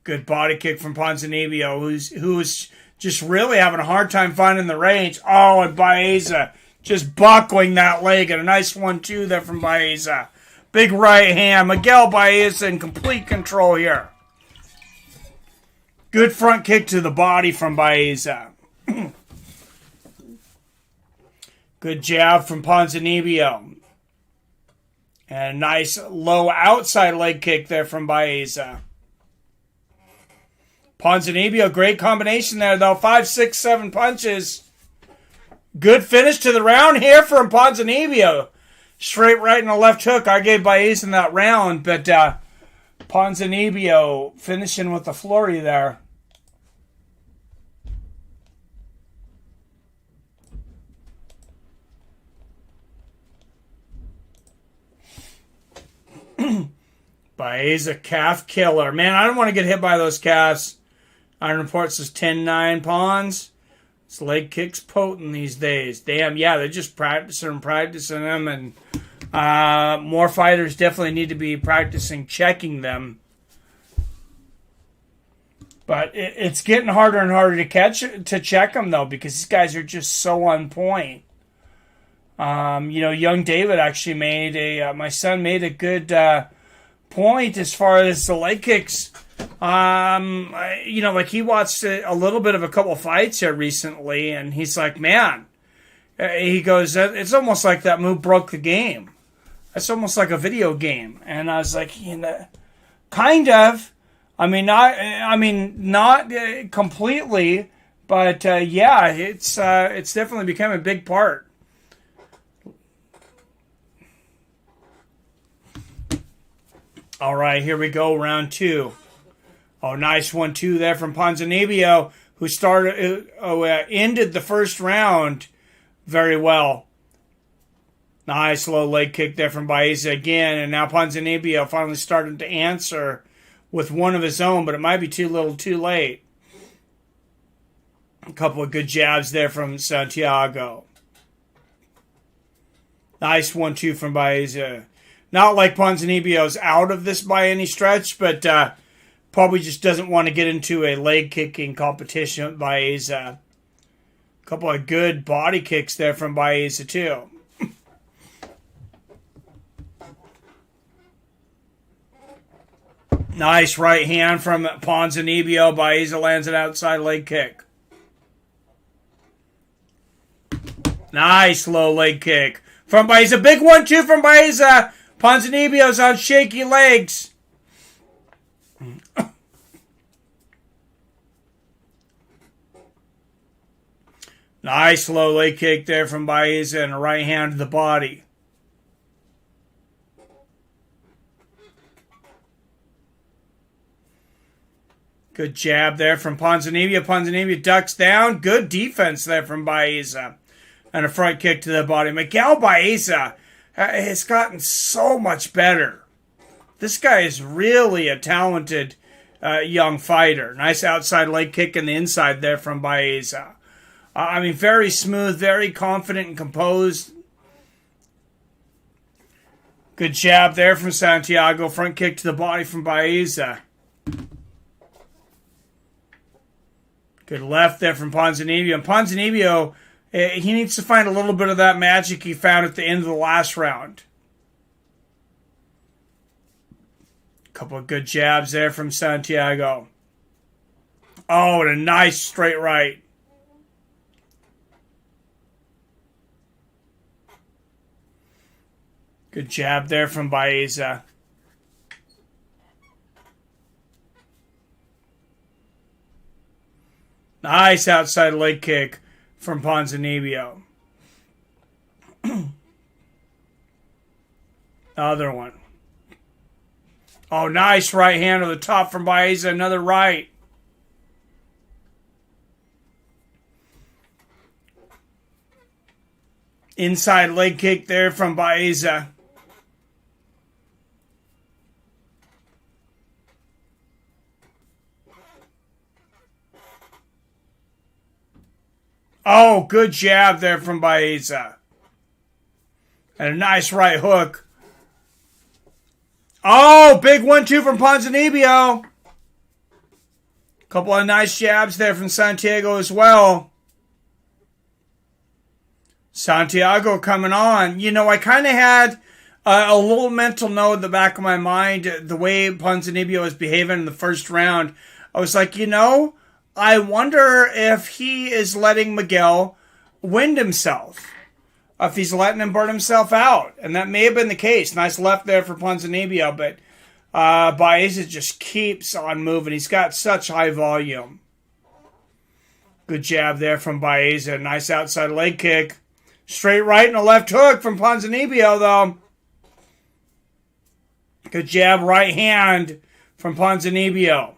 Good body kick from Ponzinibbio, who's just really having a hard time finding the range. Oh, and Baeza just buckling that leg. And a nice 1-2 there from Baeza. Big right hand. Miguel Baeza in complete control here. Good front kick to the body from Baeza. Good jab from Ponzinibbio. And a nice low outside leg kick there from Baeza. Ponzinibbio, great combination there though. 5, 6, 7 punches. Good finish to the round here from Ponzinibbio. Straight right and a left hook. I gave Baeza in that round, but Ponzinibbio finishing with the flurry there. Baeza calf killer. Man, I don't want to get hit by those calves. Iron Report says 10-9 Pons. This leg kick's potent these days. Damn, yeah, they're just practicing them. And more fighters definitely need to be practicing checking them. But it's getting harder and harder to check them, though, because these guys are just so on point. Young David actually made my son made a good point as far as the leg kicks. He watched a little bit of a couple fights here recently, and he's like, man, he goes, it's almost like that move broke the game. It's almost like a video game. And I was like, kind of. I mean, not completely, but yeah, it's definitely become a big part. All right, here we go, round 2. Oh, nice 1-2 there from Ponzinibbio, who ended the first round very well. Nice low leg kick there from Baeza again, and now Ponzinibbio finally starting to answer with one of his own, but it might be too little too late. A couple of good jabs there from Santiago. Nice 1-2 from Baeza. Not like Ponzinibbio's out of this by any stretch, but probably just doesn't want to get into a leg kicking competition with Baeza. A couple of good body kicks there from Baeza too. Nice right hand from Ponzinibbio. Baeza lands an outside leg kick. Nice low leg kick from Baeza. Big 1-2 from Baeza. Ponzinibbio's on shaky legs. Nice low leg kick there from Baeza and a right hand to the body. Good jab there from Ponzinibbio. Ponzinibbio ducks down. Good defense there from Baeza. And a front kick to the body. Miguel Baeza has gotten so much better. This guy is really a talented young fighter. Nice outside leg kick in the inside there from Baeza. Very smooth, very confident and composed. Good jab there from Santiago. Front kick to the body from Baeza. Good left there from Ponzinibbio. And Ponzinibbio, he needs to find a little bit of that magic he found at the end of the last round. A couple of good jabs there from Santiago. Oh, and a nice straight right. Good jab there from Baeza. Nice outside leg kick from Ponzinibbio. Other one. Oh, nice right hand on the top from Baeza. Another right. Inside leg kick there from Baeza. Oh, good jab there from Baeza. And a nice right hook. Oh, big 1-2 from Ponzinibbio. Couple of nice jabs there from Santiago as well. Santiago coming on. You know, I kind of had a little mental note in the back of my mind, the way Ponzinibbio was behaving in the first round. I was like, you know, I wonder if he is letting Miguel wind himself. If he's letting him burn himself out. And that may have been the case. Nice left there for Ponzinibbio, but Baeza just keeps on moving. He's got such high volume. Good jab there from Baeza. Nice outside leg kick. Straight right and a left hook from Ponzinibbio, though. Good jab, right hand from Ponzinibbio.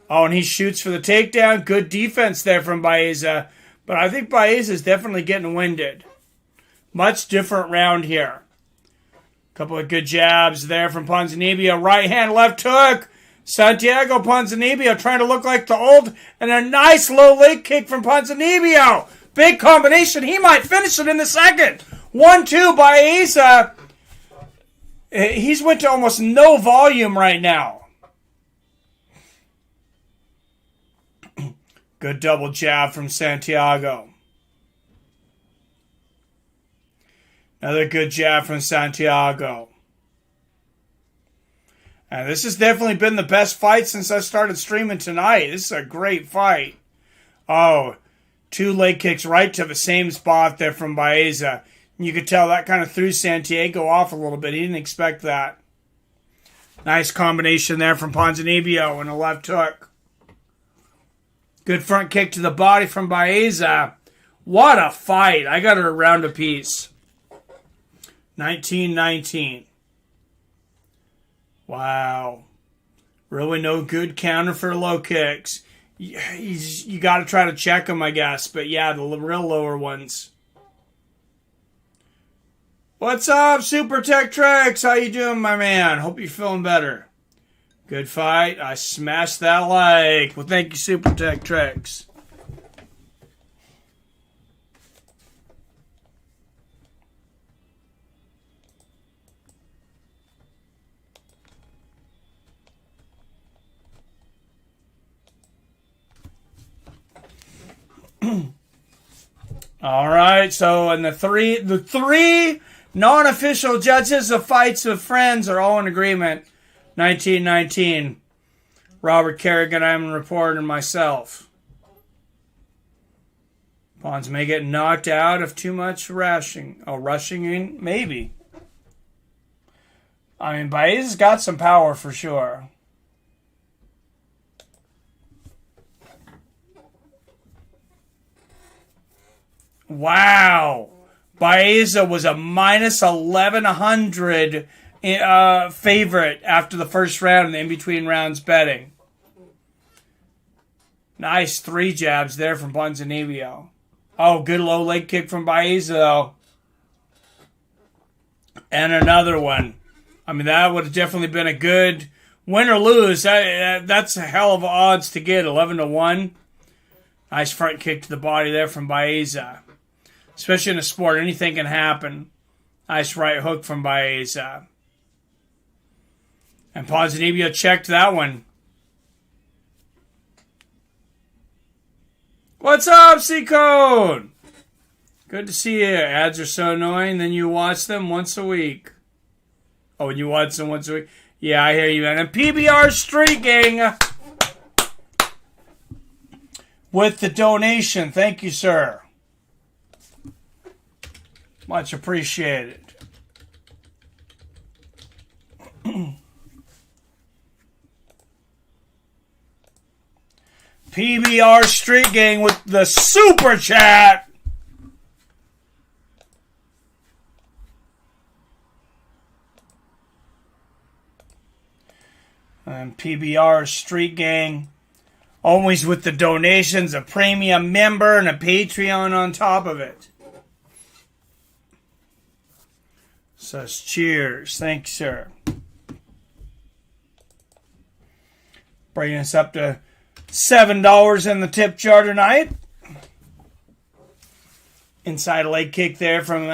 Oh, and he shoots for the takedown. Good defense there from Baeza. But I think Baeza is definitely getting winded. Much different round here. Couple of good jabs there from Ponzinibbio. Right hand, left hook. Santiago Ponzinibbio trying to look like the old. And a nice low leg kick from Ponzinibbio. Big combination. He might finish it in the second. 1-2 Baeza. He's went to almost no volume right now. Good double jab from Santiago. Another good jab from Santiago. And this has definitely been the best fight since I started streaming tonight. This is a great fight. Oh, 2 leg kicks right to the same spot there from Baeza. You could tell that kind of threw Santiago off a little bit. He didn't expect that. Nice combination there from Ponzinibbio and a left hook. Good front kick to the body from Baeza. What a fight. I got it a round apiece. 19-19. Wow. Really no good counter for low kicks. You got to try to check them, I guess. But yeah, the real lower ones. What's up, Super Tech Tricks? How you doing, my man? Hope you're feeling better. Good fight. I smashed that like. Well, thank you, Super Tech Tricks. All right. So, and the three non-official judges of fights of friends are all in agreement. 1919. Robert Kerrigan, I'm a reporter, and myself. Pons may get knocked out of too much rushing. Oh, rushing in? Maybe. I mean, Baeza's got some power for sure. Wow. Baeza was a minus 1,100 favorite after the first round in the in-between rounds betting. Nice 3 jabs there from Ponzinibbio. Oh, good low leg kick from Baeza, though. And another one. I mean, that would have definitely been a good win or lose. That's a hell of odds to get, 11-1. Nice front kick to the body there from Baeza. Especially in a sport, anything can happen. Nice right hook from Baeza. And Ponzinibbio checked that one. What's up, C-Code? Good to see you. Ads are so annoying, then you watch them once a week. Oh, and you watch them once a week? Yeah, I hear you, man. And PBR Street Gang. with the donation. Thank you, sir. Much appreciated. PBR Street Gang with the super chat. And PBR Street Gang always with the donations, a premium member and a Patreon on top of it. Says cheers. Thanks, sir. Bringing us up to $7 in the tip jar tonight. Inside leg kick there from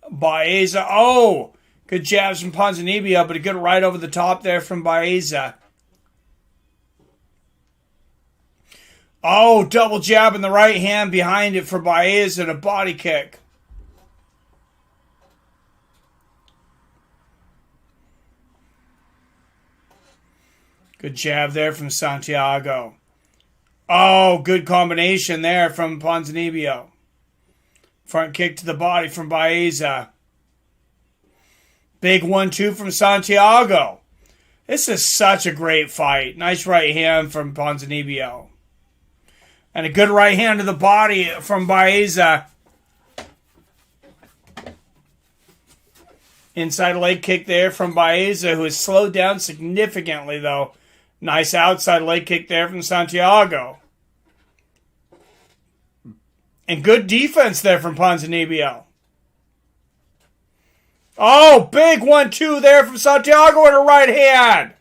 Baeza. Oh, good jabs from Ponzinibbio, but a good right over the top there from Baeza. Oh, double jab in the right hand behind it for Baeza and a body kick. Good jab there from Santiago. Oh, good combination there from Ponzinibbio. Front kick to the body from Baeza. Big 1-2 from Santiago. This is such a great fight. Nice right hand from Ponzinibbio. And a good right hand to the body from Baeza. Inside leg kick there from Baeza, who has slowed down significantly, though. Nice outside leg kick there from Santiago. And good defense there from Ponzinibbio. Oh, big 1-2 there from Santiago and a right hand.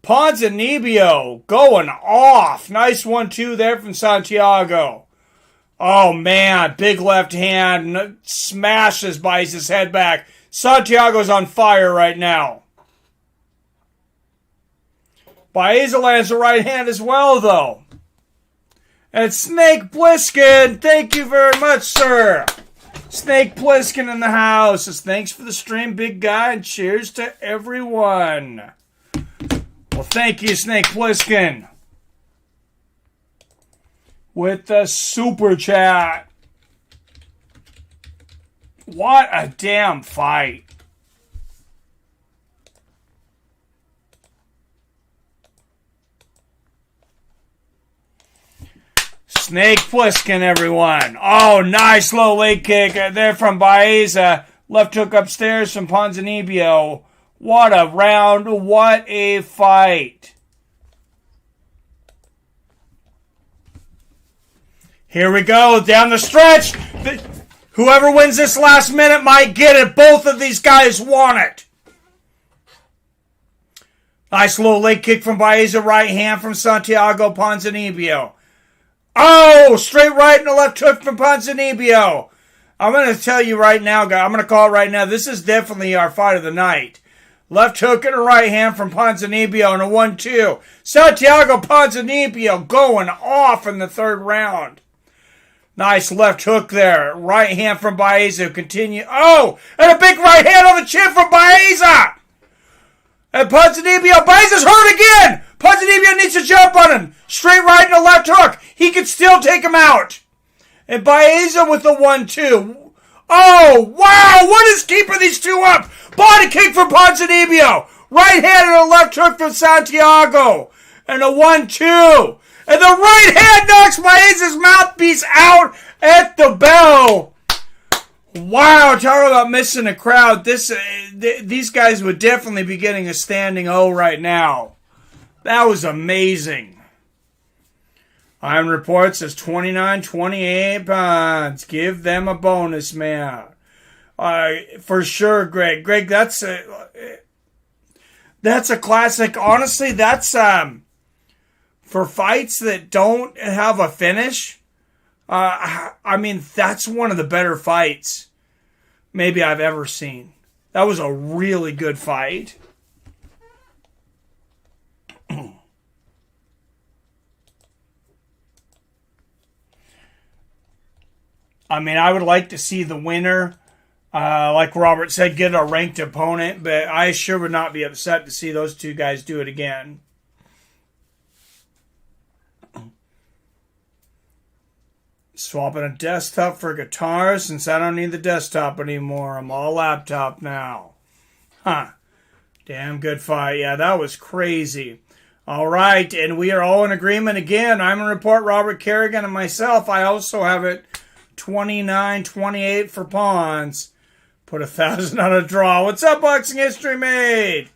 Ponzinibbio going off. Nice 1-2 there from Santiago. Oh, man. Big left hand. Smashes Baeza's head back. Santiago's on fire right now. Baeza lands a right hand as well, though. And Snake Plissken, thank you very much, sir. Snake Plissken in the house says, thanks for the stream, big guy, and cheers to everyone. Well, thank you, Snake Plissken. With the super chat. What a damn fight. Snake Plissken, everyone. Oh, nice low leg kick there from Baeza. Left hook upstairs from Ponzinibbio. What a round. What a fight. Here we go. Down the stretch. Whoever wins this last minute might get it. Both of these guys want it. Nice low leg kick from Baeza. Right hand from Santiago Ponzinibbio. Oh, straight right and a left hook from Ponzinibbio. I'm going to tell you right now, guys. I'm going to call it right now. This is definitely our fight of the night. Left hook and a right hand from Ponzinibbio and a 1-2. Santiago Ponzinibbio going off in the third round. Nice left hook there. Right hand from Baeza. Continue. Oh, and a big right hand on the chin from Baeza. And Ponzinibbio. Baeza's hurt again. Ponzinibbio needs to jump on him. Straight right and a left hook. He can still take him out. And Baeza with the 1-2. Oh, wow. What is keeping these two up? Body kick from Ponzinibbio. Right hand and a left hook from Santiago. And a 1-2. And the right hand knocks Baeza's mouthpiece out at the bell. Wow, talk about missing a crowd. These guys would definitely be getting a standing O right now. That was amazing. Iron Report says 29-28 pounds. Give them a bonus, man. For sure, Greg. Greg, that's a classic. Honestly, that's for fights that don't have a finish. I mean, that's one of the better fights maybe I've ever seen. That was a really good fight. I mean, I would like to see the winner, like Robert said, get a ranked opponent, but I sure would not be upset to see those two guys do it again. Swapping a desktop for guitar since I don't need the desktop anymore. I'm all laptop now. Huh. Damn good fight. Yeah, that was crazy. All right, and we are all in agreement again. I'm going to report Robert Kerrigan and myself. I also have it 29-28 for Ponz. Put 1,000 on a draw. What's up, Boxing History Made?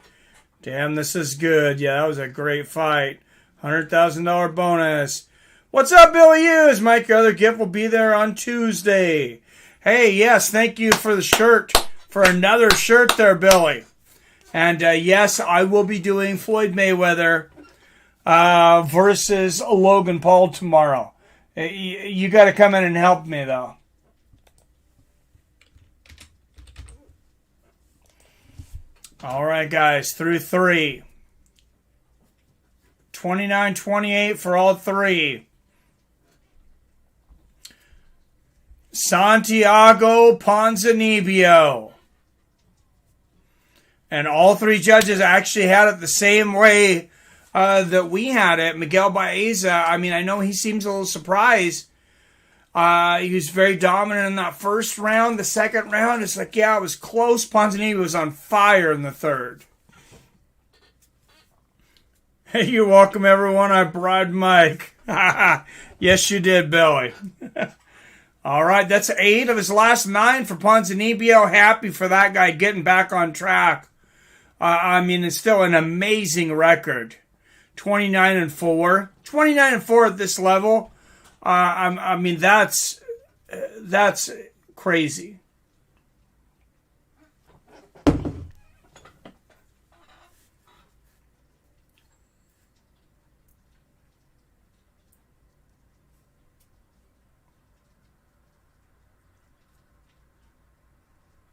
Damn, this is good. Yeah, that was a great fight. $100,000 bonus. What's up, Billy Hughes? Mike, your other gift will be there on Tuesday. Hey, yes, thank you for the shirt. For another shirt there, Billy. And yes, I will be doing Floyd Mayweather versus Logan Paul tomorrow. You got to come in and help me, though. All right, guys, through three. 29-28 for all three. Santiago Ponzinibbio. And all three judges actually had it the same way that we had it. Miguel Baeza, I mean, I know he seems a little surprised. He was very dominant in that first round. The second round, it's like, yeah, it was close. Ponzinibbio was on fire in the third. Hey, you're welcome, everyone. I bribed Mike. Yes, you did, Billy. All right, that's 8 of his last 9 for Ponzinibbio. Happy for that guy getting back on track. I mean, it's still an amazing record. 29-4. 29-4 at this level. I mean, that's crazy.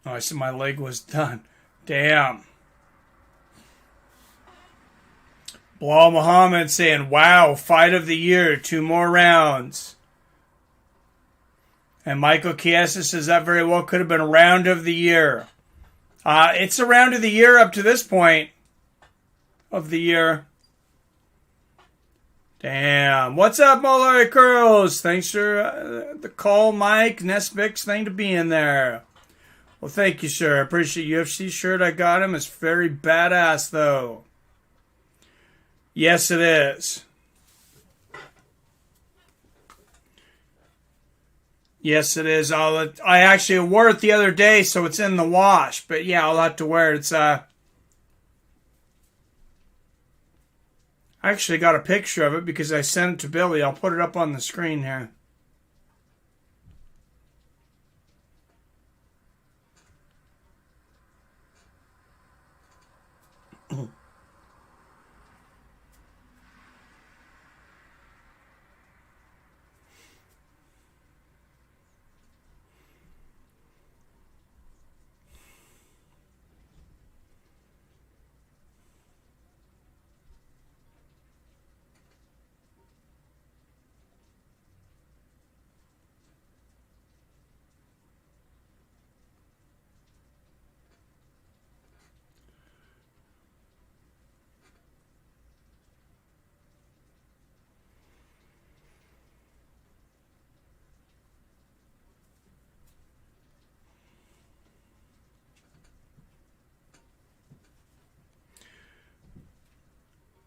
Oh, I said my leg was done. Damn. Bilal Muhammad saying, wow, fight of the year, 2 more rounds. And Michael Chiesa says that very well could have been a round of the year. It's a round of the year up to this point of the year. Damn. What's up, Molari Curls? Thanks for the call, Mike. Nesbick's thing to be in there. Well, thank you, sir. I appreciate UFC shirt. I got him. It's very badass, though. Yes, it is. Yes, it is. I actually wore it the other day, so it's in the wash. But yeah, I'll have to wear it. It's I actually got a picture of it because I sent it to Billy. I'll put it up on the screen here.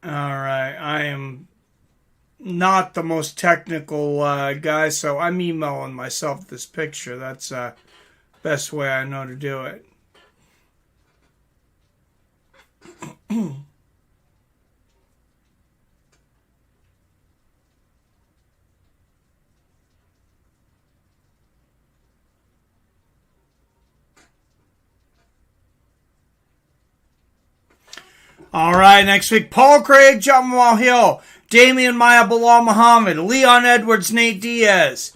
All right, I am not the most technical guy, so I'm emailing myself this picture. That's the best way I know to do it. All right, next week, Paul Craig, Jamal Hill, Damian Maia, Bilal Muhammad, Leon Edwards, Nate Diaz,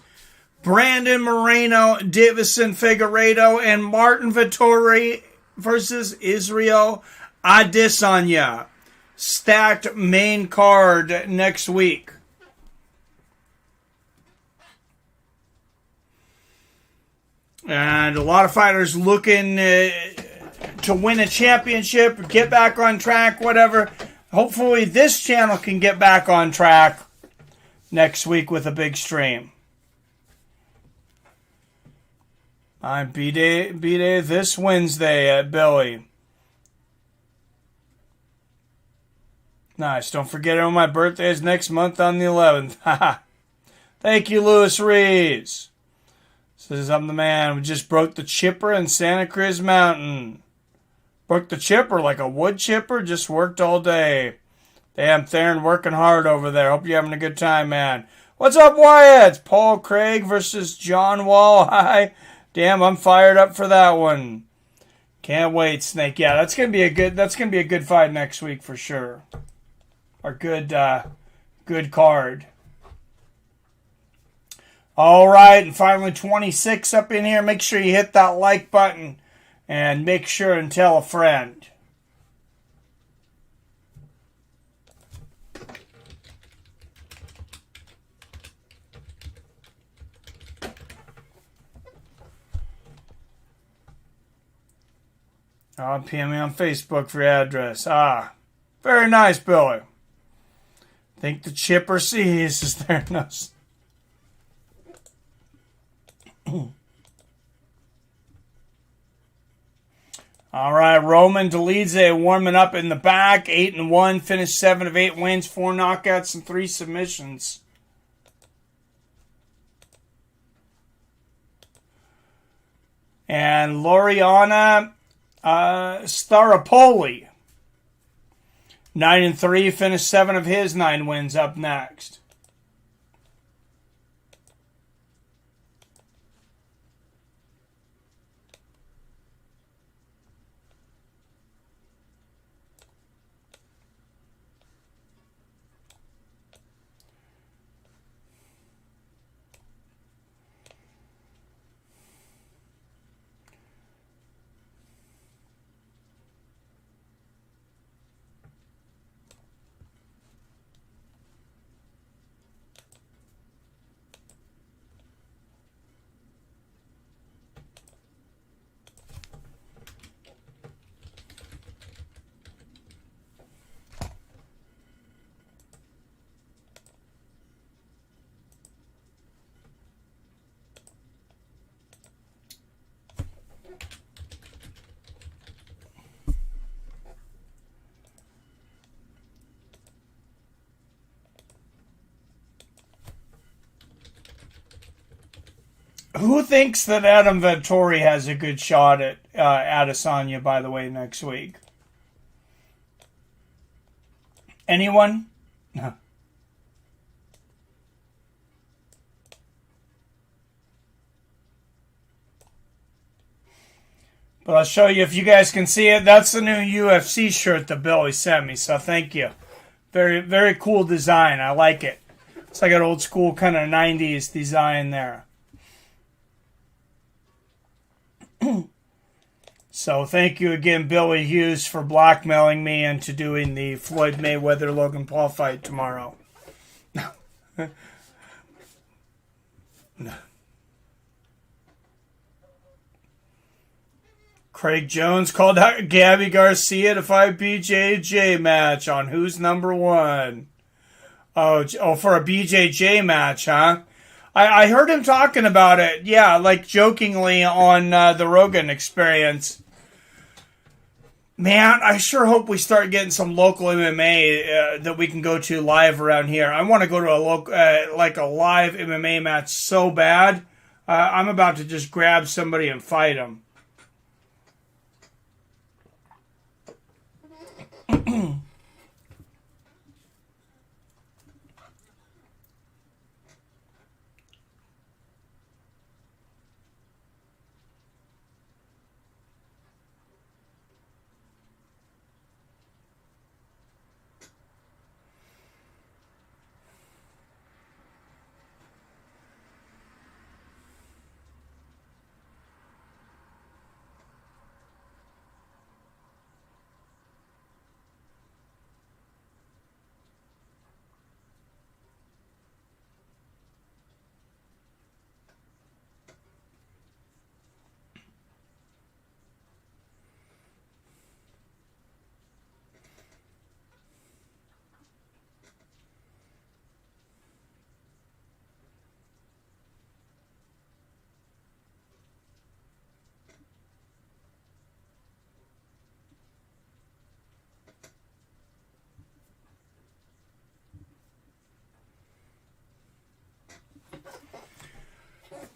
Brandon Moreno, Davison Figueiredo, and Martin Vettori versus Israel Adesanya. Stacked main card next week. And a lot of fighters looking to win a championship, get back on track, whatever. Hopefully this channel can get back on track next week with a big stream. I'm B-Day this Wednesday at Billy. Nice. Don't forget my birthday is next month on the 11th. Thank you, Louis Reeves. Says I'm the man. We just broke the chipper in Santa Cruz Mountain. Broke the chipper like a wood chipper. Just worked all day. Damn, Theron working hard over there. Hope you're having a good time, man. What's up, Wyatt? It's Paul Craig versus John Wall. Hi. Damn, I'm fired up for that one. Can't wait, Snake. Yeah, that's gonna be a good fight next week for sure. Or good card. All right, and finally 26 up in here. Make sure you hit that like button and make sure and tell a friend. PM me on Facebook for your address. Very nice, Billy. Think the chipper sees is there. No. All right, Roman Dolidze warming up in the back. 8-1, finished 7 of 8 wins, 4 knockouts, and 3 submissions. And Loriana Staropoli, 9-3, finished 7 of his 9 wins, up next. Who thinks that Adam Vettori has a good shot at Adesanya, by the way, next week? Anyone? No. But I'll show you if you guys can see it. That's the new UFC shirt that Billy sent me, so thank you. Very, very cool design. I like it. It's like an old school kind of 90s design there. So thank you again, Billy Hughes, for blackmailing me into doing the Floyd Mayweather-Logan Paul fight tomorrow. No. Craig Jones called out Gabby Garcia to fight BJJ match on Who's Number One. Oh, for a BJJ match, huh? I heard him talking about it, yeah, like jokingly on the Rogan Experience. Man, I sure hope we start getting some local MMA that we can go to live around here. I want to go to a live MMA match so bad. I'm about to just grab somebody and fight them.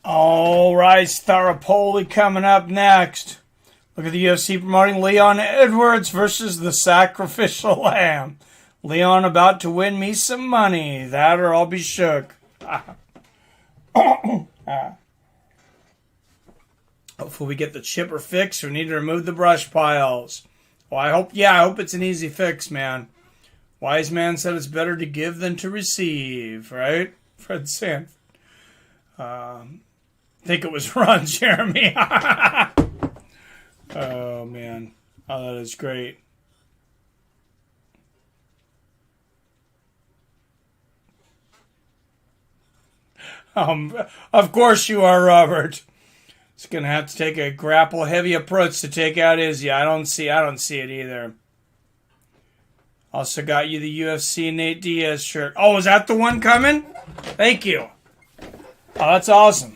All right, Staropoli coming up next. Look at the UFC promoting Leon Edwards versus the Sacrificial Lamb. Leon about to win me some money. That or I'll be shook. Hopefully we get the chipper fixed. We need to remove the brush piles. Well, I hope it's an easy fix, man. Wise man said it's better to give than to receive, right? Fred Sanford. I think it was Ron Jeremy. Oh, man. Oh, that is great. Of course you are, Robert. It's going to have to take a grapple heavy approach to take out Izzy. I don't see it either. Also got you the UFC Nate Diaz shirt. Oh, is that the one coming? Thank you. Oh, that's awesome.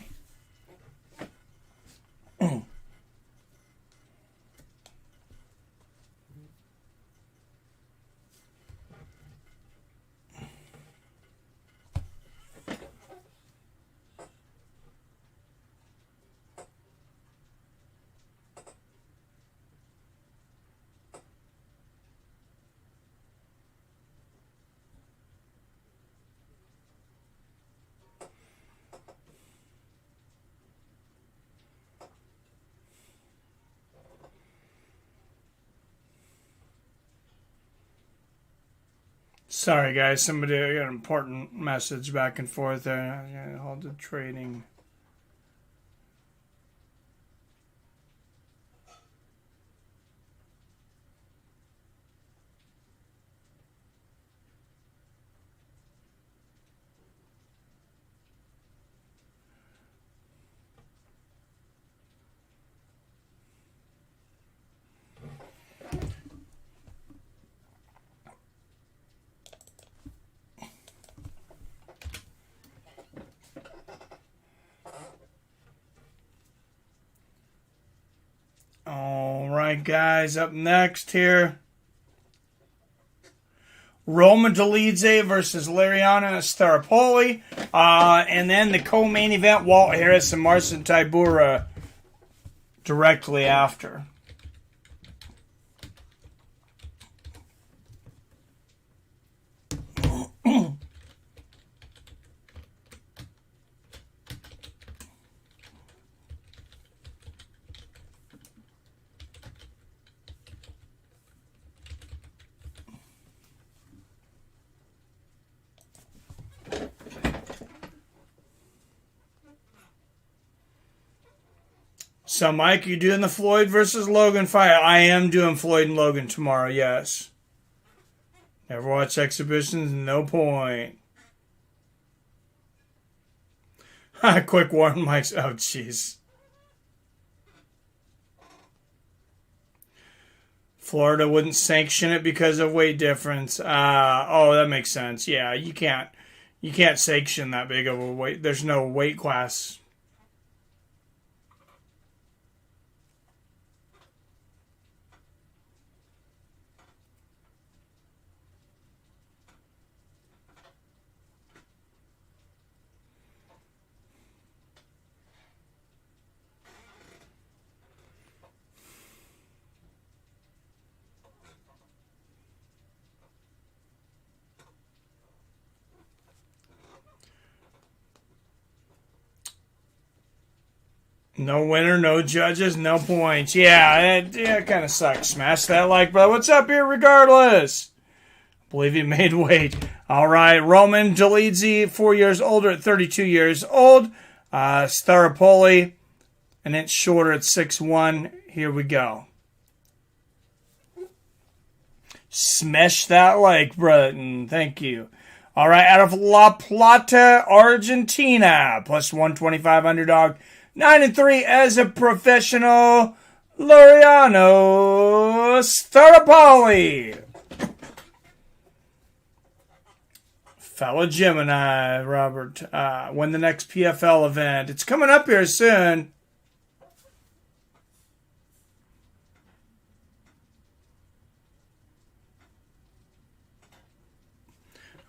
Sorry, guys. Somebody got an important message back and forth there. Hold the trading. All right, guys. Up next here, Roman Dolidze versus Lariana Staropoli. And then the co-main event, Walt Harris and Marcin Tybura directly after. So, Mike, you doing the Floyd versus Logan fight? I am doing Floyd and Logan tomorrow, yes. Never watch exhibitions, no point. Quick warn, Mike's. Oh, jeez. Florida wouldn't sanction it because of weight difference. Oh, that makes sense. Yeah, you can't sanction that big of a weight. There's no weight class. No winner, no judges, no points. Yeah, it kind of sucks. Smash that like button. What's up here regardless? I believe he made weight. All right, Roman Dolidze, 4 years older at 32 years old. Staropoli, an inch shorter at 6'1". Here we go. Smash that like button. Thank you. All right, out of La Plata, Argentina, plus 125 underdog. 9-3 as a professional, Lariano Staropoli. Fellow Gemini, Robert. When the next PFL event? It's coming up here soon.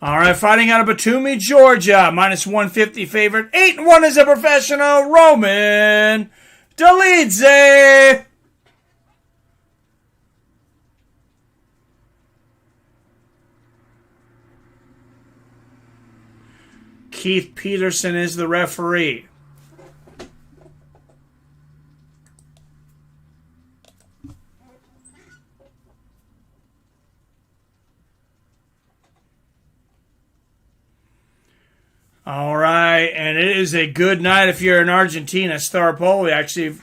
All right, fighting out of Batumi, Georgia. Minus 150 favorite. 8-1 as a professional. Roman Dolidze. Keith Peterson is the referee. All right, and it is a good night if you're in Argentina. Staropoli, actually,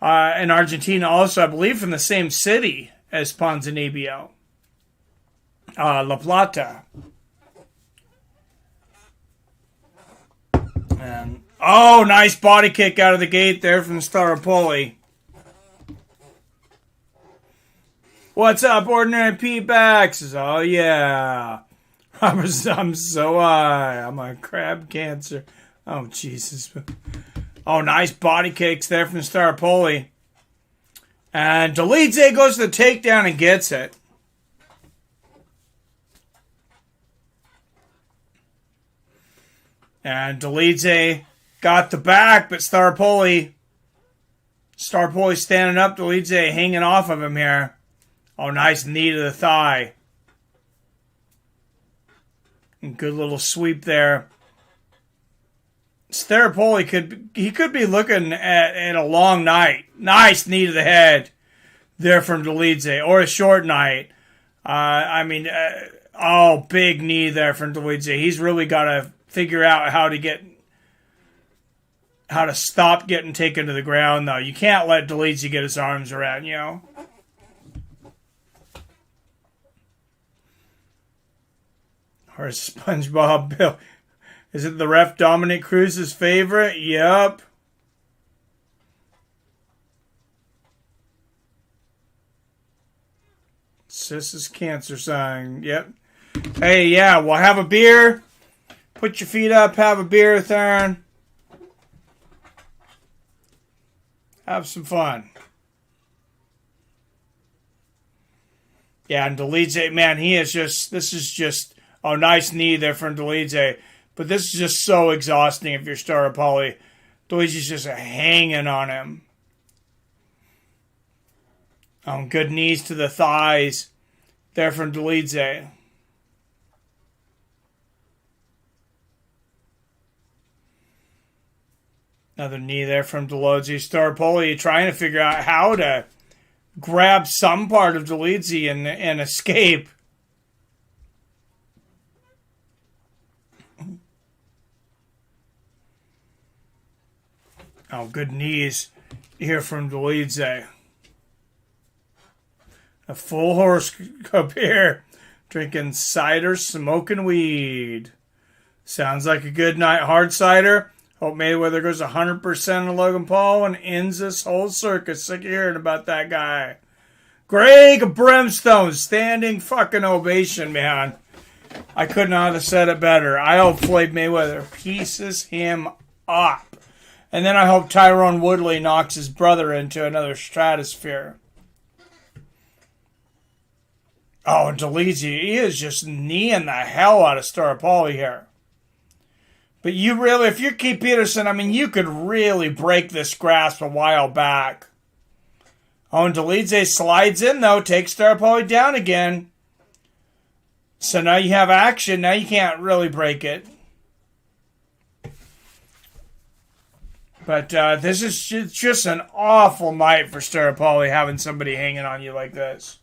in Argentina also, I believe, from the same city as Ponzinibbio. La Plata. And, oh, nice body kick out of the gate there from Staropoli. What's up, Ordinary P-Backs? Oh, yeah. I'm so high. I'm on crab cancer. Oh, Jesus. Oh, nice body kicks there from Staropoli. And Dolidze goes to the takedown and gets it. And Dolidze got the back, but Staropoli standing up. Dolidze hanging off of him here. Oh, nice knee to the thigh. Good little sweep there. Staropoli could be looking at a long night. Nice knee to the head there from Dolidze, or a short night. Big knee there from Dolidze. He's really got to figure out how to stop getting taken to the ground, though. You can't let Dolidze get his arms around, you know. Or SpongeBob Bill. Is it the ref Dominic Cruz's favorite? Yep. Sis's cancer sign. Yep. Hey, yeah, well, have a beer. Put your feet up, have a beer, Theron. Have some fun. Yeah, and Dolidze, man, this is just, oh, nice knee there from Dolidze. But this is just so exhausting if you're Staropoli. Dolidze's just hanging on him. Oh, good knees to the thighs there from Dolidze. Another knee there from Dolidze. Staropoli trying to figure out how to grab some part of Dolidze and escape. Oh, good knees here from Dolidze. A full horoscope here. Drinking cider, smoking weed. Sounds like a good night. Hard cider. Hope Mayweather goes 100% on Logan Paul and ends this whole circus. Sick of hearing about that guy. Greg Brimstone, standing fucking ovation, man. I could not have said it better. I hope Floyd Mayweather pieces him up. And then I hope Tyrone Woodley knocks his brother into another stratosphere. Oh, and Dolidze, he is just kneeing the hell out of Staropoli here. But you really, if you're Keith Peterson, I mean, you could really break this grasp a while back. Oh, and Dolidze slides in, though, takes Staropoli down again. So now you have action. Now you can't really break it. But this is just an awful night for Staropoli, having somebody hanging on you like this.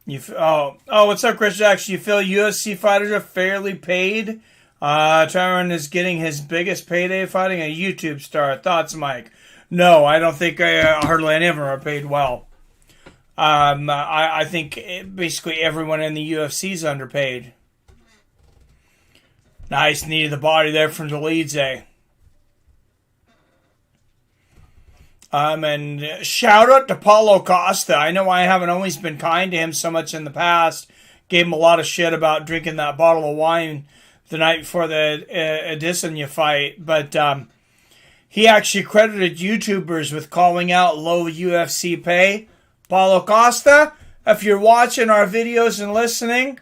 What's up, Chris Jackson? You feel UFC fighters are fairly paid? Tyrone is getting his biggest payday fighting a YouTube star. Thoughts, Mike? No, I don't think hardly any of them are paid well. I think basically everyone in the UFC is underpaid. Nice knee to the body there from Dolidze. And shout out to Paulo Costa. I know I haven't always been kind to him so much in the past. Gave him a lot of shit about drinking that bottle of wine the night before the Adesanya fight. But He actually credited YouTubers with calling out low UFC pay. Paulo Costa, if you're watching our videos and listening,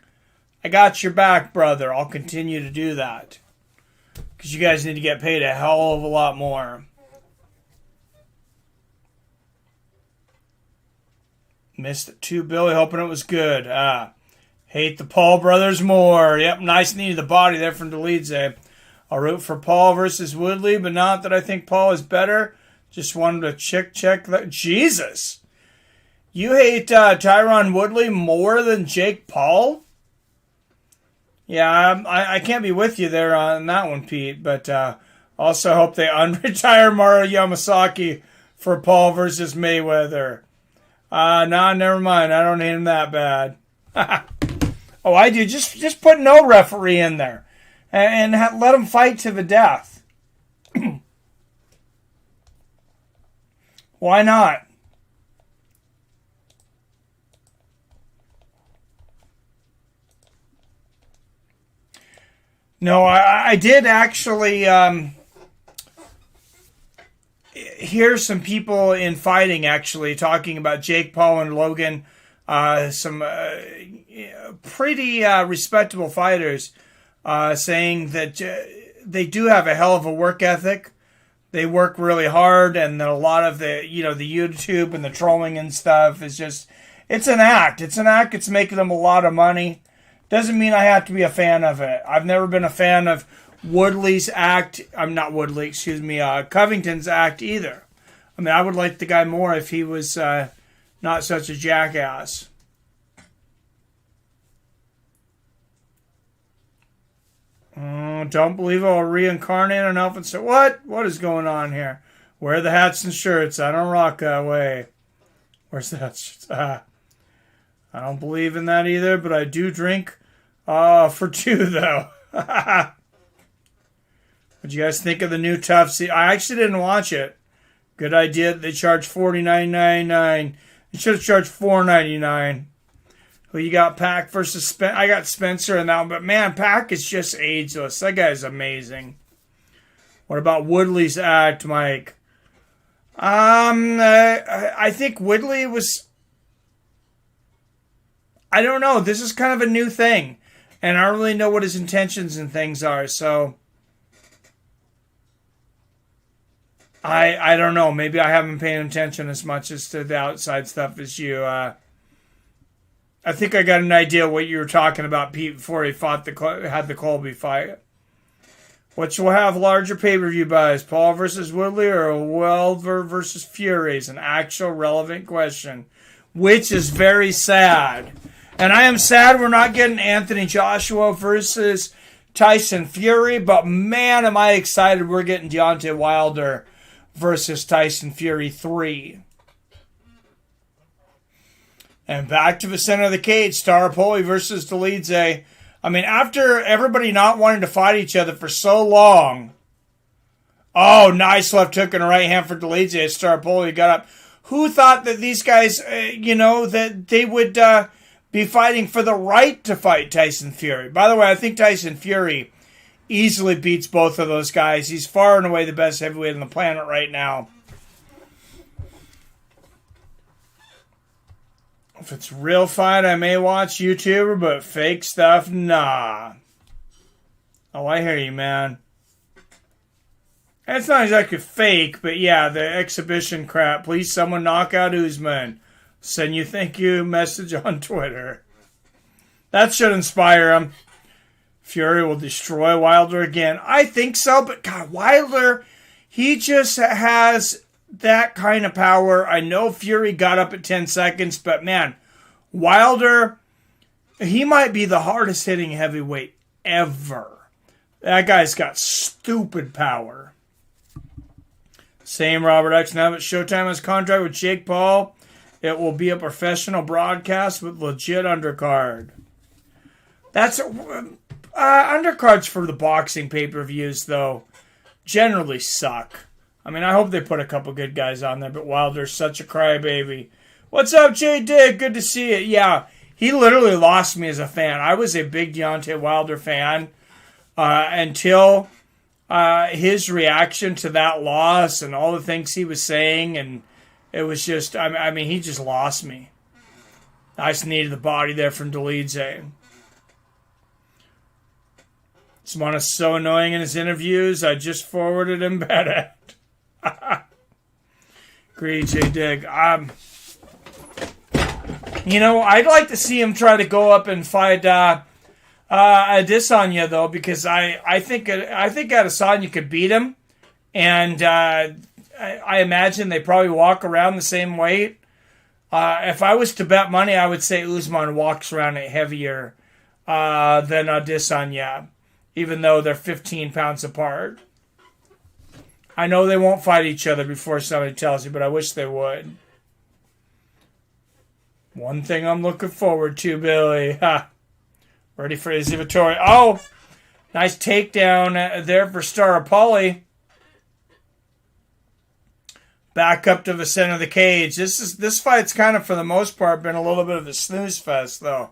I got your back, brother. I'll continue to do that. Because you guys need to get paid a hell of a lot more. Missed it too, Billy. Hoping it was good. Hate the Paul brothers more. Yep, nice knee to the body there from Dolidze. I'll root for Paul versus Woodley, but not that I think Paul is better. Just wanted to check that. Jesus! You hate Tyron Woodley more than Jake Paul? Yeah, I can't be with you there on that one, Pete. But also hope they unretire Maru Yamasaki for Paul versus Mayweather. Nah, never mind. I don't hate him that bad. Oh, I do. Just put no referee in there. And let him fight to the death. Why not? No, I did actually hear some people in fighting actually talking about Jake Paul and Logan, some pretty respectable fighters, saying that they do have a hell of a work ethic. They work really hard, and that a lot of the the YouTube and the trolling and stuff is just, it's an act. It's an act. It's making them a lot of money. Doesn't mean I have to be a fan of it. I've never been a fan of Woodley's act. I'm not Woodley, excuse me, Covington's act either. I mean, I would like the guy more if he was not such a jackass. Don't believe I'll reincarnate an elephant. So what? What is going on here? Wear the hats and shirts. I don't rock that way. Where's the hats? I don't believe in that either, but I do drink for two, though. What'd you guys think of the new Tough Seat? I actually didn't watch it. Good idea. They charge $49.99. You should have charged $4.99. Who you got, Pac versus Spencer? I got Spencer in that one, but man, Pac is just ageless. That guy's amazing. What about Woodley's act, Mike? I think Woodley was... I don't know. This is kind of a new thing. And I don't really know what his intentions and things are. So, I don't know. Maybe I haven't paid attention as much as to the outside stuff as you. I think I got an idea what you were talking about, Pete, before he had the Colby fight. Which will have larger pay-per-view buys, Paul versus Woodley or Wilder versus Fury is an actual relevant question. Which is very sad. And I am sad we're not getting Anthony Joshua versus Tyson Fury, but man, am I excited we're getting Deontay Wilder versus Tyson Fury 3. And back to the center of the cage, Staropoli versus Dolidze. I mean, after everybody not wanting to fight each other for so long. Oh, nice left hook and a right hand for Dolidze as Staropoli got up. Who thought that these guys, that they would be fighting for the right to fight Tyson Fury? By the way, I think Tyson Fury easily beats both of those guys. He's far and away the best heavyweight on the planet right now. If it's real fight, I may watch YouTuber, but fake stuff, nah. Oh, I hear you, man. It's not exactly fake, but yeah, the exhibition crap. Please, someone knock out Usman. Send you thank you message on Twitter. That should inspire him. Fury will destroy Wilder again. I think so, but God, Wilder, he just has that kind of power. I know Fury got up at 10 seconds, but man, Wilder, he might be the hardest hitting heavyweight ever. That guy's got stupid power. Same Robert X. Now that Showtime has contract with Jake Paul, it will be a professional broadcast with legit undercard. That's undercards for the boxing pay-per-views, though, generally suck. I mean, I hope they put a couple good guys on there, but Wilder's such a crybaby. What's up, J. Dick? Good to see you. Yeah, he literally lost me as a fan. I was a big Deontay Wilder fan until his reaction to that loss and all the things he was saying, and it was just, I mean, he just lost me. Nice knee to the body there from Dolidze. Someone is so annoying in his interviews, I just forwarded him bad at. Great, J. Dig. You know, I'd like to see him try to go up and fight Adesanya, though, because I think Adesanya could beat him, and I imagine they probably walk around the same weight. If I was to bet money, I would say Usman walks around it heavier than Adesanya, even though they're 15 pounds apart. I know they won't fight each other before somebody tells you, but I wish they would. One thing I'm looking forward to, Billy. Ha. Ready for Izzy Vittori. Oh, nice takedown there for Staropoli. Back up to the center of the cage. This fight's kind of, for the most part, been a little bit of a snooze fest, though.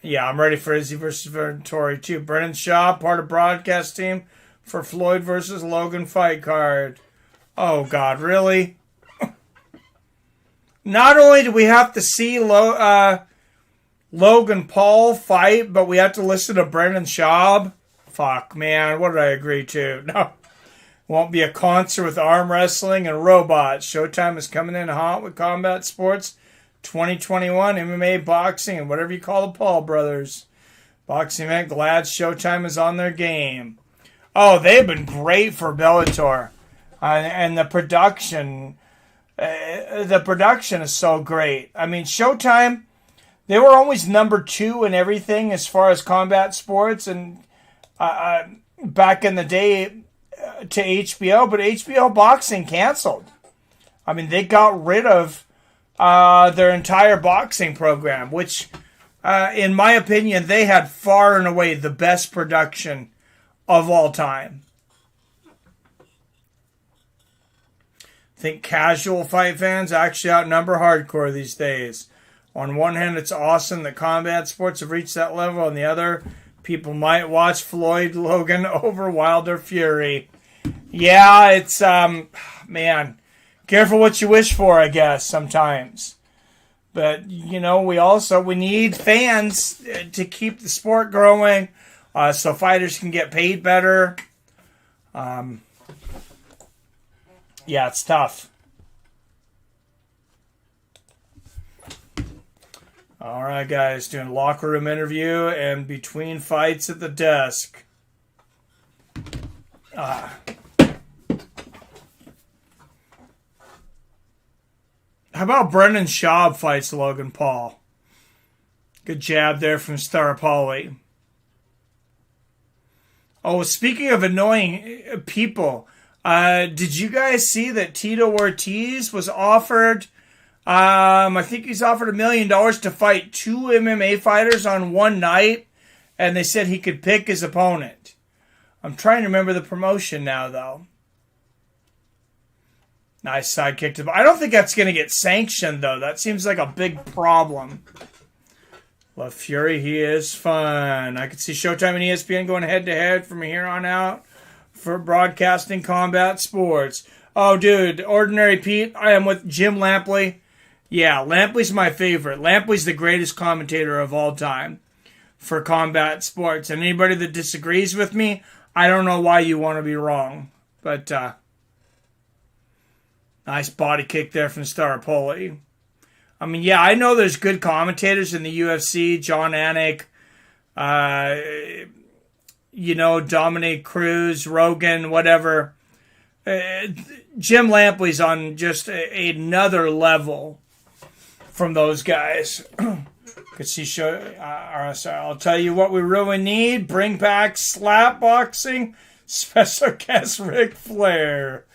Yeah, I'm ready for Izzy versus Vittori, too. Brennan Shaw, part of broadcast team for Floyd versus Logan fight card. Oh, God, really? Not only do we have to see Logan Paul fight, but we have to listen to Brendan Schaub. Fuck, man, what did I agree to? No. Won't be a concert with arm wrestling and robots. Showtime is coming in hot with combat sports 2021, MMA, boxing, and whatever you call the Paul brothers. Boxing event, glad Showtime is on their game. Oh, they've been great for Bellator. And the production is so great. I mean, Showtime, they were always number 2 in everything as far as combat sports, and back in the day to HBO, but HBO Boxing canceled. I mean, they got rid of their entire boxing program, which, in my opinion, they had far and away the best production of all time. I think casual fight fans actually outnumber hardcore these days. On one hand, it's awesome that combat sports have reached that level. On the other, people might watch Floyd Logan over Wilder Fury. Yeah, it's, man, careful what you wish for, I guess, sometimes. But, you know, we need fans to keep the sport growing, so fighters can get paid better. Yeah, it's tough. All right, guys, doing locker room interview and between fights at the desk. How about Brendan Schaub fights Logan Paul? Good jab there from Staropoli. Oh, speaking of annoying people, did you guys see that Tito Ortiz was offered, I think he's offered $1 million to fight 2 MMA fighters on one night, and they said he could pick his opponent. I'm trying to remember the promotion now, though. Nice side kick to... I don't think that's going to get sanctioned, though. That seems like a big problem. Love Fury, he is fun. I could see Showtime and ESPN going head-to-head from here on out for broadcasting combat sports. Oh, dude, Ordinary Pete, I am with Jim Lampley. Yeah, Lampley's my favorite. Lampley's the greatest commentator of all time for combat sports. And anybody that disagrees with me, I don't know why you want to be wrong. But, nice body kick there from Staropoli. I mean, yeah, I know there's good commentators in the UFC. John Anik, Dominic Cruz, Rogan, whatever. Jim Lampley's on just another level from those guys. Could see I'll tell you what we really need. Bring back slap boxing. Special guest Ric Flair.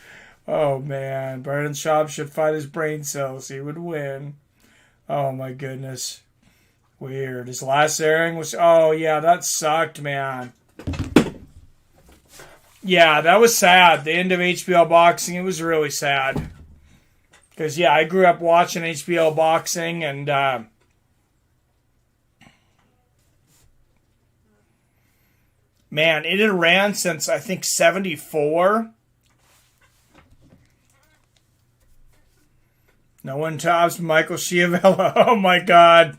Oh, man. Brendan Schaub should fight his brain cells. He would win. Oh, my goodness. Weird. His last airing was... Oh, yeah, that sucked, man. Yeah, that was sad. The end of HBO Boxing, it was really sad. Because, yeah, I grew up watching HBO Boxing, and... Man, it had ran since, I think, 74. No one tops Michael Schiavella. Oh, my God.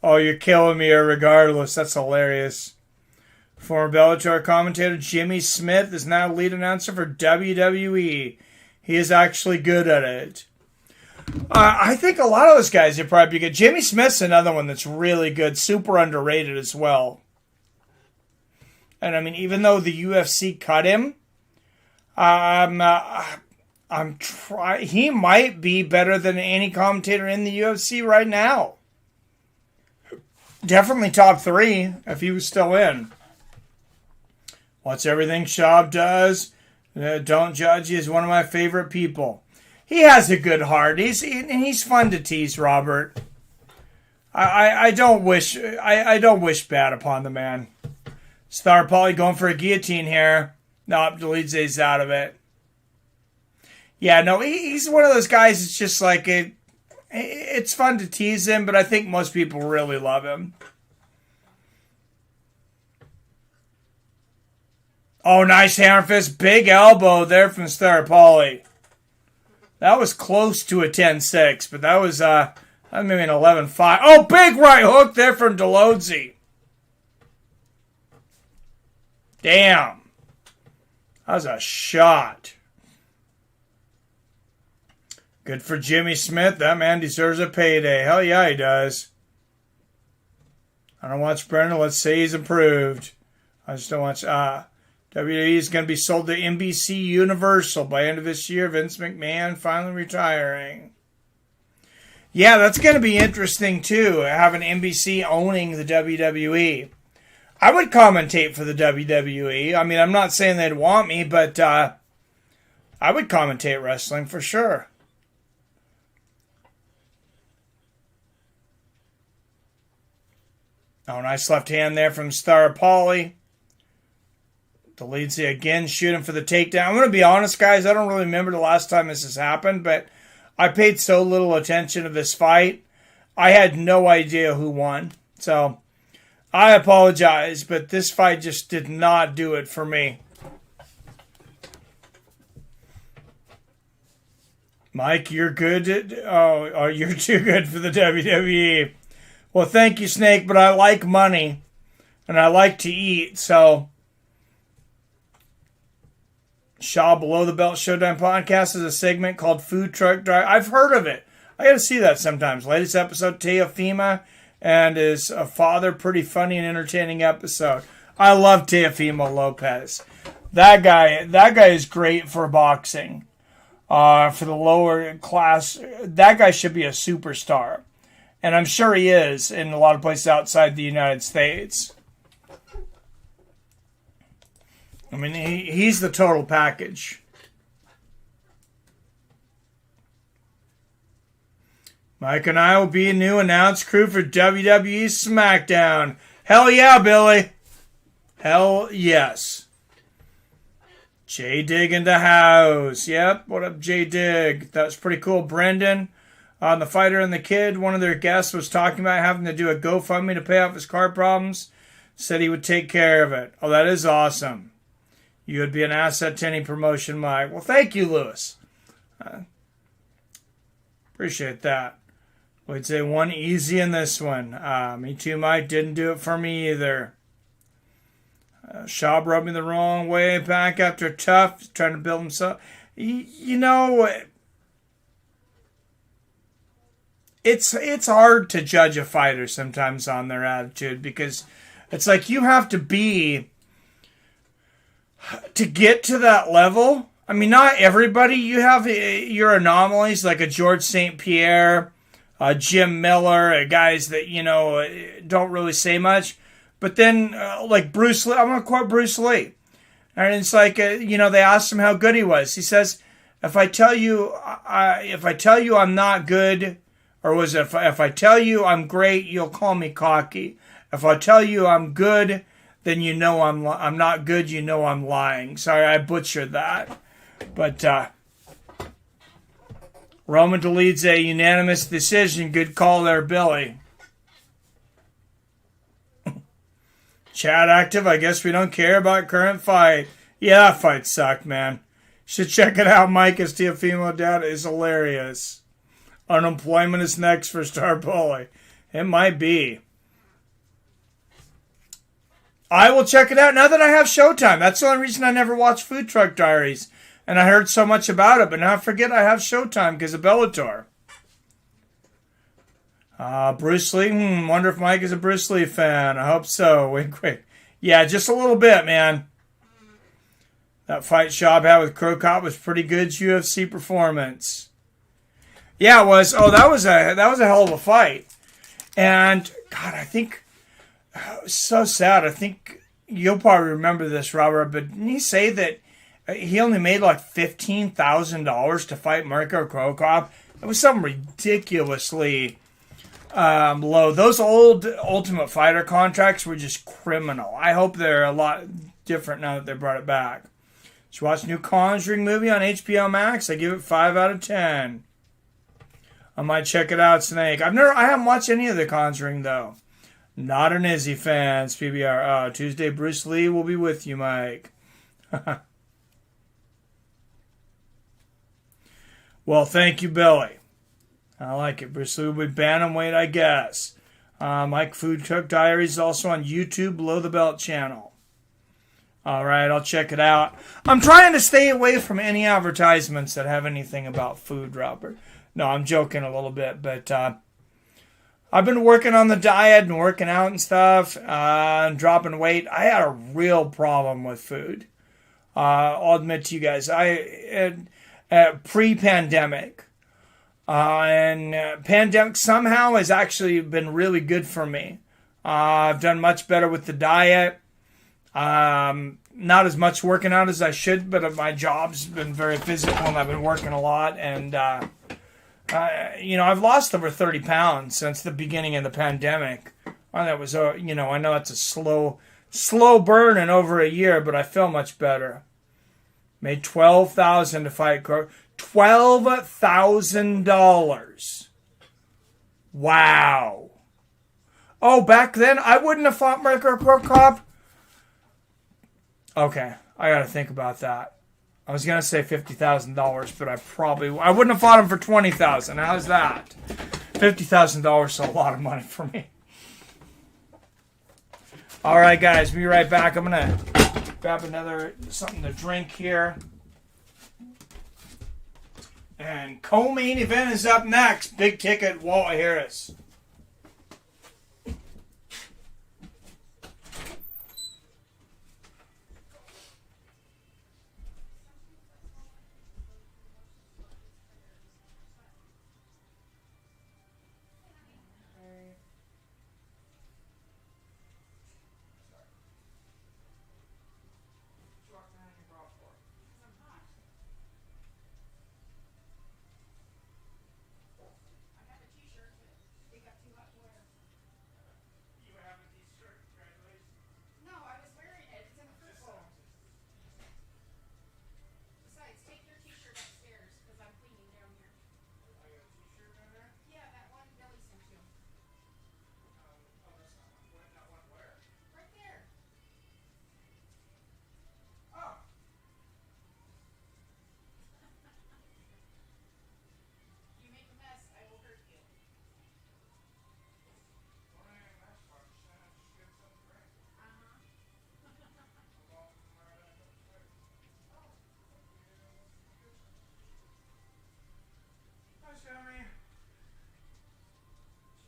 Oh, you're killing me regardless. That's hilarious. Former Bellator commentator Jimmy Smith is now lead announcer for WWE. He is actually good at it. I think a lot of those guys are probably good. Jimmy Smith's another one that's really good. Super underrated as well. And I mean, even though the UFC cut him, he might be better than any commentator in the UFC right now. Definitely top 3 if he was still in. What's everything Schaub does? Don't judge. He is one of my favorite people. He has a good heart. He's fun to tease, Robert. I don't wish bad upon the man. Star Pauly going for a guillotine here. Nope, Dolidze's out of it. Yeah, no, he's one of those guys. It's just like it's fun to tease him, but I think most people really love him. Oh, nice hammer fist. Big elbow there from Star Pauly. That was close to a 10-6, but that was maybe an 11-5. Oh, big right hook there from Dolidze. Damn. That was a shot. Good for Jimmy Smith. That man deserves a payday. Hell yeah, he does. I don't watch Brendan. Let's say he's improved. I just don't watch... WWE is going to be sold to NBC Universal by end of this year. Vince McMahon finally retiring. Yeah, that's going to be interesting too, having NBC owning the WWE. I would commentate for the WWE. I mean, I'm not saying they'd want me, but I would commentate wrestling for sure. Oh, nice left hand there from Star Pauly. Dolidze again shooting for the takedown. I'm going to be honest, guys. I don't really remember the last time this has happened, but I paid so little attention to this fight. I had no idea who won. So I apologize, but this fight just did not do it for me. Mike, you're good. You're too good for the WWE. Well, thank you, Snake, but I like money, and I like to eat, so... Shaw Below the Belt Showtime podcast is a segment called Food Truck Drive. I've heard of it. I got to see that sometimes. Latest episode, Teofimo and his father. Pretty funny and entertaining episode. I love Teofimo Lopez. That guy is great for boxing. For the lower class, that guy should be a superstar. And I'm sure he is in a lot of places outside the United States. I mean, he's the total package. Mike and I will be a new announced crew for WWE SmackDown. Hell yeah, Billy. Hell yes. J Dig in the house. Yep, what up, J Dig? That was pretty cool. Brendan, on The Fighter and the Kid, one of their guests was talking about having to do a GoFundMe to pay off his car problems. Said he would take care of it. Oh, that is awesome. You would be an asset to any promotion, Mike. Well, thank you, Lewis. Appreciate that. We'd say one easy in this one. Me too, Mike. Didn't do it for me either. Schaub rubbed me the wrong way back after tough, trying to build himself. You know, it's hard to judge a fighter sometimes on their attitude because it's like you have to be... To get to that level, I mean, not everybody. You have your anomalies like a George St. Pierre, Jim Miller, guys that, don't really say much. But then, like Bruce Lee, I'm going to quote Bruce Lee. And it's like, they asked him how good he was. He says, if I tell you I'm not good, or was it, if I tell you I'm great, you'll call me cocky. If I tell you I'm good, then you know I'm not good, you know I'm lying. Sorry, I butchered that. But Roman Dolidze, unanimous decision. Good call there, Billy. Chat active. I guess we don't care about current fight. Yeah, that fight sucked, man. Should check it out. Mike as Teofimo dad is hilarious. Unemployment is next for Star Bully. It might be. I will check it out now that I have Showtime. That's the only reason I never watched Food Truck Diaries. And I heard so much about it, but now I forget I have Showtime because of Bellator. Bruce Lee. Wonder if Mike is a Bruce Lee fan. I hope so. Wink, wink. Yeah, just a little bit, man. That fight Schaub had with Crow Cop was pretty good UFC performance. Yeah, it was. Oh, that was a hell of a fight. And God, I think it was so sad. I think you'll probably remember this, Robert. But didn't he say that he only made like $15,000 to fight Mirko Crow Cop? It was something ridiculously low. Those old Ultimate Fighter contracts were just criminal. I hope they're a lot different now that they brought it back. Did you watch the new Conjuring movie on HBO Max? I give it 5 out of 10. I might check it out, Snake. I haven't watched any of the Conjuring though. Not an Izzy fan, PBR. Tuesday, Bruce Lee will be with you, Mike. Well, thank you, Billy. I like it. Bruce Lee will be bantamweight, I guess. Mike Food Cook Diaries is also on YouTube, Below the Belt channel. All right, I'll check it out. I'm trying to stay away from any advertisements that have anything about food, Robert. No, I'm joking a little bit, but I've been working on the diet and working out and stuff, and dropping weight. I had a real problem with food. I'll admit to you guys, pre-pandemic, and pandemic somehow has actually been really good for me. I've done much better with the diet. Not as much working out as I should, but my job's been very physical and I've been working a lot. And, I've lost over 30 pounds since the beginning of the pandemic. That was, I know it's a slow burn in over a year, but I feel much better. Made $12,000 to fight $12,000. Wow. Oh, back then I wouldn't have fought Mirko Crow Cop. Okay, I got to think about that. I was going to say $50,000, but I wouldn't have fought him for $20,000. How's that? $50,000 is a lot of money for me. All right, guys, be right back. I'm going to grab something to drink here. And co-main event is up next. Big ticket, Walt Harris.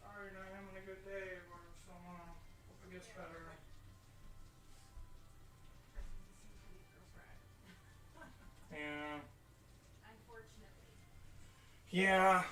Sorry, not having a good day, or someone hope it gets better. Yeah. Unfortunately. Yeah.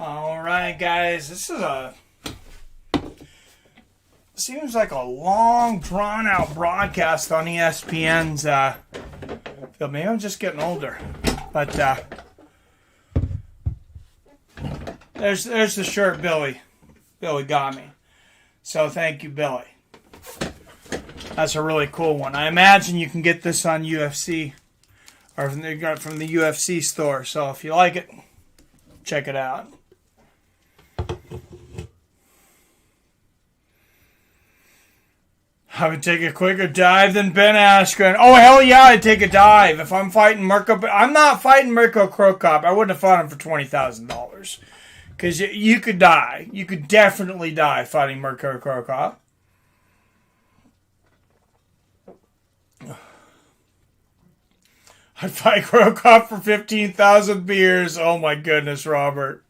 All right, guys. This is seems like a long, drawn-out broadcast on ESPN's. Maybe I'm just getting older, but there's the shirt Billy got me. So thank you, Billy. That's a really cool one. I imagine you can get this on UFC or from the UFC store. So if you like it, check it out. I would take a quicker dive than Ben Askren. Oh, hell yeah, I'd take a dive. If I'm fighting Mirko... I'm not fighting Mirko Krokop. I wouldn't have fought him for $20,000. Because you could die. You could definitely die fighting Mirko Krokop. I'd fight Krokop for 15,000 beers. Oh my goodness, Robert.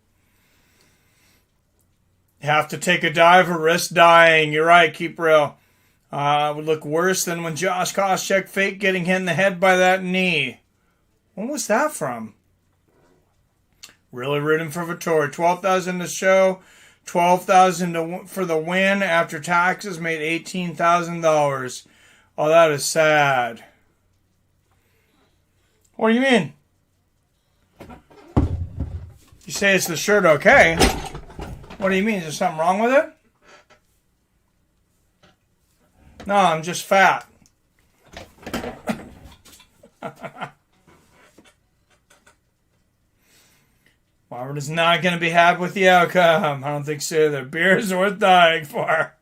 Have to take a dive or risk dying. You're right, keep real. Would look worse than when Josh Koscheck faked getting hit in the head by that knee. When was that from? Really rooting for Vettori. $12,000 to show, $12,000 for the win after taxes made $18,000. Oh, that is sad. What do you mean? You say it's the shirt okay. What do you mean? Is there something wrong with it? No, I'm just fat. Robert is not going to be happy with the outcome. I don't think so. The beer is worth dying for.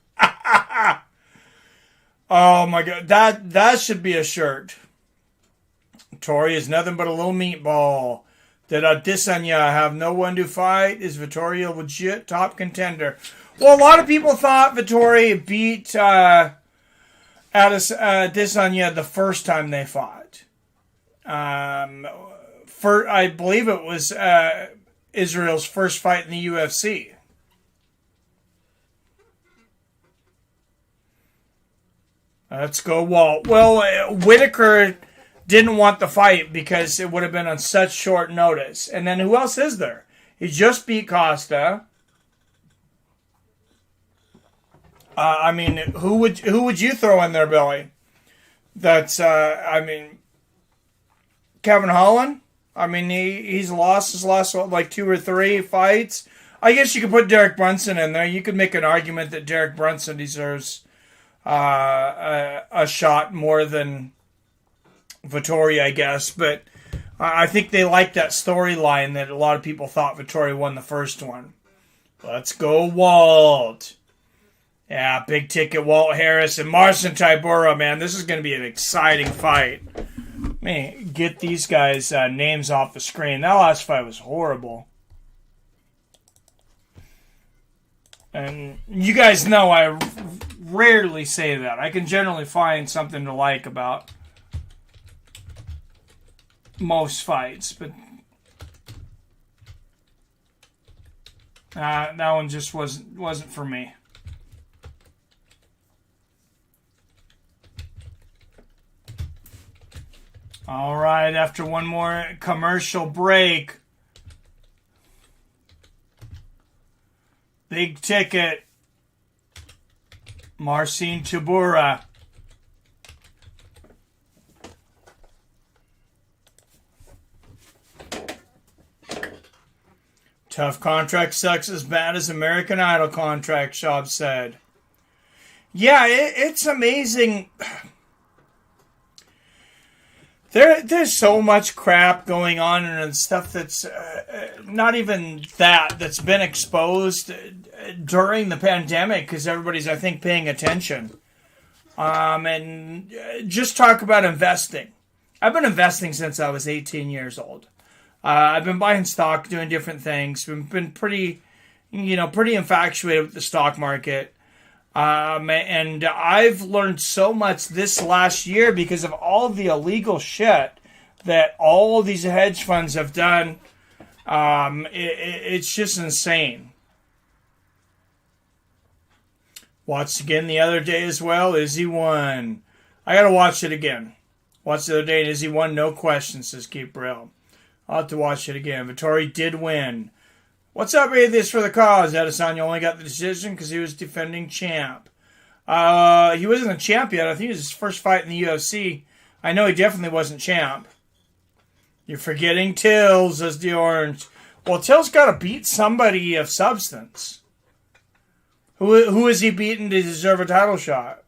Oh my God. That should be a shirt. Tori is nothing but a little meatball. Did Adesanya have no one to fight? Is Vettori a legit top contender? Well, a lot of people thought Vettori beat Adesanya the first time they fought. I believe it was Israel's first fight in the UFC. Let's go, Walt. Well, Whitaker didn't want the fight because it would have been on such short notice. And then who else is there? He just beat Costa. Who would you throw in there, Billy? That's Kevin Holland. He's lost his last 2 or 3 fights. I guess you could put Derek Brunson in there. You could make an argument that Derek Brunson deserves a shot more than Vettori, I guess. But I think they like that storyline that a lot of people thought Vettori won the first one. Let's go, Walt. Yeah, big ticket Walt Harris and Marcin Tybura, man. This is going to be an exciting fight. Man, get these guys' names off the screen. That last fight was horrible. And you guys know I rarely say that. I can generally find something to like about most fights, but that one just wasn't for me. All right, after one more commercial break, big ticket, Marcin Tybura. Tough contract sucks as bad as American Idol contract, Schaub said. Yeah, it's amazing. There's so much crap going on and stuff that's not even that's been exposed during the pandemic because everybody's, I think, paying attention. And just talk about investing. I've been investing since I was 18 years old. I've been buying stock, doing different things. We've been pretty infatuated with the stock market. And I've learned so much this last year because of all the illegal shit that all these hedge funds have done. It's just insane. Watched again the other day as well. Izzy won. I gotta watch it again. Watched the other day and Izzy won, no question, says Keep Real. I'll have to watch it again. Vettori did win. What's up, Atheist for the Cause? Adesanya only got the decision because he was defending champ. He wasn't a champ yet. I think it was his first fight in the UFC. I know he definitely wasn't champ. You're forgetting Tills as the orange. Well, Tills got to beat somebody of substance. Who is he beating to deserve a title shot?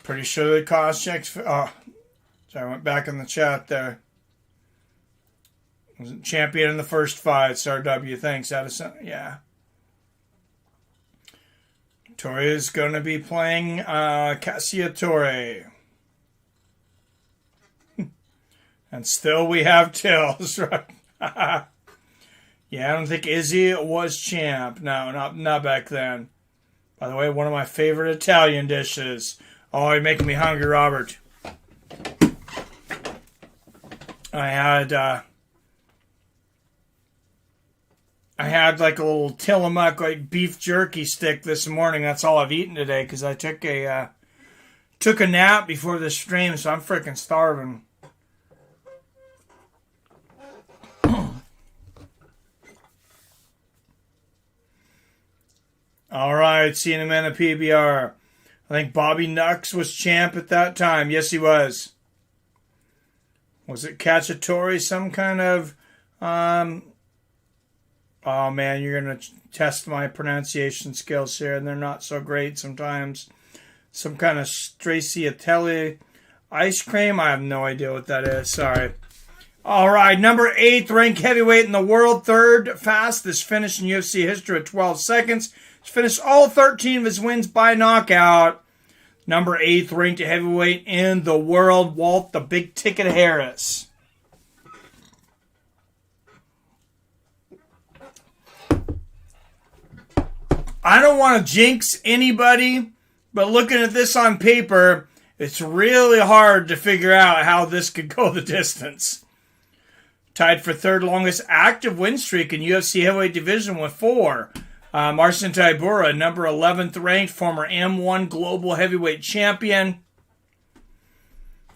Pretty sure the cost checks. Oh, so I went back in the chat there. Wasn't champion in the first fight. SRW, thanks, Addison. Yeah. Torre is going to be playing Cassia Torre. And still we have Tills, right? Yeah, I don't think Izzy was champ. No, not back then. By the way, one of my favorite Italian dishes. Oh, you're making me hungry, Robert. I had like a little Tillamook, like beef jerky stick this morning. That's all I've eaten today because I took a nap before the stream, so I'm freaking starving. All right, seeing him in a PBR. I think Bobby Nux was champ at that time. Yes, he was. Was it Cacciatore? Some kind of... oh, man, you're going to test my pronunciation skills here, and they're not so great sometimes. Some kind of Stracciatelli ice cream? I have no idea what that is. Sorry. All right, number 8th ranked heavyweight in the world. Third fastest finish in UFC history at 12 seconds. He's finished all 13 of his wins by knockout. Number 8th ranked heavyweight in the world, Walt the Big Ticket Harris. I don't want to jinx anybody, but looking at this on paper, it's really hard to figure out how this could go the distance. Tied for third longest active win streak in UFC heavyweight division with 4. Marcin Tybura, number 11th ranked, former M1 global heavyweight champion.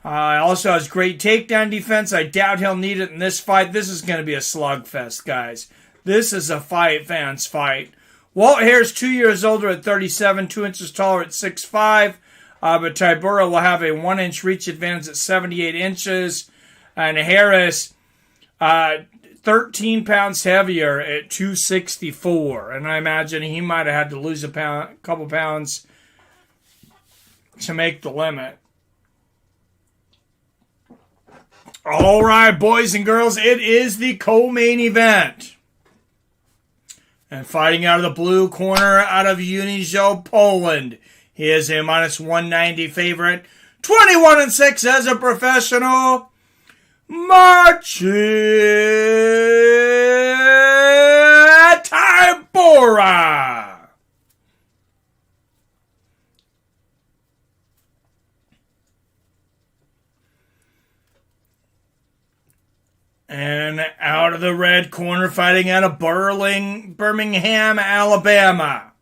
Also has great takedown defense. I doubt he'll need it in this fight. This is going to be a slugfest, guys. This is a fight fans fight. Walt Harris, 2 years older at 37, 2 inches taller at 6'5". But Tybura will have a 1-inch reach advantage at 78 inches. And Harris... 13 pounds heavier at 264. And I imagine he might have had to lose a couple pounds to make the limit. All right, boys and girls, it is the co-main event. And fighting out of the blue corner, out of Unizo, Poland, he is a minus 190 favorite. 21-6 as a professional. Marcin Tybura. And out of the red corner, fighting out of Birmingham, Alabama.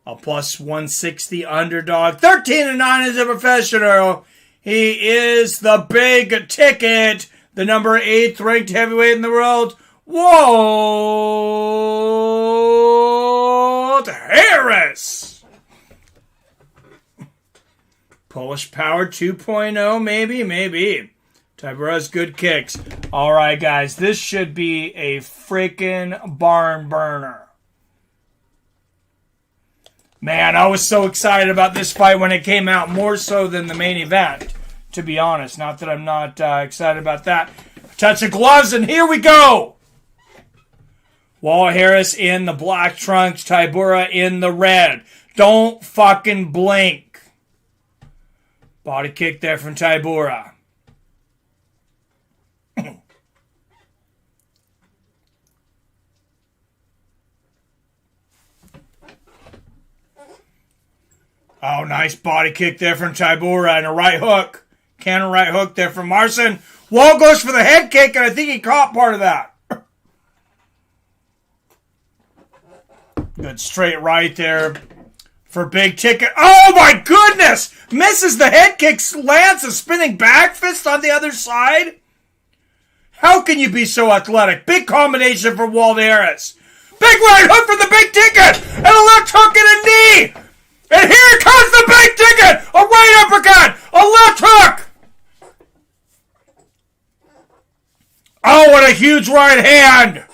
A plus 160 underdog. 13-9 as a professional. He is the big ticket, the number 8th ranked heavyweight in the world, Walt Harris. Polish Power 2.0, maybe. Tybura's good kicks. All right, guys, this should be a freaking barn burner. Man, I was so excited about this fight when it came out, more so than the main event, to be honest. Not that I'm not excited about that. Touch of gloves, and here we go! Walt Harris in the black trunks, Tybura in the red. Don't fucking blink. Body kick there from Tybura. Oh, nice body kick there from Tybura and a right hook. Counter right hook there from Marcin. Walt goes for the head kick, and I think he caught part of that. Good straight right there for big ticket. Oh, my goodness! Misses the head kick, lands a spinning back fist on the other side. How can you be so athletic? Big combination from Walt Harris. Big right hook for the big ticket. And a left hook and a knee. And here comes the big ticket. A right uppercut. A left hook. Oh, what a huge right hand.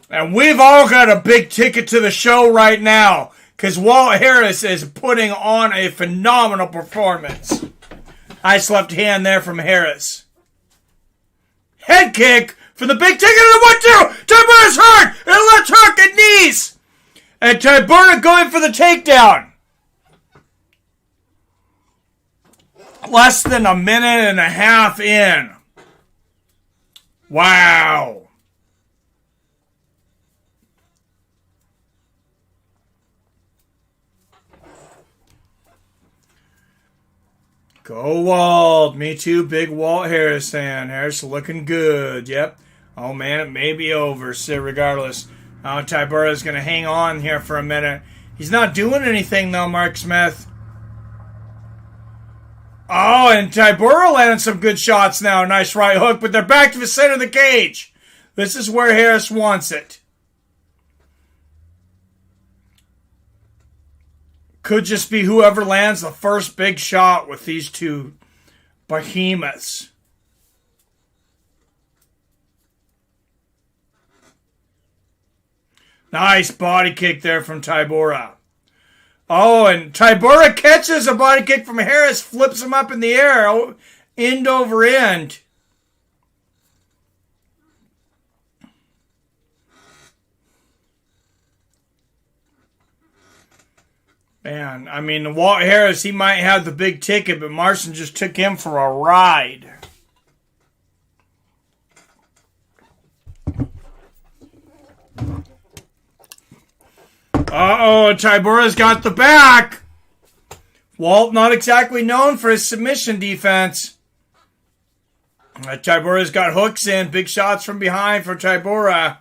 And we've all got a big ticket to the show right now. Because Walt Harris is putting on a phenomenal performance. Nice left hand there from Harris. Head kick for the big ticket and a 1-2. Tybura's hurt. And a left hook and knees. And Tybura going for the takedown. Less than a minute and a half in. Wow. Go Walt. Me too, big Walt Harris fan. Harris looking good. Yep. Oh, man, it may be over. So regardless. Tybura is going to hang on here for a minute. He's not doing anything, though, Mark Smith. Oh, and Tybura landing some good shots now. Nice right hook, but they're back to the center of the cage. This is where Harris wants it. Could just be whoever lands the first big shot with these two behemoths. Nice body kick there from Tybura. Oh, and Tybura catches a body kick from Harris, flips him up in the air, end over end. Man, I mean, Walt Harris, he might have the big ticket, but Marcin just took him for a ride. Uh-oh, Tybura's got the back. Walt not exactly known for his submission defense. Tybura's got hooks in. Big shots from behind for Tybura.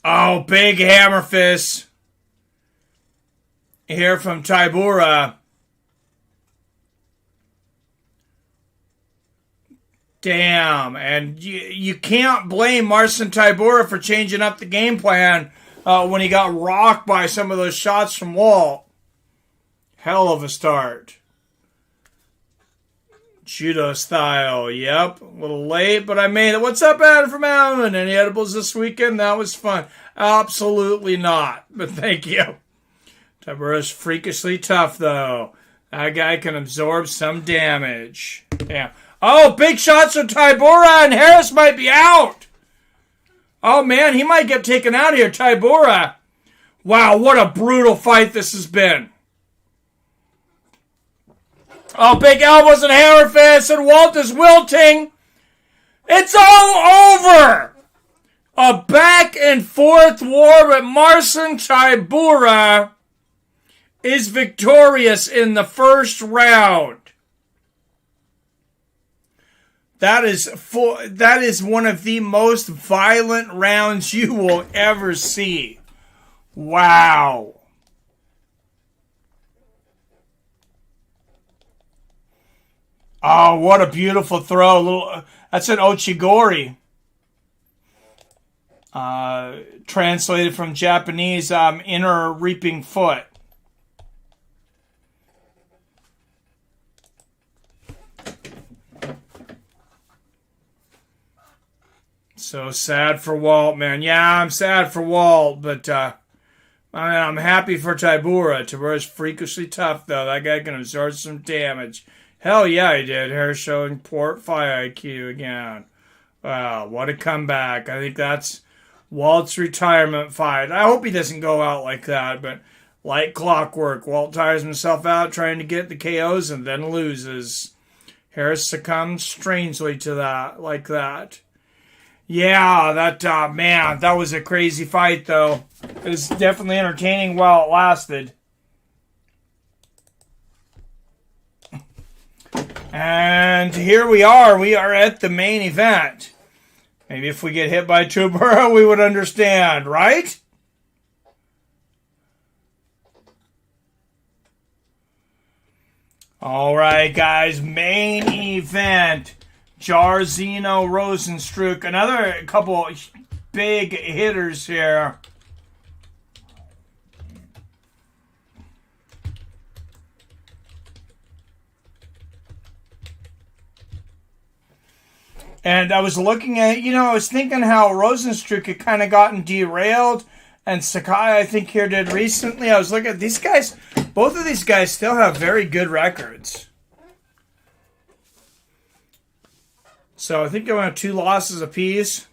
Oh, big hammer fist here from Tybura. Damn. And you can't blame Marcin Tybura for changing up the game plan when he got rocked by some of those shots from Walt. Hell of a start. Judo style. Yep. A little late, but I made it. What's up, Adam from Allen? Any edibles this weekend? That was fun. Absolutely not. But thank you. Tybura's freakishly tough, though. That guy can absorb some damage. Damn. Oh, big shots from Tybura, and Harris might be out. Oh, man, he might get taken out here. Tybura. Wow, what a brutal fight this has been. Oh, big elbows and hammer fists, and Walt is wilting. It's all over. A back and forth war, but Marcin Tybura is victorious in the first round. That is one of the most violent rounds you will ever see. Wow. Oh, what a beautiful throw. That's an Ochigori. Translated from Japanese, inner reaping foot. So sad for Walt, man. Yeah, I'm sad for Walt, but I'm happy for Tybura. Tybura's freakishly tough, though. That guy can absorb some damage. Hell yeah, he did. Harris showing port fight IQ again. Wow, what a comeback. I think that's Walt's retirement fight. I hope he doesn't go out like that, but like clockwork, Walt tires himself out trying to get the KOs and then loses. Harris succumbs strangely to that, like that. Yeah, that was a crazy fight, though. It was definitely entertaining while it lasted. And here we are. We are at the main event. Maybe if we get hit by Tybura, we would understand, right? All right, guys. Main event. Jairzinho Rozenstruick. Another couple big hitters here. And I was looking at, I was thinking how Rozenstruick had kind of gotten derailed. And Sakai, I think, here did recently. I was looking at these guys. Both of these guys still have very good records. So I think they went 2 losses apiece.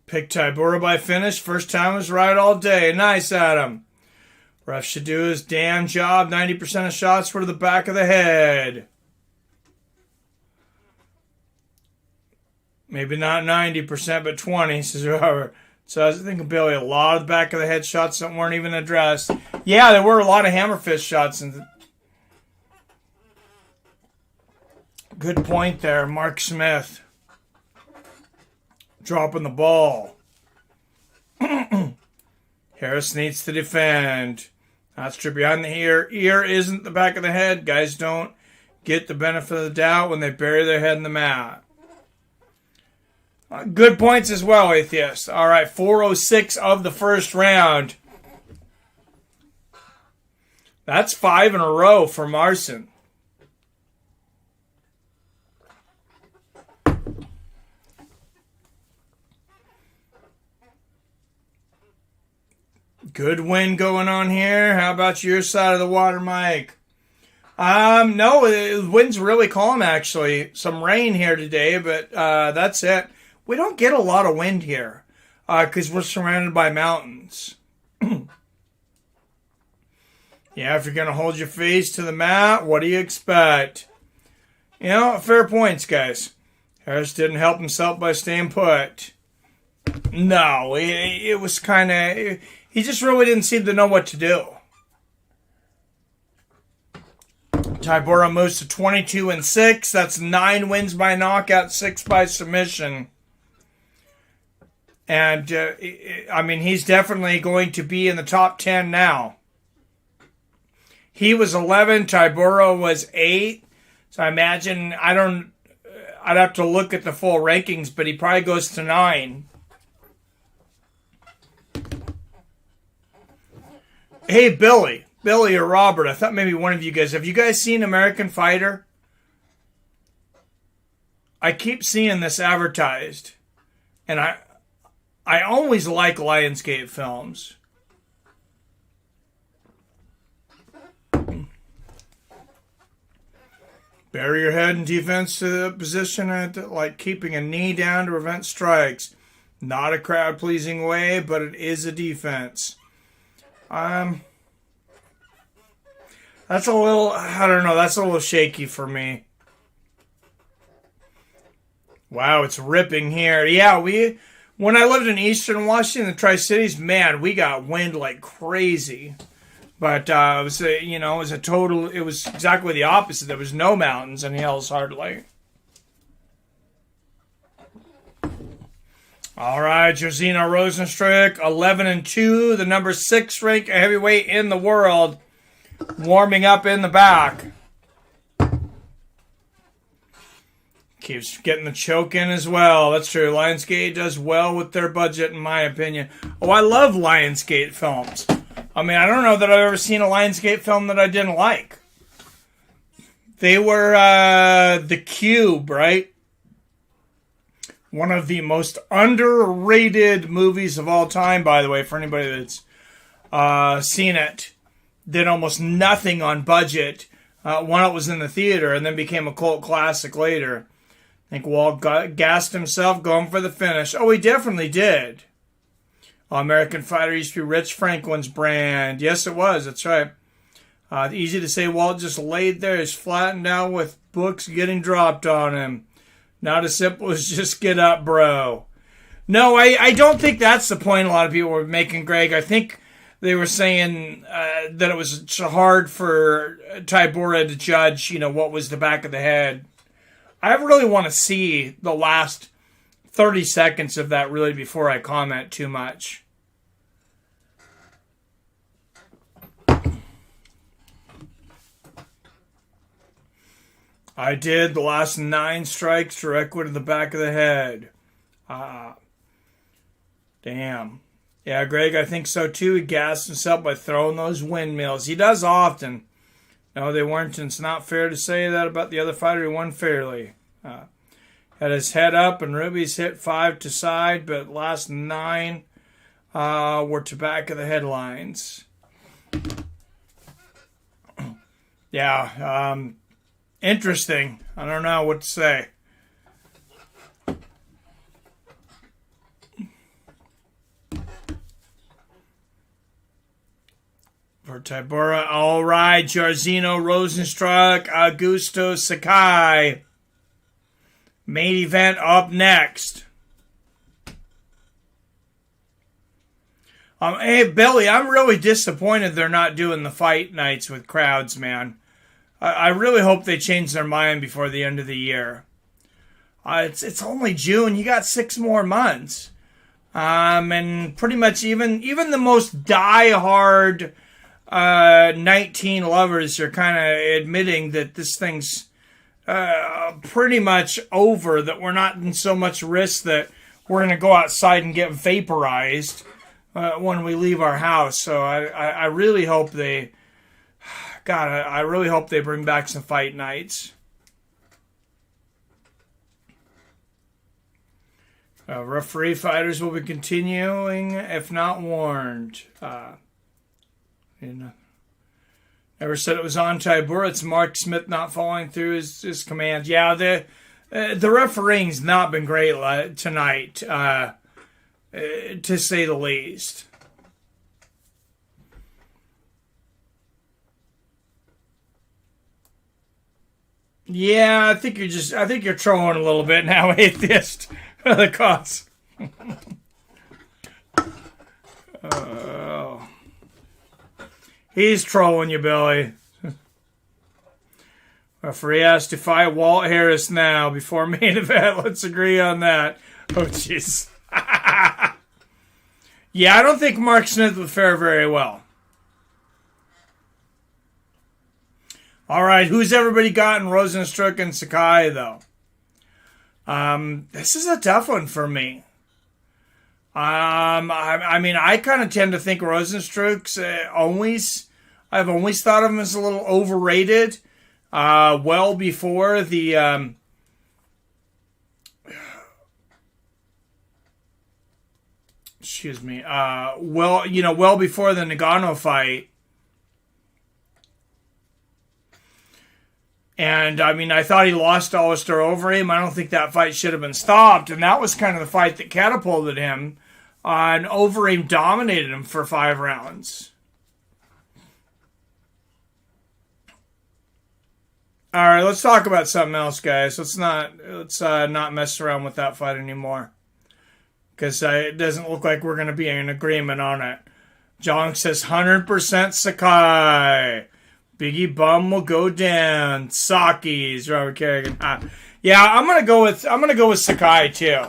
Pick Tybura by finish. First time was right all day. Nice, Adam. Ref should do his damn job. 90% of shots were to the back of the head. Maybe not 90%, but 20, says whoever. So I was thinking, Billy, a lot of the back of the head shots that weren't even addressed. Yeah, there were a lot of hammer fist shots. Good point there, Mark Smith. Dropping the ball. Harris needs to defend. That's true. Behind the ear. Ear isn't the back of the head. Guys don't get the benefit of the doubt when they bury their head in the mat. Good points as well, Atheist. All right, 4:06 of the first round. That's 5 in a row for Marcin. Good win going on here. How about your side of the water, Mike? No, the wind's really calm, actually. Some rain here today, but that's it. We don't get a lot of wind here because we're surrounded by mountains. Yeah, if you're going to hold your face to the mat, what do you expect? Fair points, guys. Harris didn't help himself by staying put. No, it was kind of... He just really didn't seem to know what to do. Tybura moves to 22-6. That's 9 wins by knockout, 6 by submission. And, he's definitely going to be in the top 10 now. He was 11, Tybura was 8. So I imagine, I'd have to look at the full rankings, but he probably goes to 9. Hey, Billy or Robert, I thought maybe one of you guys, have you guys seen American Fighter? I keep seeing this advertised, and I always like Lionsgate films. Bury your head in defense to the position, like keeping a knee down to prevent strikes. Not a crowd-pleasing way, but it is a defense. That's a little, I don't know, that's a little shaky for me. Wow, it's ripping here. Yeah, when I lived in Eastern Washington, the Tri-Cities, man, we got wind like crazy. But it was exactly the opposite. There was no mountains and hills hardly. All right, Jairzinho Rozenstruick, 11-2, the number 6 ranked heavyweight in the world, warming up in the back. Keeps getting the choke in as well. That's true. Lionsgate does well with their budget, in my opinion. Oh, I love Lionsgate films. I don't know that I've ever seen a Lionsgate film that I didn't like. They were The Cube, right? One of the most underrated movies of all time, by the way, for anybody that's seen it. Did almost nothing on budget. One, it was in the theater and then became a cult classic later. I think Walt gassed himself going for the finish. Oh, he definitely did. American Fighter used to be Rich Franklin's brand. Yes, it was. That's right. Easy to say Walt just laid there. He's flattened out with books getting dropped on him. Not as simple as just get up, bro. No, I don't think that's the point a lot of people were making, Greg. I think they were saying that it was hard for Tybura to judge, what was the back of the head. I really want to see the last 30 seconds of that really before I comment too much. I did. The last 9 strikes directly to the back of the head. Damn. Yeah, Greg, I think so too. He gassed himself by throwing those windmills. He does often. No, they weren't. It's not fair to say that about the other fighter. He won fairly. Had his head up, and Ruby's hit 5 to side, but last 9 were to back of the headlines. Yeah, interesting. I don't know what to say. For Tybura, all right. Jairzinho, Rozenstruick, Augusto, Sakai. Main event up next. Hey, Billy, I'm really disappointed they're not doing the fight nights with crowds, man. I really hope they change their mind before the end of the year. It's only June. You got 6 more months. And pretty much even the most die-hard 19 lovers are kind of admitting that this thing's pretty much over, that we're not in so much risk that we're going to go outside and get vaporized when we leave our house. So I really hope they... God, I really hope they bring back some fight nights. Referee fighters will be continuing if not warned. Never said it was on Tybura. It's Mark Smith not following through his commands. Yeah, the refereeing's not been great tonight, to say the least. Yeah, I think you're trolling a little bit now, atheist. The cause. Oh. He's trolling you, Billy. Referee has to fight Walt Harris now before main event. Let's agree on that. Oh, jeez. Yeah, I don't think Mark Smith would fare very well. All right, who's everybody got in Rozenstruick and Sakai, though? This is a tough one for me. I mean, I kind of tend to think Rozenstruick's I've always thought of him as a little overrated. Well before the excuse me. Well before the Nagano fight. And, I mean, I thought he lost to Alistair Overeem. I don't think that fight should have been stopped. And that was kind of the fight that catapulted him. And Overeem dominated him for 5 rounds. All right, let's talk about something else, guys. Let's not mess around with that fight anymore. Because it doesn't look like we're going to be in agreement on it. Jong says 100% Sakai. Biggie Bum will go down. Saki's Robert Kerrigan. Yeah, I'm gonna go with Sakai too.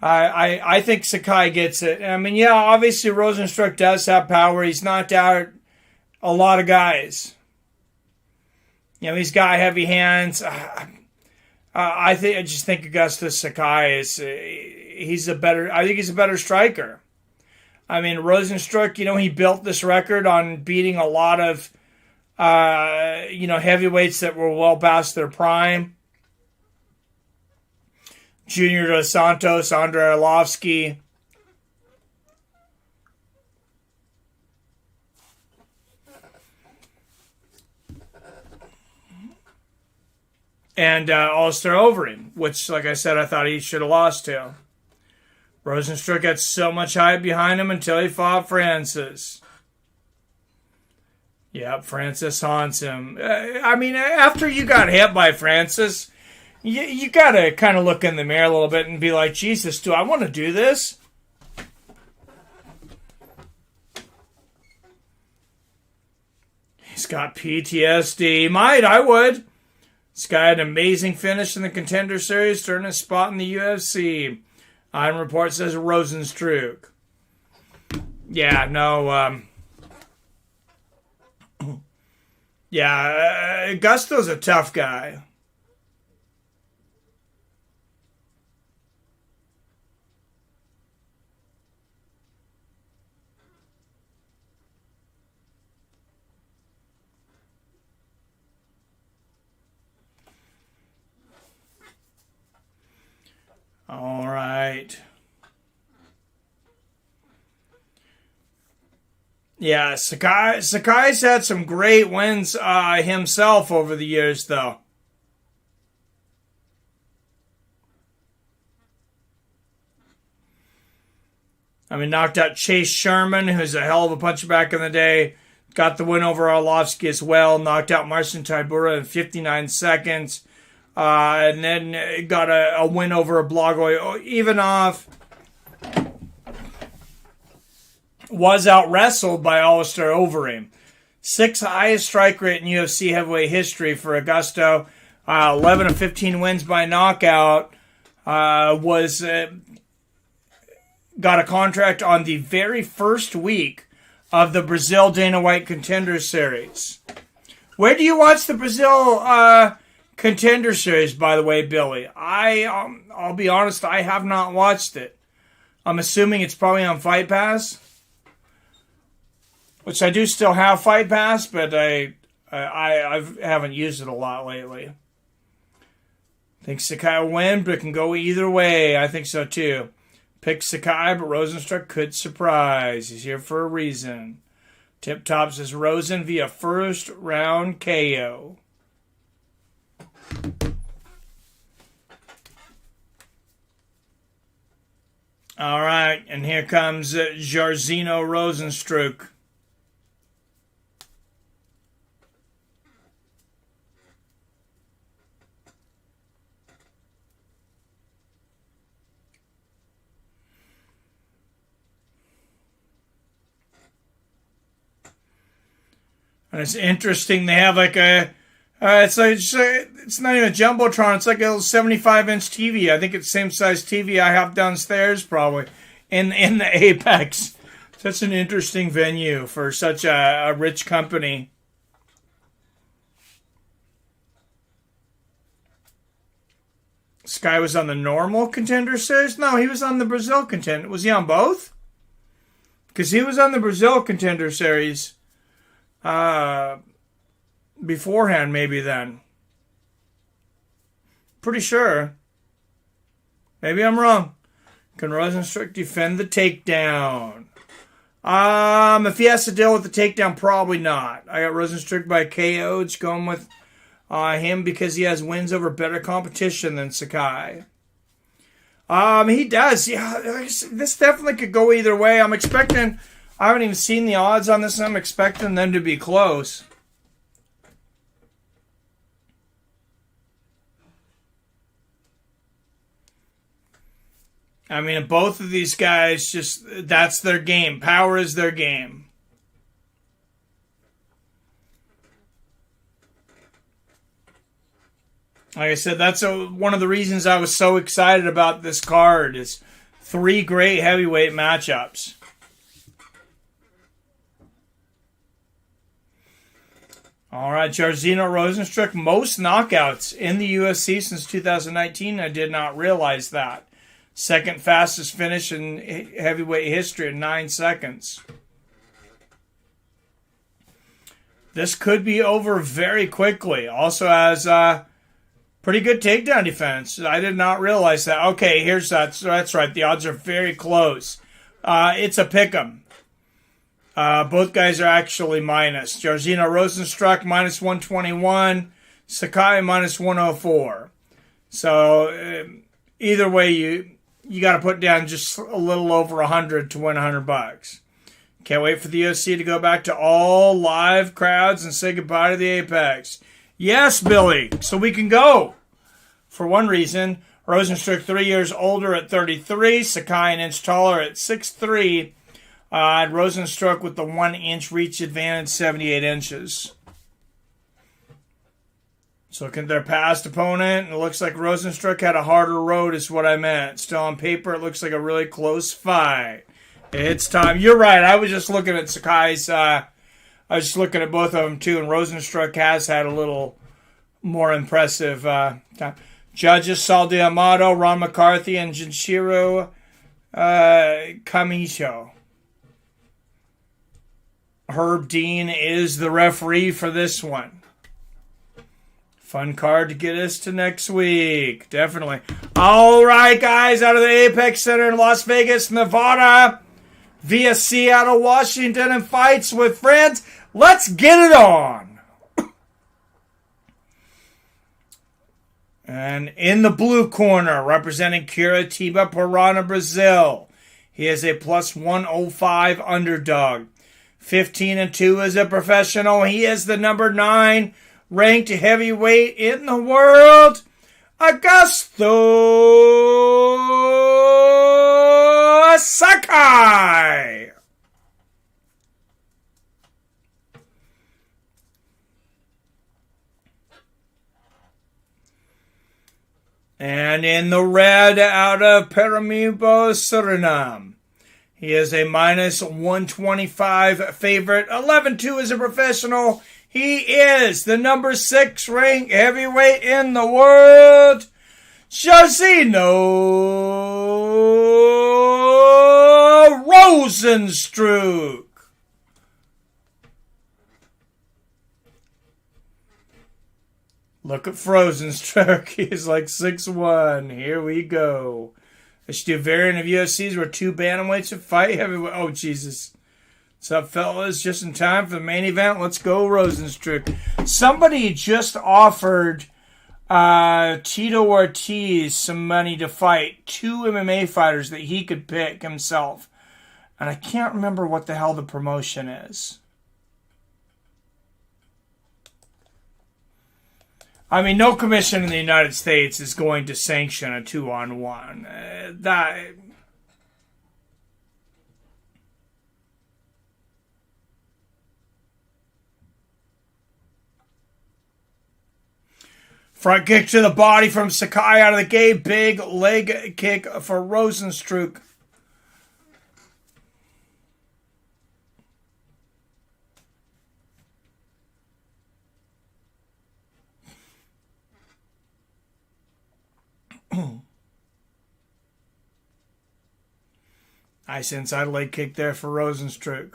I think Sakai gets it. I mean, yeah, obviously Rozenstruick does have power. He's knocked out a lot of guys. You know, he's got heavy hands. I just think Augustus Sakai is he's a better striker. I mean, Rozenstruick, he built this record on beating a lot of, heavyweights that were well past their prime. Junior Dos Santos, Andrei Arlovsky. And Alistair Overeem, which, like I said, I thought he should have lost to. Rozenstruick had so much hype behind him until he fought Francis. Yep, Francis haunts him. I mean, after you got hit by Francis, you got to kind of look in the mirror a little bit and be like, Jesus, do I want to do this? He's got PTSD. I would. This guy had an amazing finish in the Contender Series, turning his spot in the UFC. Iron Report says Rozenstruick. Yeah, no. Yeah, Augusto's a tough guy. All right. Yeah, Sakai's had some great wins himself over the years, though. I mean, knocked out Chase Sherman, who's a hell of a puncher back in the day. Got the win over Arlovsky as well. Knocked out Marcin Tybura in 59 seconds. And then got a win over Blagoy Ivanov. Was out-wrestled by Alistair Overeem. 6th highest strike rate in UFC heavyweight history for Augusto. 11 of 15 wins by knockout. Got a contract on the very first week of the Brazil Dana White Contender Series. Where do you watch the Brazil Contender Series, by the way, Billy? I'll be honest, I have not watched it. I'm assuming it's probably on Fight Pass, which I do still have Fight Pass, but I haven't used it a lot lately. I think Sakai will win, but it can go either way. I think so too. Pick Sakai, but Rozenstruick could surprise. He's here for a reason. Tip Top says Rosen via first round KO. All right, and here comes Jairzinho Rozenstruick. And it's interesting. They have like it's not even a jumbotron. It's like a little 75-inch TV. I think it's the same size TV I have downstairs, probably in the Apex. Such an interesting venue for such a rich company. This guy was on the normal Contender Series. No, he was on the Brazil Contender. Was he on both? Because he was on the Brazil Contender Series. Beforehand, maybe then. Pretty sure. Maybe I'm wrong. Can Rozenstruick defend the takedown? If he has to deal with the takedown, probably not. I got Rozenstruick by KO. It's going with him because he has wins over better competition than Sakai. He does. Yeah, this definitely could go either way. I'm expecting... I haven't even seen the odds on this, and I'm expecting them to be close. I mean, both of these guys, that's their game. Power is their game. Like I said, that's one of the reasons I was so excited about this card is 3 great heavyweight matchups. All right, Jairzinho Rozenstruick, most knockouts in the UFC since 2019. I did not realize that. Second fastest finish in heavyweight history in 9 seconds. This could be over very quickly. Also has pretty good takedown defense. I did not realize that. Okay, here's that. So that's right. The odds are very close. It's a pick'em. Both guys are actually minus. Jairzinho Rozenstruick minus 121. Sakai minus 104. So either way, you got to put down just a little over 100 to win $100. Can't wait for the UFC to go back to all live crowds and say goodbye to the Apex. Yes, Billy. So we can go. For one reason, Rozenstruick 3 years older at 33. Sakai an inch taller at 6'3". Rozenstruick with the 1 inch reach advantage, 78 inches. So looking at their past opponent, it looks like Rozenstruick had a harder road is what I meant. Still on paper, it looks like a really close fight. It's time. You're right. I was just looking at Sakai's I was just looking at both of them too, and Rozenstruick has had a little more impressive time. Judges Saul D'Amato, Ron McCarthy, and Jinshiro Kamisho. Herb Dean is the referee for this one. Fun card to get us to next week. Definitely. All right, guys, out of the Apex Center in Las Vegas, Nevada, via Seattle, Washington, and Fights with Friends. Let's get it on. And in the blue corner, representing Curitiba, Parana, Brazil, he is a plus 105 underdog. 15-2 as a professional. He is the number 9 ranked heavyweight in the world, Augusto Sakai. And in the red, out of Paramaribo, Suriname, he is a minus 125 favorite. 11-2 as a professional. He is the number 6 ranked heavyweight in the world, Jairzinho Rozenstruick. Look at Rozenstruick. He's like 6'1". Here we go. I should do a variant of UFCs where 2 bantamweights would fight heavyweight. Oh, Jesus. What's up, fellas? Just in time for the main event. Let's go, Rozenstruick. Somebody just offered Tito Ortiz some money to fight 2 MMA fighters that he could pick himself. And I can't remember what the hell the promotion is. I mean, no commission in the United States is going to sanction a 2-on-1. Front kick to the body from Sakai out of the gate. Big leg kick for Rozenstruick. Nice inside leg kick there for Rozenstruick.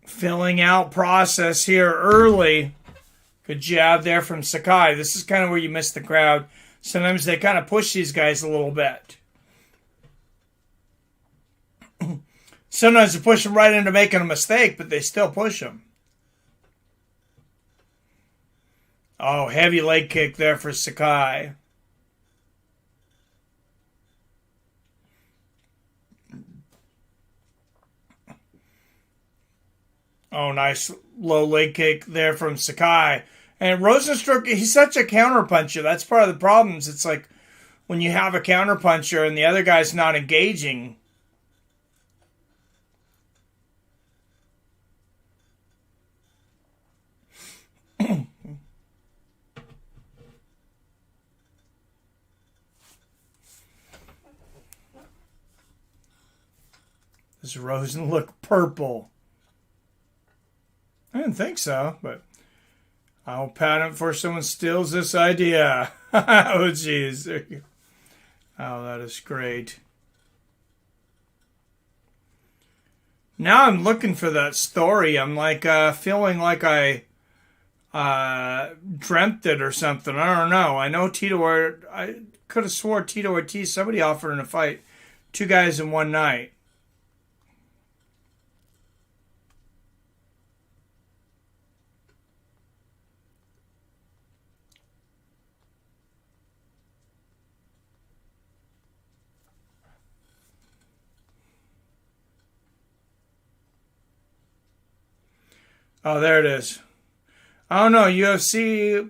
Filling out process here early. Good jab there from Sakai. This is kind of where you miss the crowd. Sometimes they kind of push these guys a little bit. Sometimes they push them right into making a mistake, but they still push them. Oh, heavy leg kick there for Sakai. Oh, nice low leg kick there from Sakai. And Rozenstruick, he's such a counterpuncher. That's part of the problems. It's like when you have a counterpuncher and the other guy's not engaging. Does Rosen look purple? I didn't think so, but I'll pat him before someone steals this idea. Oh, jeez. Oh, that is great. Now I'm looking for that story. I'm like feeling like I dreamt it or something. I don't know. I know I could have swore Tito Ortiz, somebody offered him a fight. 2 guys in one night. Oh, there it is. I don't know. UFC,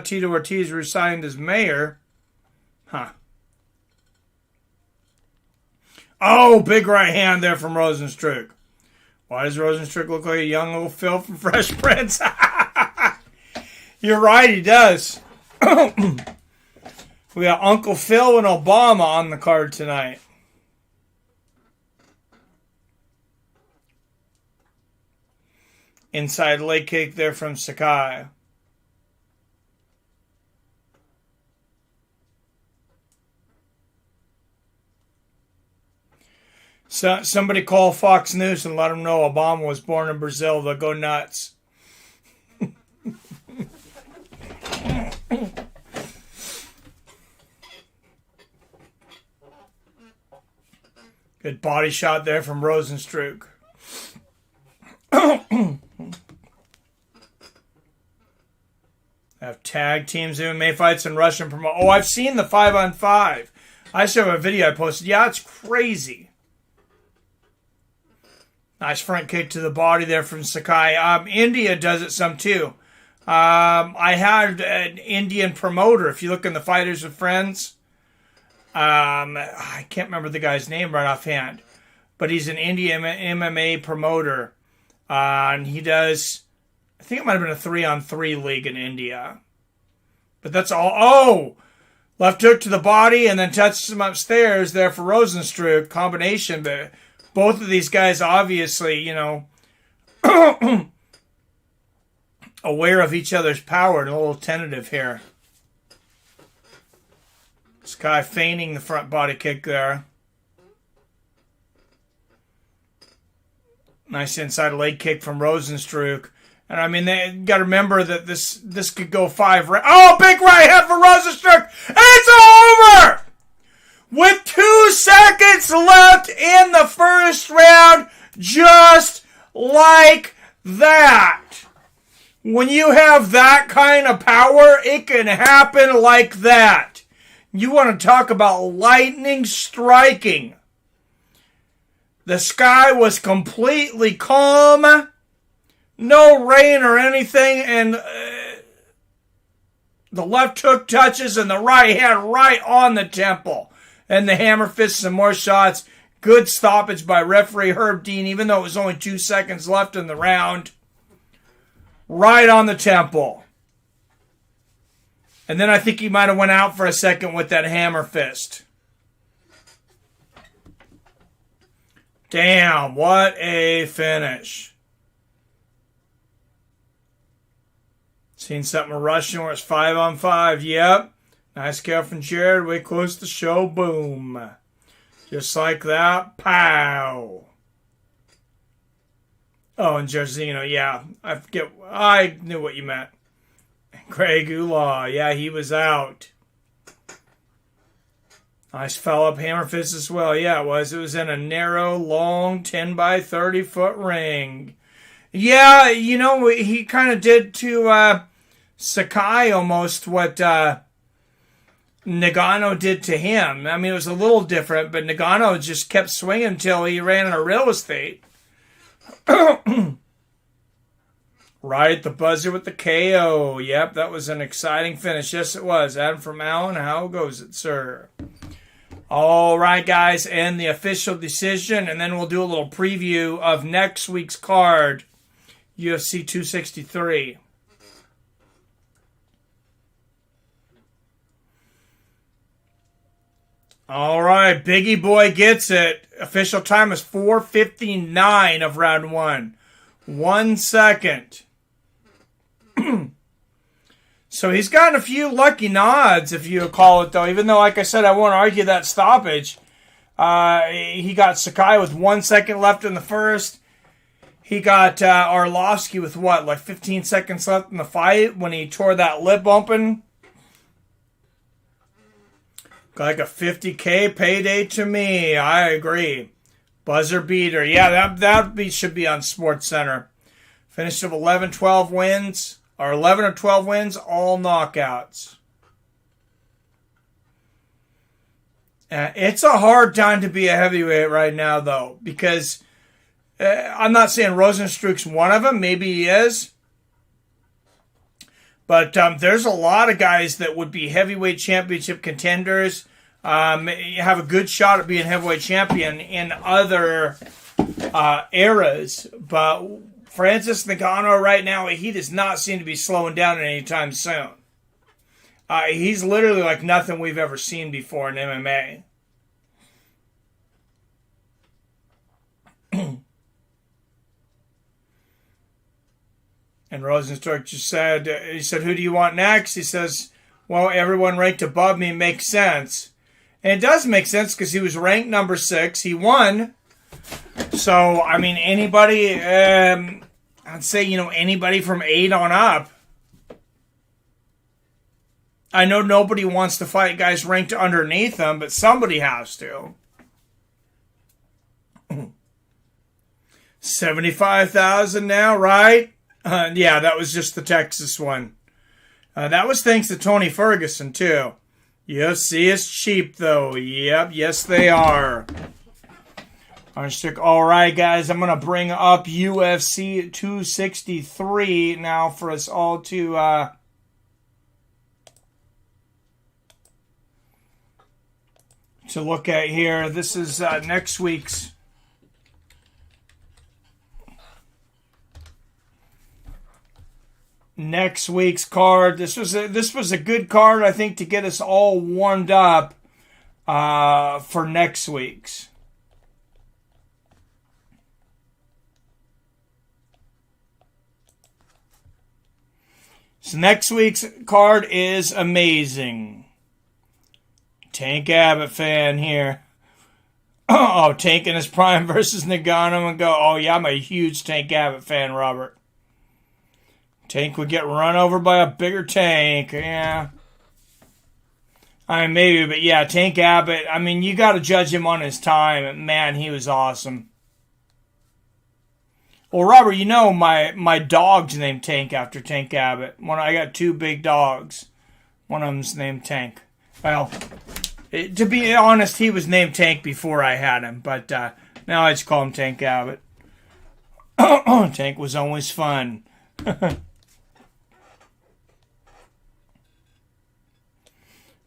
Tito Ortiz resigned as mayor. Huh. Oh, big right hand there from Rozenstruick. Why does Rozenstruick look like a young little Phil from Fresh Prince? You're right, he does. We got Uncle Phil and Obama on the card tonight. Inside leg kick there from Sakai. So, somebody call Fox News and let them know Obama was born in Brazil. They'll go nuts. Good body shot there from Rozenstruick. Have tag teams, MMA fights, and Russian promo. Oh, I've seen the 5-on-5. I show a video I posted. Yeah, it's crazy. Nice front kick to the body there from Sakai. India does it some too. I had an Indian promoter. If you look in the Fighters with Friends, I can't remember the guy's name right offhand, but he's an Indian MMA promoter. And he does, I think it might have been a 3-on-3 league in India. But that's all. Oh! Left hook to the body and then touches him upstairs there for Rozenstruick. Combination, but both of these guys obviously, you know, aware of each other's power and a little tentative here. This guy feigning the front body kick there. Nice inside leg kick from Rozenstruick. And I mean, they got to remember that this could go 5 rounds. Oh, big right hand for Rozenstruick. And it's over! With 2 seconds left in the first round, just like that. When you have that kind of power, it can happen like that. You want to talk about lightning striking. The sky was completely calm. No rain or anything. And the left hook touches and the right hand right on the temple. And the hammer fist, some more shots. Good stoppage by referee Herb Dean, even though it was only 2 seconds left in the round. Right on the temple. And then I think he might have went out for a second with that hammer fist. Damn, what a finish. Seen something Russian where it's 5-on-5. Yep. Nice kill from Jared. Way close to show. Boom. Just like that. Pow. Oh, and Jairzinho. Yeah. I knew what you meant. Greg Ulaw. Yeah, he was out. Nice follow-up hammer fist as well. Yeah, it was. It was in a narrow, long 10 by 30 foot ring. Yeah, you know, he kind of did to Sakai almost what Nagano did to him. I mean, it was a little different, but Nagano just kept swinging until he ran out of real estate. Right, the buzzer with the KO. Yep, that was an exciting finish. Yes, it was. Adam from Allen, how goes it, sir? All right, guys, and the official decision, and then we'll do a little preview of next week's card, UFC 263. All right, Biggie Boy gets it. Official time is 4:59 of round 1. 1 second. So he's gotten a few lucky nods, if you call it, though. Even though, like I said, I won't argue that stoppage. He got Sakai with 1 second left in the first. He got Arlovsky with what, like 15 seconds left in the fight when he tore that lip open. Like a $50K payday to me. I agree. Buzzer beater. Yeah, that should be on Sports Center. Finished of 11-12 wins. Or 11 or 12 wins, all knockouts. It's a hard time to be a heavyweight right now, though. Because I'm not saying Rozenstruick's one of them. Maybe he is. But there's a lot of guys that would be heavyweight championship contenders, have a good shot at being heavyweight champion in other eras. But Francis Ngannou right now, he does not seem to be slowing down anytime soon. He's literally like nothing we've ever seen before in MMA. And Rozenstruick just said, he said, who do you want next? He says, well, everyone ranked above me makes sense. And it does make sense because he was ranked number 6. He won. So, I mean, anybody, I'd say, anybody from 8 on up. I know nobody wants to fight guys ranked underneath them, but somebody has to. 75,000 now, right? Yeah, that was just the Texas one. That was thanks to Tony Ferguson, too. UFC is cheap, though. Yep, yes, they are. All right, guys, I'm going to bring up UFC 263 now for us all to look at here. This is next week's card. This was a good card, I think, to get us all warmed up for next week's. So next week's card is amazing. Tank Abbott fan here. Oh, Tank in his prime versus Ngannou and go. Oh yeah, I'm a huge Tank Abbott fan, Robert. Tank would get run over by a bigger Tank. Yeah. I mean, maybe, but yeah, Tank Abbott, I mean, you got to judge him on his time. Man, he was awesome. Well, Robert, my dog's named Tank after Tank Abbott. I got 2 big dogs. One of them's named Tank. Well, to be honest, he was named Tank before I had him, but now I just call him Tank Abbott. Tank was always fun.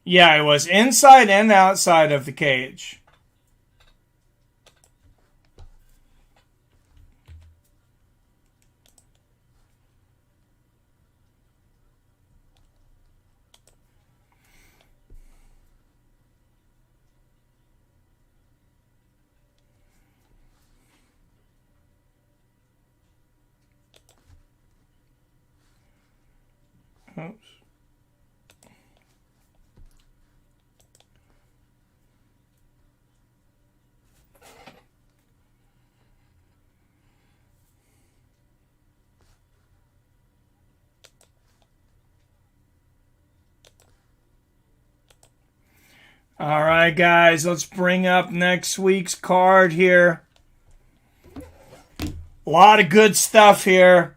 Yeah, it was inside and outside of the cage. Oops. All right, guys, let's bring up next week's card here. A lot of good stuff here.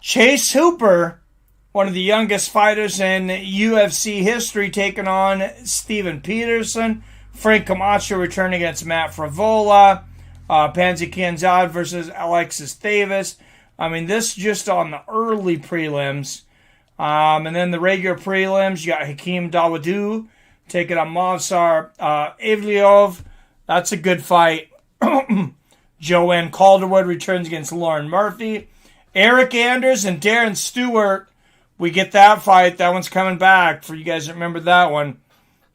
Chase Hooper, one of the youngest fighters in UFC history, taking on Steven Peterson. Frank Camacho returning against Matt Frevola. Panzi Kianzad versus Alexis Davis. I mean, this just on the early prelims. And then the regular prelims, you got Hakeem Dawodu taking on Movsar Evliov. That's a good fight. Joanne Calderwood returns against Lauren Murphy. Eric Anders and Darren Stewart. We get that fight. That one's coming back. For you guys that remember that one.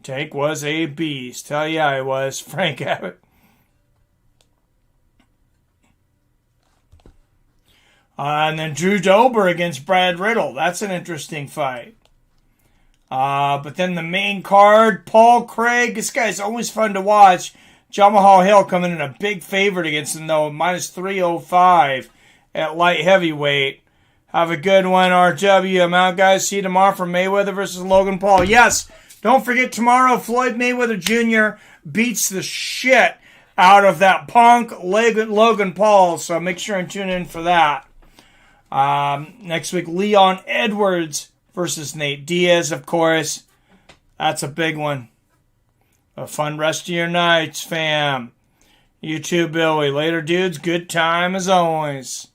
Tank was a beast. Hell yeah, he was. Frank Abbott. And then Drew Dober against Brad Riddle. That's an interesting fight. But then the main card, Paul Craig. This guy's always fun to watch. Jamal Hill coming in a big favorite against him, though. Minus 305 at light heavyweight. Have a good one, RW. I'm out, guys. See you tomorrow for Mayweather versus Logan Paul. Yes, don't forget tomorrow, Floyd Mayweather Jr. beats the shit out of that punk Logan Paul. So make sure and tune in for that. Next week, Leon Edwards versus Nate Diaz, of course. That's a big one. A fun rest of your nights, fam. You too, Billy. Later, dudes. Good time as always.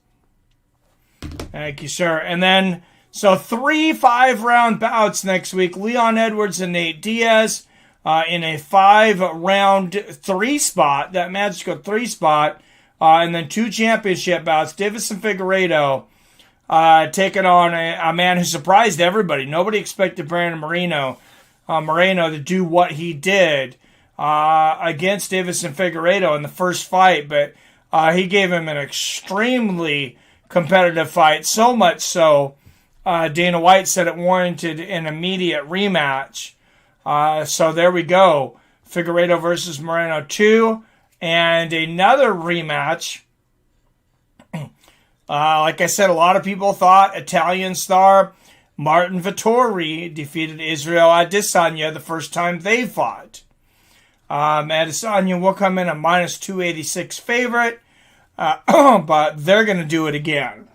Thank you, sir. And then So 3 5-round bouts next week. Leon Edwards and Nate Diaz in a 5-round 3 spot. That Magical 3 spot. And then 2 championship bouts. Deiveson Figueiredo taking on a man who surprised everybody. Nobody expected Brandon Moreno to do what he did against Deiveson Figueiredo in the first fight. But he gave him an extremely competitive fight. So much so, Dana White said it warranted an immediate rematch. So there we go. Figueiredo versus Moreno 2. And another rematch. Like I said, a lot of people thought Italian star Martin Vettori defeated Israel Adesanya the first time they fought. Adesanya will come in a minus 286 favorite, but they're going to do it again.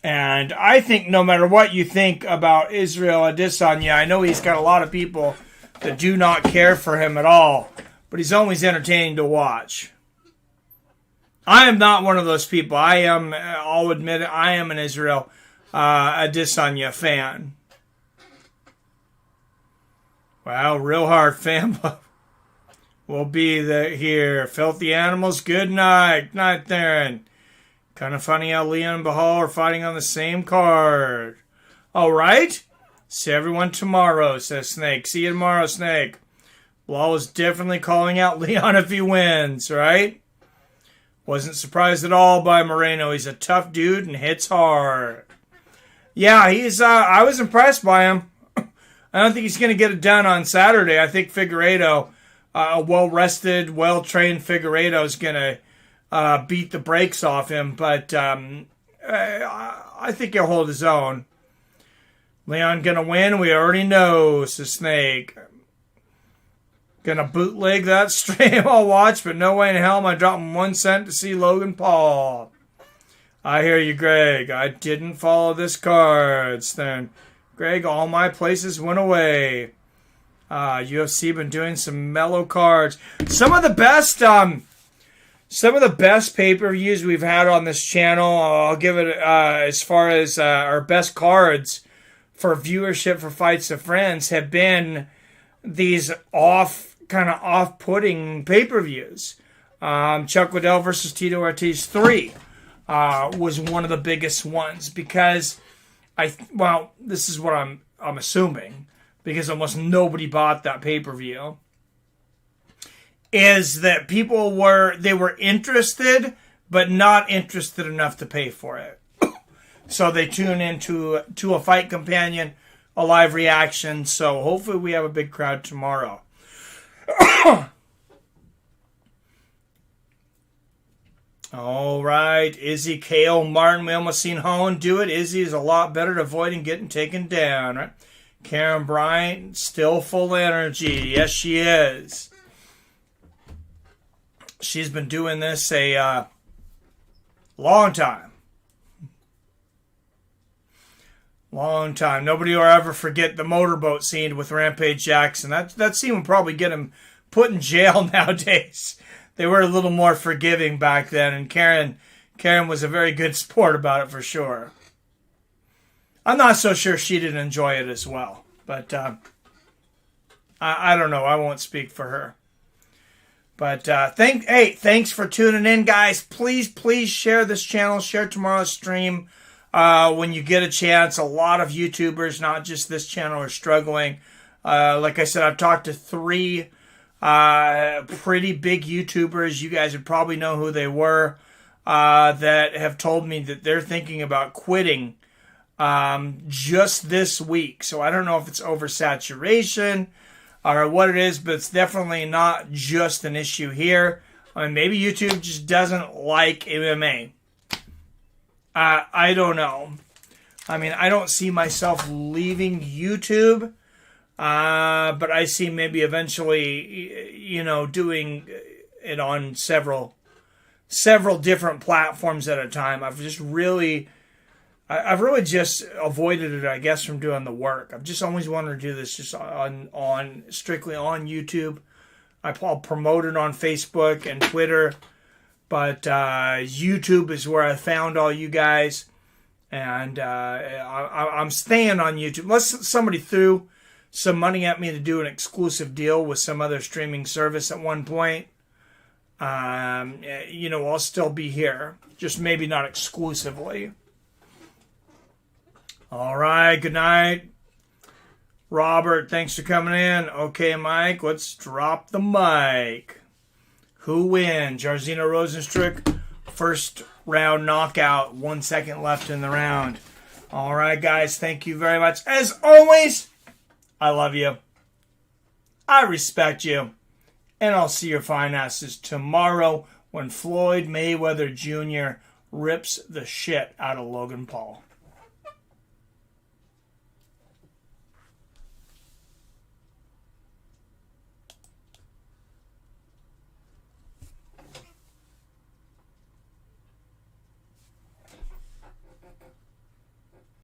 And I think no matter what you think about Israel Adesanya, I know he's got a lot of people that do not care for him at all, but he's always entertaining to watch. I am not one of those people. I'll admit it, I am an Israel Adesanya fan. Wow, real hard fan. We'll be here. Filthy Animals, good night. Night there. And kind of funny how Leon and Bahal are fighting on the same card. All right. See everyone tomorrow, says Snake. See you tomorrow, Snake. Law is definitely calling out Leon if he wins, right? Wasn't surprised at all by Moreno. He's a tough dude and hits hard. Yeah, he's. I was impressed by him. I don't think he's going to get it done on Saturday. I think Figueiredo, a well-rested, well-trained Figueiredo is going to beat the brakes off him. But I think he'll hold his own. Leon going to win? We already know, says Snake. Going to bootleg that stream I'll watch, but no way in hell am I dropping 1 cent to see Logan Paul. I hear you, Greg. I didn't follow this cards. Then, Greg, all my places went away. UFC been doing some mellow cards. Some of the best pay-per-views we've had on this channel. I'll give it as far as our best cards for viewership for Fights of Friends have been these off-putting pay-per-views. Chuck Liddell versus Tito Ortiz 3 was one of the biggest ones because this is what I'm assuming because almost nobody bought that pay-per-view is that people were interested but not interested enough to pay for it. So they tune into a Fight Companion, a live reaction. So hopefully we have a big crowd tomorrow. All right, Izzy, KO, Martin. We almost seen Hohen do it. Izzy is a lot better at avoiding getting taken down. Right? Karen Bryant, still full energy. Yes, she is. She's been doing this a long time. Long time. Nobody will ever forget the motorboat scene with Rampage Jackson. That scene would probably get him put in jail nowadays. They were a little more forgiving back then, and Karen was a very good sport about it for sure. I'm not so sure she didn't enjoy it as well, but I don't know. I won't speak for her. But thanks for tuning in, guys. Please share this channel. Share tomorrow's stream. When you get a chance, a lot of YouTubers, not just this channel, are struggling. Like I said, I've talked to 3 pretty big YouTubers. You guys would probably know who they were, that have told me that they're thinking about quitting just this week. So I don't know if it's oversaturation or what it is, but it's definitely not just an issue here. I mean, maybe YouTube just doesn't like MMA. I don't know. I mean, I don't see myself leaving YouTube, but I see maybe eventually, doing it on several different platforms at a time. I've really just avoided it, I guess, from doing the work. I've just always wanted to do this just on strictly on YouTube. I'll promote it on Facebook and Twitter. But YouTube is where I found all you guys. And I'm staying on YouTube. Unless somebody threw some money at me to do an exclusive deal with some other streaming service at one point, I'll still be here. Just maybe not exclusively. All right, good night. Robert, thanks for coming in. Okay, Mike, let's drop the mic. Who wins? Jairzinho Rozenstruick, first round knockout, 1 second left in the round. All right, guys, thank you very much. As always, I love you. I respect you. And I'll see your fine asses tomorrow when Floyd Mayweather Jr. rips the shit out of Logan Paul.